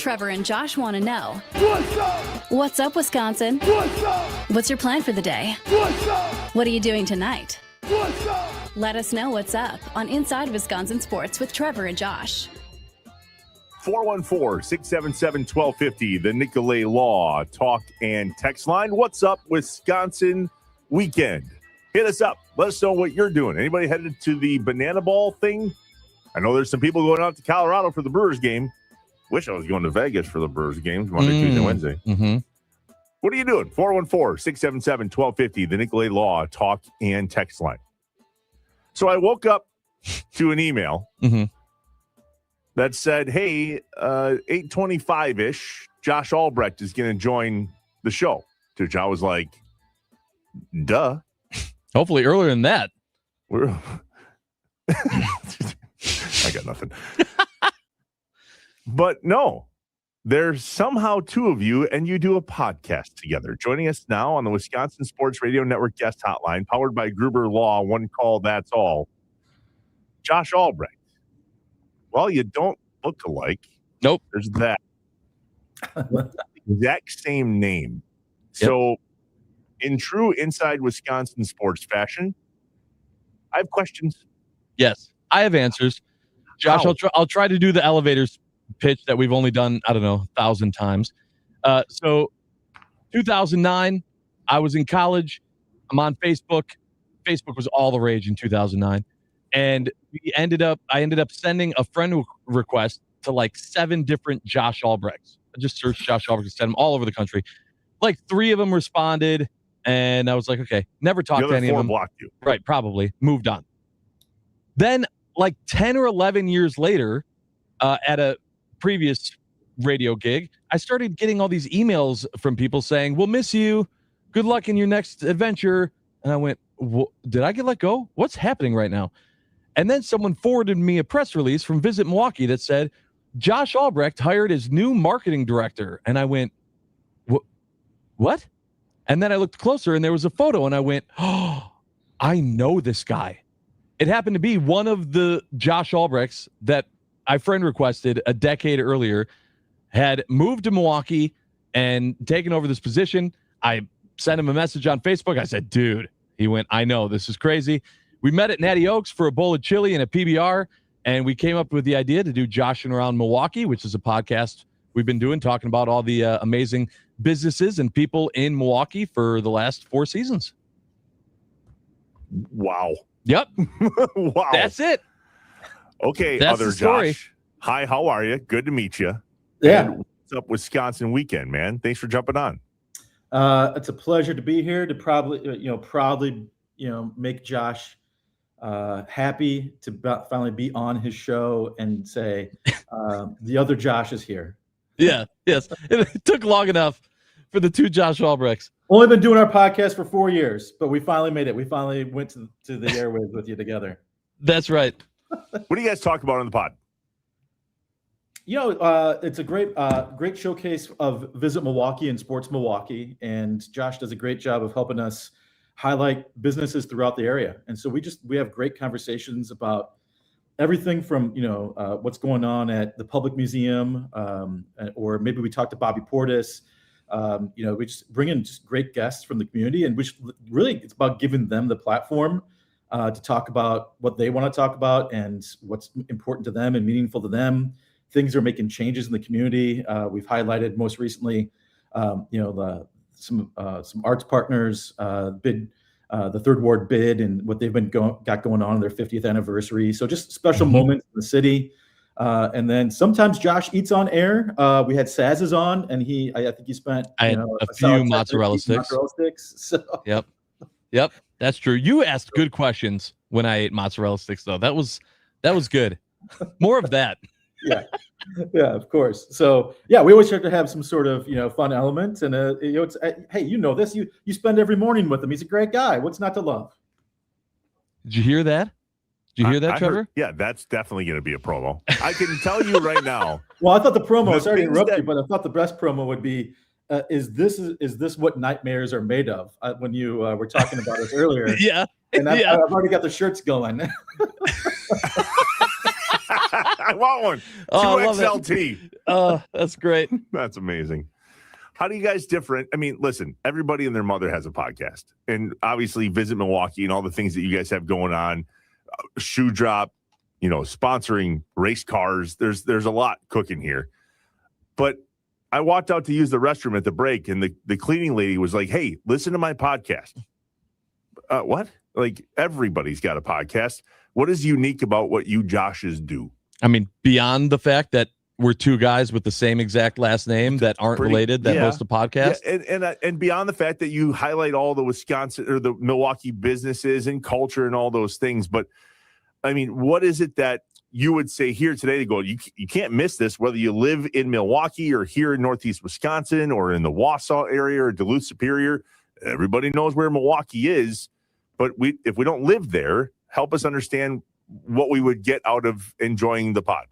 Trevor and Josh want to know. What's up? What's up, Wisconsin? What's up? What's your plan for the day? What's up? What are you doing tonight? What's up? Let us know what's up on Inside Wisconsin Sports with Trevor and Josh. 414-677-1250, the Nicolay Law talk and text line. What's up, Wisconsin weekend? Hit us up. Let us know what you're doing. Anybody headed to the banana ball thing? I know there's some people going out to Colorado for the Brewers game. Wish I was going to Vegas for the Brewers games Monday, Tuesday, Wednesday. Mm-hmm. What are you doing? 414-677-1250, the Nicolay Law talk and text line. So I woke up to an email that said, hey, 8:25-ish, Josh Albrecht is going to join the show. To which I was like, duh. Hopefully earlier than that. I got nothing. But no, there's somehow two of you, and you do a podcast together. Joining us now on the Wisconsin Sports Radio Network guest hotline, powered by Gruber Law, one call, that's all. Josh Albrecht. Well, you don't look alike. Nope. There's that. Exact same name. Yep. So, in true Inside Wisconsin sports fashion, I have questions. Yes, I have answers. Josh, I'll try to do the elevators pitch that we've only done, 1,000 times. So 2009, I was in college. I'm on Facebook. Facebook was all the rage in 2009. And I ended up sending a friend request to like 7 different Josh Albrechts. I just searched Josh Albrecht and sent them all over the country. Like 3 of them responded. And I was like, okay, never talked to any of them. Blocked you. Right, probably. Moved on. Then like 10 or 11 years later, at a previous radio gig, I started getting all these emails from people saying, we'll miss you. Good luck in your next adventure. And I went, did I get let go? What's happening right now? And then someone forwarded me a press release from Visit Milwaukee that said, Josh Albrecht hired as new marketing director. And I went, what? And then I looked closer and there was a photo and I went, oh, I know this guy. It happened to be one of the Josh Albrechts that I friend requested a decade earlier, had moved to Milwaukee and taken over this position. I sent him a message on Facebook. I said, dude, he went, I know, this is crazy. We met at Natty Oaks for a bowl of chili and a PBR, and we came up with the idea to do Joshing Around Milwaukee, which is a podcast we've been doing, talking about all the amazing businesses and people in Milwaukee for the last 4 seasons. Wow. Yep. Wow. That's it. Okay, that's other the story. Josh. Hi, how are you? Good to meet you. Yeah. And what's up, Wisconsin weekend, man? Thanks for jumping on. It's a pleasure to be here to proudly make Josh happy to finally be on his show and say the other Josh is here. Yeah. Yes. It took long enough for the 2 Josh Albrechts. Only been doing our podcast for 4 years, but we finally made it. We finally went to the airwaves with you together. That's right. What do you guys talk about on the pod? It's a great showcase of Visit Milwaukee and Sports Milwaukee, and Josh does a great job of helping us highlight businesses throughout the area. And so we have great conversations about everything from what's going on at the Public Museum, or maybe we talk to Bobby Portis. We just bring in just great guests from the community, and which really it's about giving them the platform to talk about what they want to talk about and what's important to them and meaningful to them. Things are making changes in the community. We've highlighted most recently, some arts partners bid, the Third Ward bid, and what they've been got going on in their 50th anniversary. So just special moments in the city. And then sometimes Josh eats on air. We had Saz's on, and I think he spent a few mozzarella sticks. So. Yep, that's true. You asked good questions when I ate mozzarella sticks, though. That was good. More of that. Yeah, of course. So we always try to have some sort of fun element, and it's hey, this you spend every morning with him. He's a great guy. What's not to love? Did you hear that? Did you hear that, Trevor? Yeah, that's definitely going to be a promo. I can tell you right now. Well, I thought the promo. Sorry to interrupt you, but I thought the best promo would be. Is this what nightmares are made of? When you were talking about us earlier, yeah, and I've already got the shirts going. I want one. Oh, I love it. 2XLT. That's great. That's amazing. How do you guys different? I mean, listen, everybody and their mother has a podcast, and obviously Visit Milwaukee and all the things that you guys have going on, shoe drop, sponsoring race cars. There's a lot cooking here. But I walked out to use the restroom at the break, and the cleaning lady was like, "Hey, listen to my podcast." What? Like, everybody's got a podcast. What is unique about what you Joshes do? I mean, beyond the fact that we're two guys with the same exact last name that aren't related that host a podcast. Yeah, and beyond the fact that you highlight all the Wisconsin or the Milwaukee businesses and culture and all those things. But I mean, what is it that you would say here today to go, you can't miss this, whether you live in Milwaukee or here in Northeast Wisconsin or in the Wausau area or Duluth Superior? Everybody knows where Milwaukee is, but if we don't live there, help us understand what we would get out of enjoying the pod.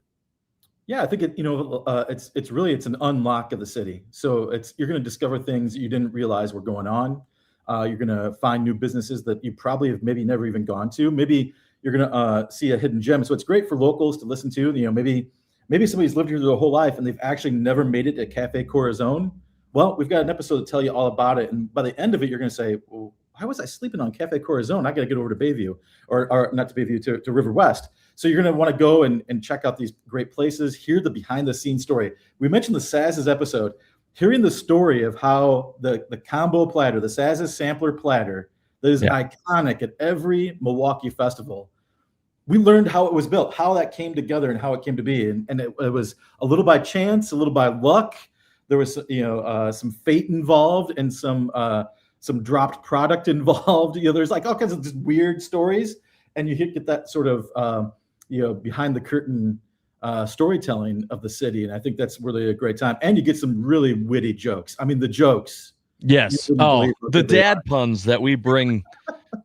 Yeah, I think it's an unlock of the city. So you're going to discover things you didn't realize were going on. You're going to find new businesses that you probably have maybe never even gone to. Maybe you're going to see a hidden gem. So it's great for locals to listen to. Maybe somebody's lived here their whole life and they've actually never made it to Cafe Corazon. Well, we've got an episode to tell you all about it. And by the end of it, you're going to say, well, why was I sleeping on Cafe Corazon? I got to get over to Bayview or not to Bayview, to River West. So you're going to want to go and check out these great places, hear the behind the scenes story. We mentioned the Saz's episode, hearing the story of how the combo platter, the Saz's sampler platter that is iconic at every Milwaukee festival. We learned how it was built, how that came together and how it came to be. And it was a little by chance, a little by luck. There was, some fate involved and some dropped product involved. There's like all kinds of just weird stories. And you get that sort of, behind the curtain storytelling of the city. And I think that's really a great time. And you get some really witty jokes. I mean, the jokes. Yes. The dad puns that we bring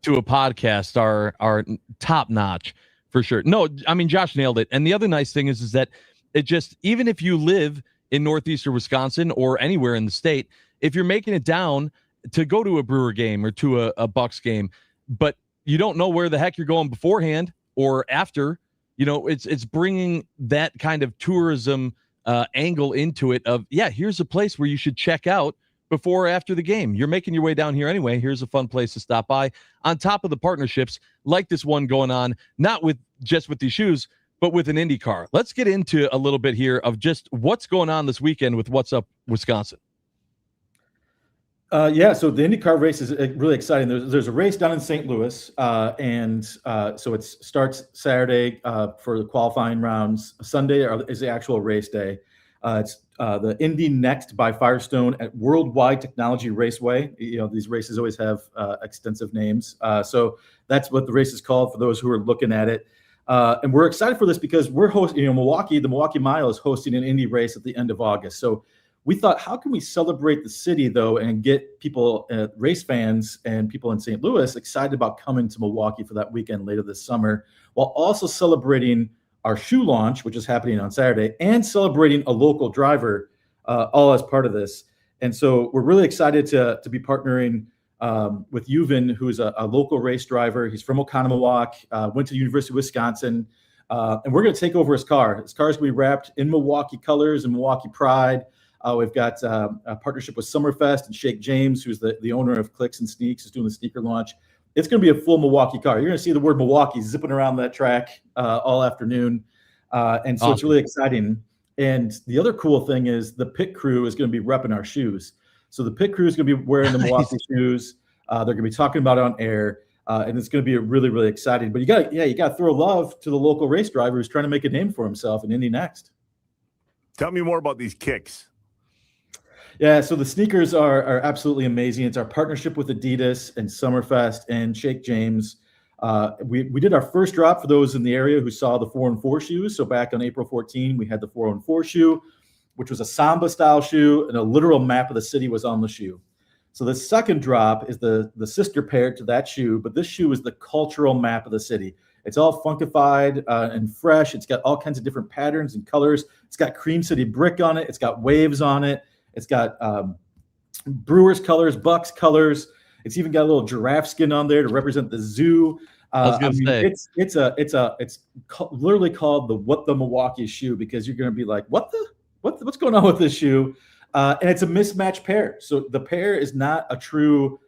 to a podcast are top notch for sure. No, I mean, Josh nailed it. And the other nice thing is that it just, even if you live in Northeastern Wisconsin or anywhere in the state, if you're making it down to go to a Brewer game or to a Bucks game, but you don't know where the heck you're going beforehand or after, it's bringing that kind of tourism angle into it of, here's a place where you should check out before or after the game. You're making your way down here anyway. Here's a fun place to stop by. On top of the partnerships like this one going on, not with just with these shoes, but with an IndyCar. Let's get into a little bit here of just what's going on this weekend with What's Up Wisconsin. So the IndyCar race is really exciting. There's a race down in St. Louis, so it starts Saturday for the qualifying rounds. Sunday is the actual race day. It's the Indy Next by Firestone at Worldwide Technology Raceway. These races always have extensive names. So that's what the race is called for those who are looking at it. And we're excited for this because we're hosting, Milwaukee, the Milwaukee Mile is hosting an Indy race at the end of August. So we thought, how can we celebrate the city, though, and get people, race fans and people in St. Louis excited about coming to Milwaukee for that weekend later this summer, while also celebrating our shoe launch, which is happening on Saturday, and celebrating a local driver, all as part of this. And so we're really excited to be partnering with Yuvan, who's a local race driver. He's from Oconomowoc, went to the University of Wisconsin, and we're going to take over his car. His car is going to be wrapped in Milwaukee colors and Milwaukee pride. We've got a partnership with Summerfest and Shake James, who's the owner of Clicks and Sneaks, is doing the sneaker launch. It's going to be a full Milwaukee car. You're going to see the word Milwaukee zipping around that track all afternoon. And so It's really exciting. And the other cool thing is the pit crew is going to be repping our shoes. So the pit crew is going to be wearing the Milwaukee shoes. They're going to be talking about it on air. And it's going to be really, really exciting. But you got to throw love to the local race driver who's trying to make a name for himself in Indy Next. Tell me more about these kicks. Yeah, so the sneakers are absolutely amazing. It's our partnership with Adidas and Summerfest and Shake James. We did our first drop for those in the area who saw the 4-on-4 shoes. So back on April 14, we had the 4-on-4 shoe, which was a Samba style shoe, and a literal map of the city was on the shoe. So the second drop is the sister pair to that shoe, but this shoe is the cultural map of the city. It's all funkified and fresh. It's got all kinds of different patterns and colors. It's got Cream City brick on it. It's got waves on it. It's got Brewers colors, Bucks colors. It's even got a little giraffe skin on there to represent the zoo. I was going to say it's literally called the Milwaukee shoe, because you're going to be like, what's going on with this shoe? And it's a mismatched pair. So the pair is not a true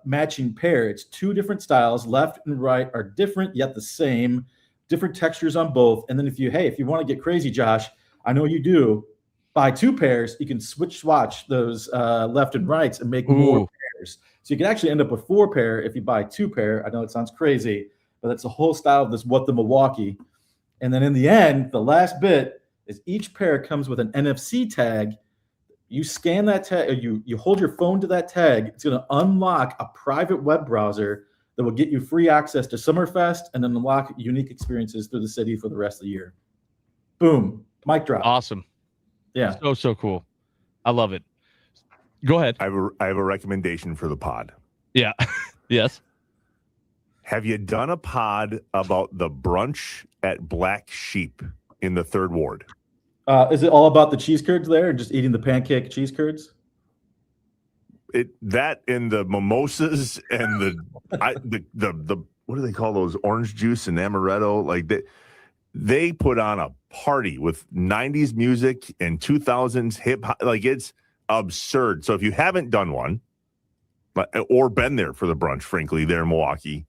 matching pair. It's two different styles. Left and right are different yet the same. Different textures on both. And then if you want to get crazy, Josh, I know you do. Buy two pairs. You can swatch those left and rights and make more pairs. So you can actually end up with 4 pair if you buy 2 pair. I know it sounds crazy, but that's the whole style of this the Milwaukee. And then in the end, the last bit is each pair comes with an NFC tag. You scan that tag, or you hold your phone to that tag. It's going to unlock a private web browser that will get you free access to Summerfest and then unlock unique experiences through the city for the rest of the year. Boom. Mic drop. Awesome. Yeah. So cool. I love it. Go ahead. I have a recommendation for the pod. Yeah. Yes. Have you done a pod about the brunch at Black Sheep in the 3rd Ward? Is it all about the cheese curds there, and just eating the pancake cheese curds? That and the mimosas and the what do they call those, orange juice and amaretto? Like they put on a party with 90s music and 2000s hip hop. Like, it's absurd. So if you haven't done one or been there for the brunch, frankly, there in Milwaukee,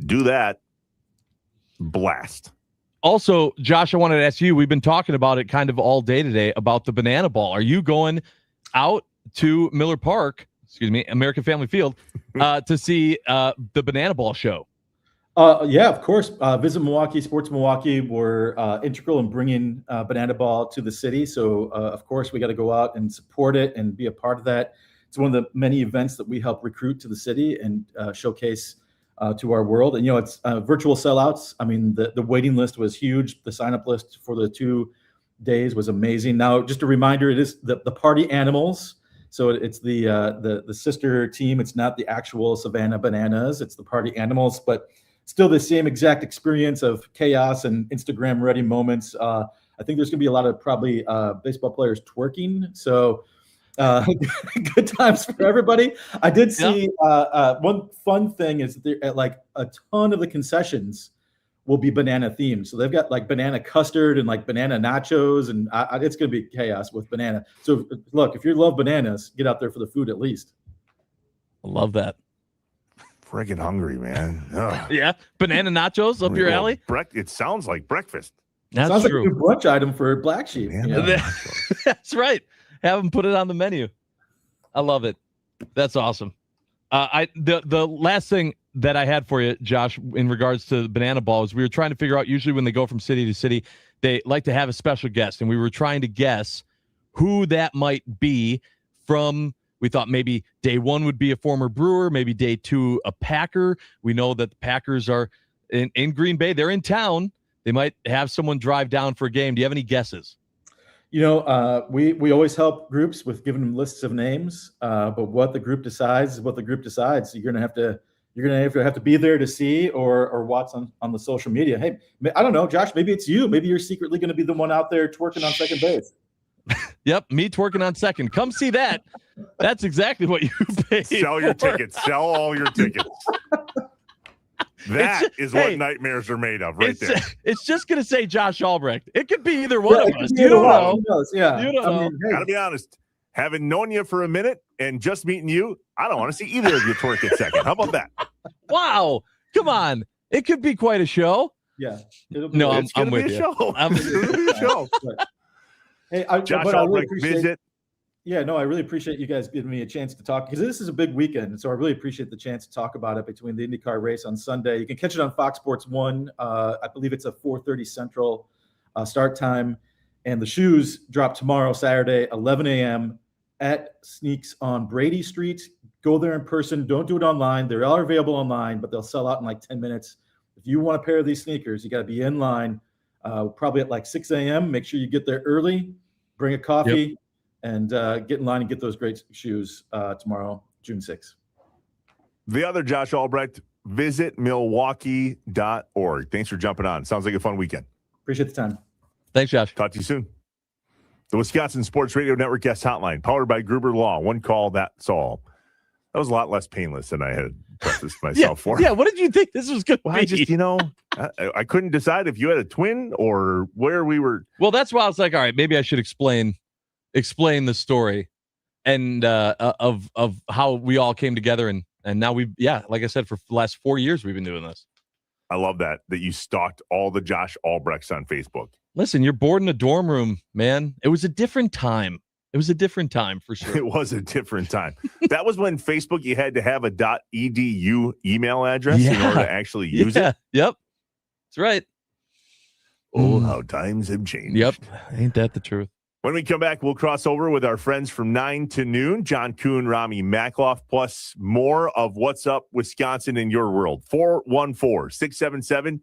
do that. Blast. Also, Josh, I wanted to ask you, we've been talking about it kind of all day today about the banana ball. Are you going out to Miller Park, American Family Field, to see the banana ball show? Yeah, of course. Visit Milwaukee, Sports Milwaukee were integral in bringing banana ball to the city. So, of course, we got to go out and support it and be a part of that. It's one of the many events that we help recruit to the city and showcase to our world. And, it's virtual sellouts. I mean, the waiting list was huge. The sign-up list for the 2 days was amazing. Now, just a reminder, it is the Party Animals. So it's the sister team. It's not the actual Savannah Bananas. It's the Party Animals, but still the same exact experience of chaos and Instagram-ready moments. I think there's going to be a lot of probably baseball players twerking. So good times for everybody. I did see one fun thing is that like a ton of the concessions will be banana themed. So they've got like banana custard and like banana nachos, and it's going to be chaos with banana. So look, if you love bananas, get out there for the food at least. I love that. Freaking hungry, man. Ugh. Yeah, banana nachos up your alley. It sounds like breakfast. That's sounds true. Like a brunch item for Black Sheep. That's right. Have them put it on the menu. I love it. That's awesome. The last thing that I had for you, Josh, in regards to the banana ball, is we were trying to figure out, usually when they go from city to city, they like to have a special guest, and we were trying to guess who that might be from. We thought maybe day 1 would be a former Brewer, maybe day 2 a Packer. We know that the Packers are in Green Bay. They're in town. They might have someone drive down for a game. Do you have any guesses? We always help groups with giving them lists of names, but what the group decides is what the group decides. So you're gonna have to be there to see or watch on the social media. Hey, I don't know, Josh. Maybe it's you. Maybe you're secretly going to be the one out there twerking on second base. Yep, me twerking on second. Come see that. That's exactly what you paid. Sell your tickets. Sell all your tickets. That is what nightmares are made of, right there. It's just going to say Josh Albrecht. It could be either one of us. You don't know. Yeah. You don't know. Gotta be honest. Having known you for a minute and just meeting you, I don't want to see either of you twerk at second. How about that? Wow. Come on. It could be quite a show. Yeah. I'm with you. It'll be a show. Hey, Josh but Albrecht, I really visit. Yeah, no, I really appreciate you guys giving me a chance to talk, because this is a big weekend. So I really appreciate the chance to talk about it between the IndyCar race on Sunday. You can catch it on Fox Sports 1. I believe it's a 4:30 Central start time. And the shoes drop tomorrow, Saturday, 11 a.m. at Sneaks on Brady Street. Go there in person. Don't do it online. They are available online, but they'll sell out in like 10 minutes. If you want a pair of these sneakers, you got to be in line probably at like 6 a.m. Make sure you get there early, bring a coffee, and get in line and get those great shoes tomorrow, June 6th. The other Josh Albrecht, visit Milwaukee.org. Thanks for jumping on. Sounds like a fun weekend. Appreciate the time. Thanks, Josh. Talk to you soon. The Wisconsin Sports Radio Network guest hotline, powered by Gruber Law. One call, that's all. That was a lot less painless than I had prefaced myself for. Yeah, what did you think this was going to Well, be? I just, I couldn't decide if you had a twin or where we were. Well, that's why I was like, all right, maybe I should explain the story and of how we all came together and now like I said, for the last 4 years we've been doing this. I love that you stalked all the Josh Albrechts on Facebook. Listen, you're bored in a dorm room, man. It was a different time. It was a different time for sure. It was a different time. That was when Facebook, you had to have a .edu email address in order to actually use it. Yep. That's right. Oh, how times have changed. Yep. Ain't that the truth? When we come back, we'll cross over with our friends from 9 to noon, John Kuhn, Rami Makloff, plus more of What's Up Wisconsin in your world. 414-677-1250,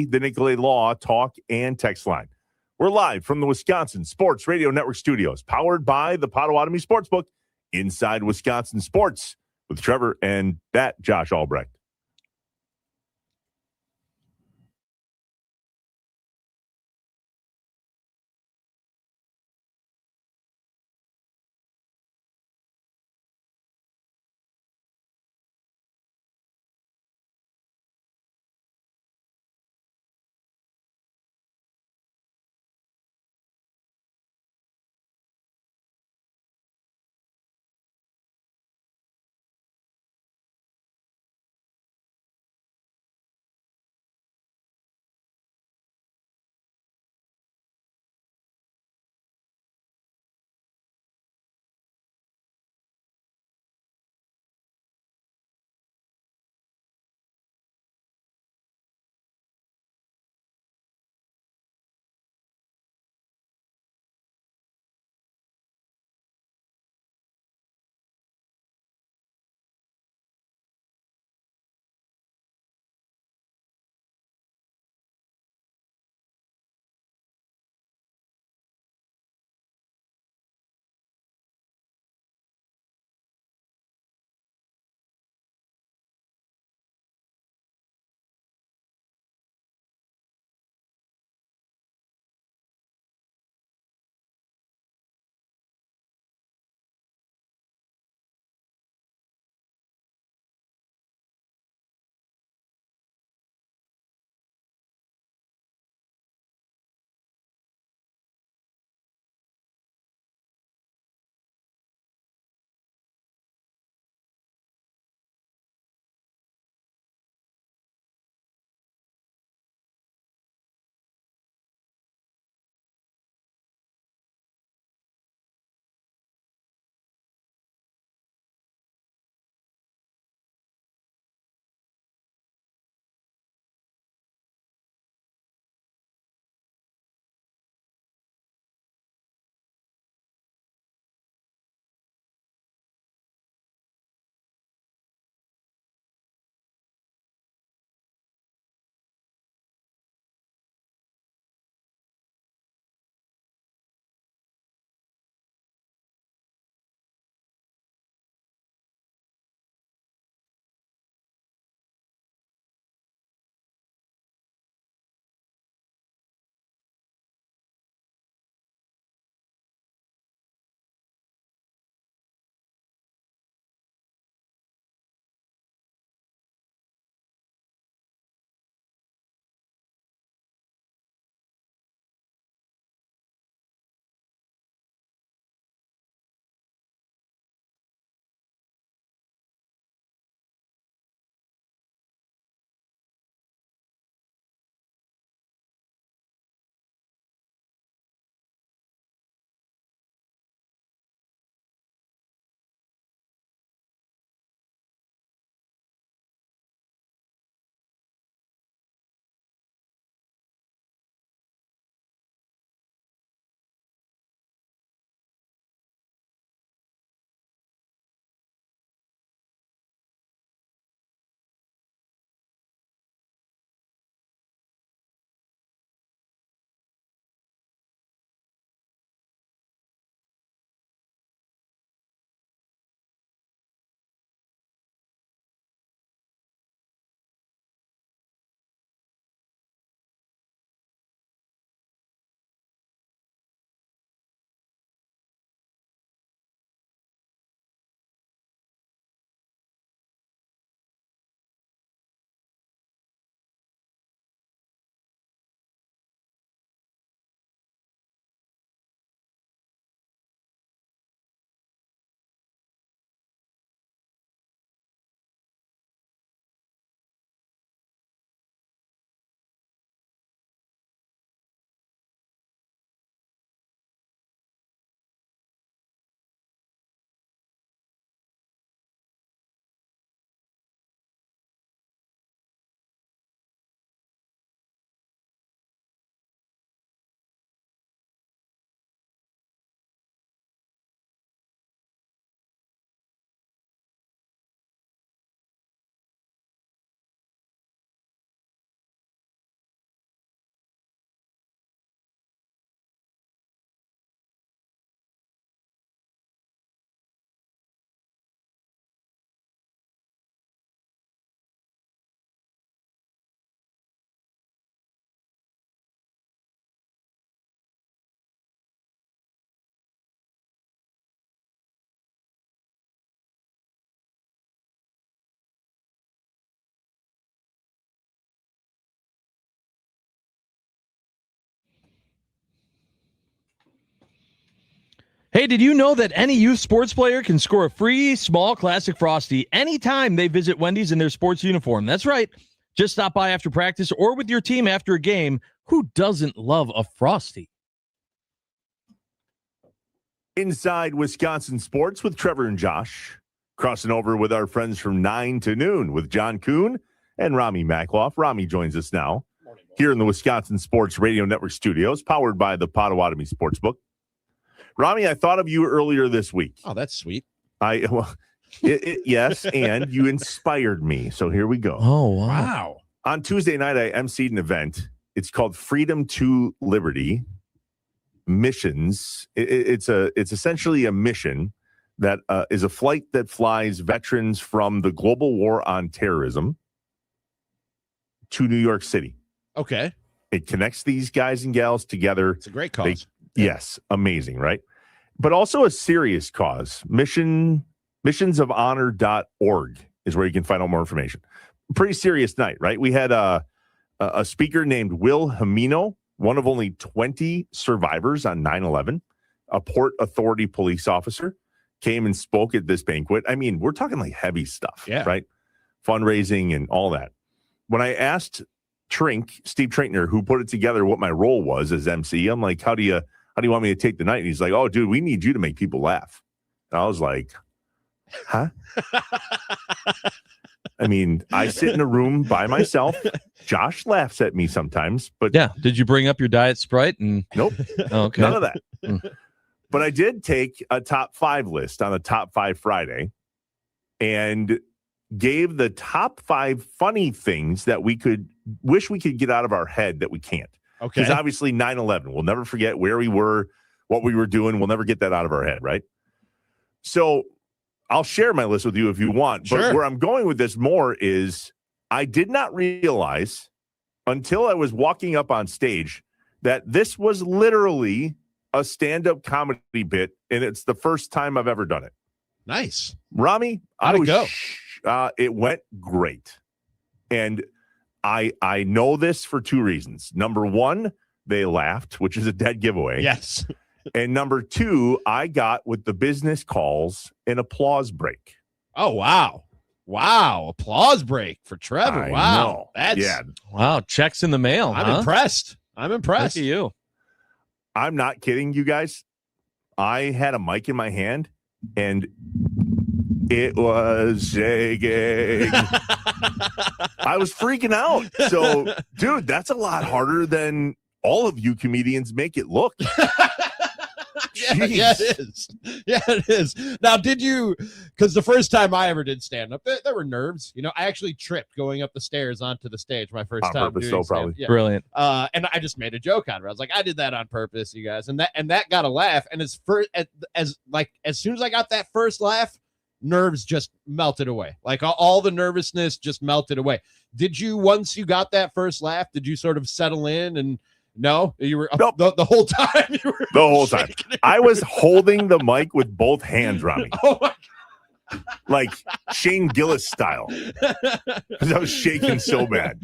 the Nicolay Law Talk and Text Line. We're live from the Wisconsin Sports Radio Network studios, powered by the Potawatomi Sportsbook, inside Wisconsin Sports, with Trevor and that Josh Albrecht. Hey, did you know that any youth sports player can score a free small classic Frosty anytime they visit Wendy's in their sports uniform? That's right. Just stop by after practice or with your team after a game. Who doesn't love a Frosty? Inside Wisconsin Sports with Trevor and Josh. Crossing over with our friends from 9 to noon with John Kuhn and Rami Makloff. Rami joins us now here in the Wisconsin Sports Radio Network studios, powered by the Potawatomi Sportsbook. Rami, I thought of you earlier this week. Oh, that's sweet. Yes, and you inspired me. So here we go. Oh, wow. On Tuesday night, I emceed an event. It's called Freedom to Liberty Missions. It's essentially a mission that is a flight that flies veterans from the global war on terrorism to New York City. Okay. It connects these guys and gals together. It's a great cause. Yes, amazing, right? But also a serious cause. Missionsofhonor.org is where you can find out more information. Pretty serious night, right? We had a speaker named Will Hamino, one of only 20 survivors on 9/11, a Port Authority police officer, came and spoke at this banquet. I mean, we're talking like heavy stuff, right? Fundraising and all that. When I asked Steve Trinkner, who put it together, what my role was as MC, I'm like, how do you want me to take the night? And he's like, oh, dude, we need you to make people laugh. And I was like, huh? I mean, I sit in a room by myself. Josh laughs at me sometimes, but yeah. Did you bring up your Diet Sprite? And nope. Okay. None of that. But I did take a top 5 list on the top 5 Friday and gave the top 5 funny things that we wish we could get out of our head that we can't. Okay. Because obviously 9/11, we'll never forget where we were, what we were doing. We'll never get that out of our head, right? So I'll share my list with you if you want. But where I'm going with this more is I did not realize until I was walking up on stage that this was literally a stand-up comedy bit, and it's the first time I've ever done it. Nice. Rami, How'd it go? It went great. And I know this for 2 reasons. Number 1, they laughed, which is a dead giveaway. Yes. And number 2, I got with the business calls an applause break. Oh, wow. Wow. Applause break for Trevor. I Wow. know. Wow. Checks in the mail. I'm impressed. Look at you. I'm not kidding you guys. I had a mic in my hand and it was shaking. I was freaking out. So, dude, that's a lot harder than all of you comedians make it look. Yeah, it is. Yeah, it is. Now, did you, because the first time I ever did stand-up, there were nerves. You know, I actually tripped going up the stairs onto the stage my first time. Purpose, so probably. Yeah. Brilliant. And I just made a joke out of it. I was like, I did that on purpose, you guys. And that got a laugh. And as soon as I got that first laugh, nerves just melted away. Like all the nervousness just melted away. Did you, once you got that first laugh, did you sort of settle in and no, you were nope. the whole time. You were the whole time. I was holding the mic with both hands, Rami. Oh my God. Like Shane Gillis style. Because I was shaking so bad.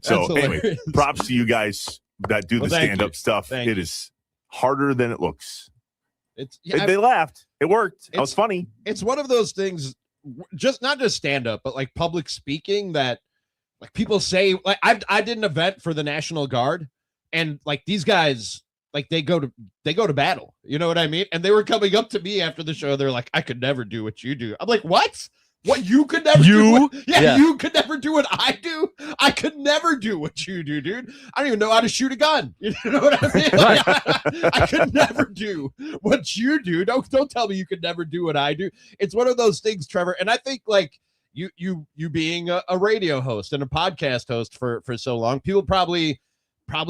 So anyway, props to you guys that do the stand-up stuff. It is harder than it looks. They laughed. It worked. It was funny. It's one of those things, just not just stand-up, but like public speaking that like people say, like I did an event for the National Guard, and like these guys, like they go to battle. You know what I mean? And they were coming up to me after the show. They're like, I could never do what you do. I'm like, what? What you could never do? You could never do what I do. I could never do what you do, dude. I don't even know how to shoot a gun. You know what I mean? Like, I could never do what you do. Don't tell me you could never do what I do. It's one of those things, Trevor. And I think like you being a radio host and a podcast host for so long, people probably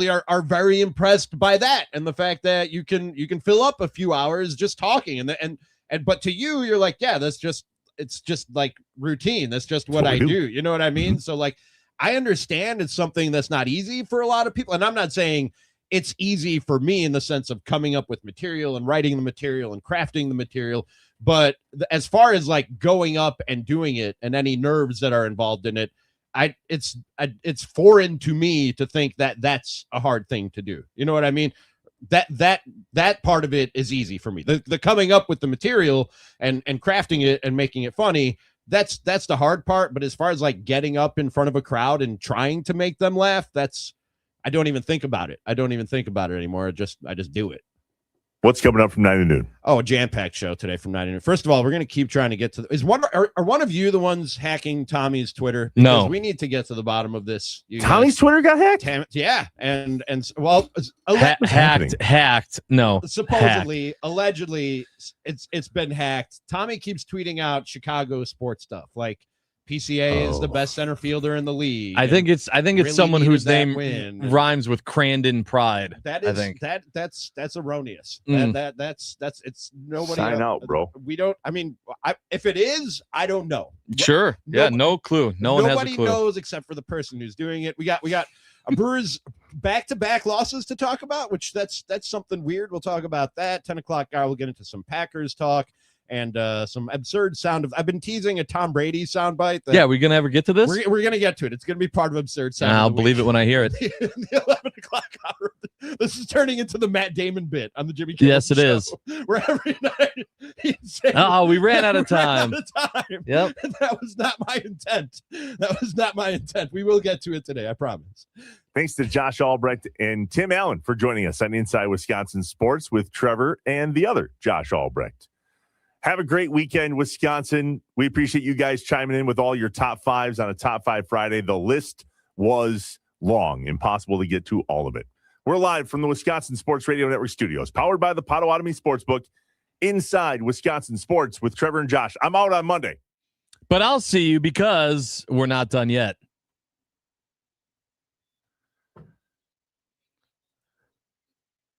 are very impressed by that and the fact that you can fill up a few hours just talking and but to you, you're like, yeah, it's just like routine. That's just what I do. You know what I mean? So like, I understand it's something that's not easy for a lot of people. And I'm not saying it's easy for me in the sense of coming up with material and writing the material and crafting the material. But as far as like going up and doing it and any nerves that are involved in it, it's foreign to me to think that that's a hard thing to do. You know what I mean? that part of it is easy for me. The coming up with the material and crafting it and making it funny, that's the hard part. But as far as like getting up in front of a crowd and trying to make them laugh, I don't even think about it. I don't even think about it anymore. I just do it. What's coming up from 9 to noon? Oh, a jam-packed show today from 9 to noon. First of all, we're going to keep trying to get to are one of you the ones hacking Tommy's Twitter? No. We need to get to the bottom of this. Tommy's Twitter got hacked? Yeah. And well, hacked. No. Supposedly, allegedly, it's been hacked. Tommy keeps tweeting out Chicago sports stuff like PCA is the best center fielder in the league. I think it's really someone whose name win. rhymes with Crandon Pride. That is, I think that's erroneous. Mm. That's it's nobody. Sign out, bro. We don't. I mean, if it is, I don't know. Sure. No clue. No one has a Nobody clue. knows except for the person who's doing it. We got a Brewers back-to-back losses to talk about, which that's something weird. We'll talk about that. 10 o'clock hour. We'll get into some Packers talk. And some absurd sound of. I've been teasing a Tom Brady soundbite. Yeah, we're gonna ever get to this? We're gonna get to it. It's gonna be part of absurd sound. I'll believe it when I hear it. The 11 o'clock hour. This is turning into the Matt Damon bit on the Jimmy Kimmel Yes, it show, is. Where every night he's saying, we ran out of time. Yep. That was not my intent. That was not my intent. We will get to it today. I promise. Thanks to Josh Albrecht and Tim Allen for joining us on Inside Wisconsin Sports with Trevor and the other Josh Albrecht. Have a great weekend, Wisconsin. We appreciate you guys chiming in with all your top fives on a Top 5 Friday. The list was long, impossible to get to all of it. We're live from the Wisconsin Sports Radio Network studios, powered by the Potawatomi Sportsbook, Inside Wisconsin Sports with Trevor and Josh. I'm out on Monday. But I'll see you because we're not done yet.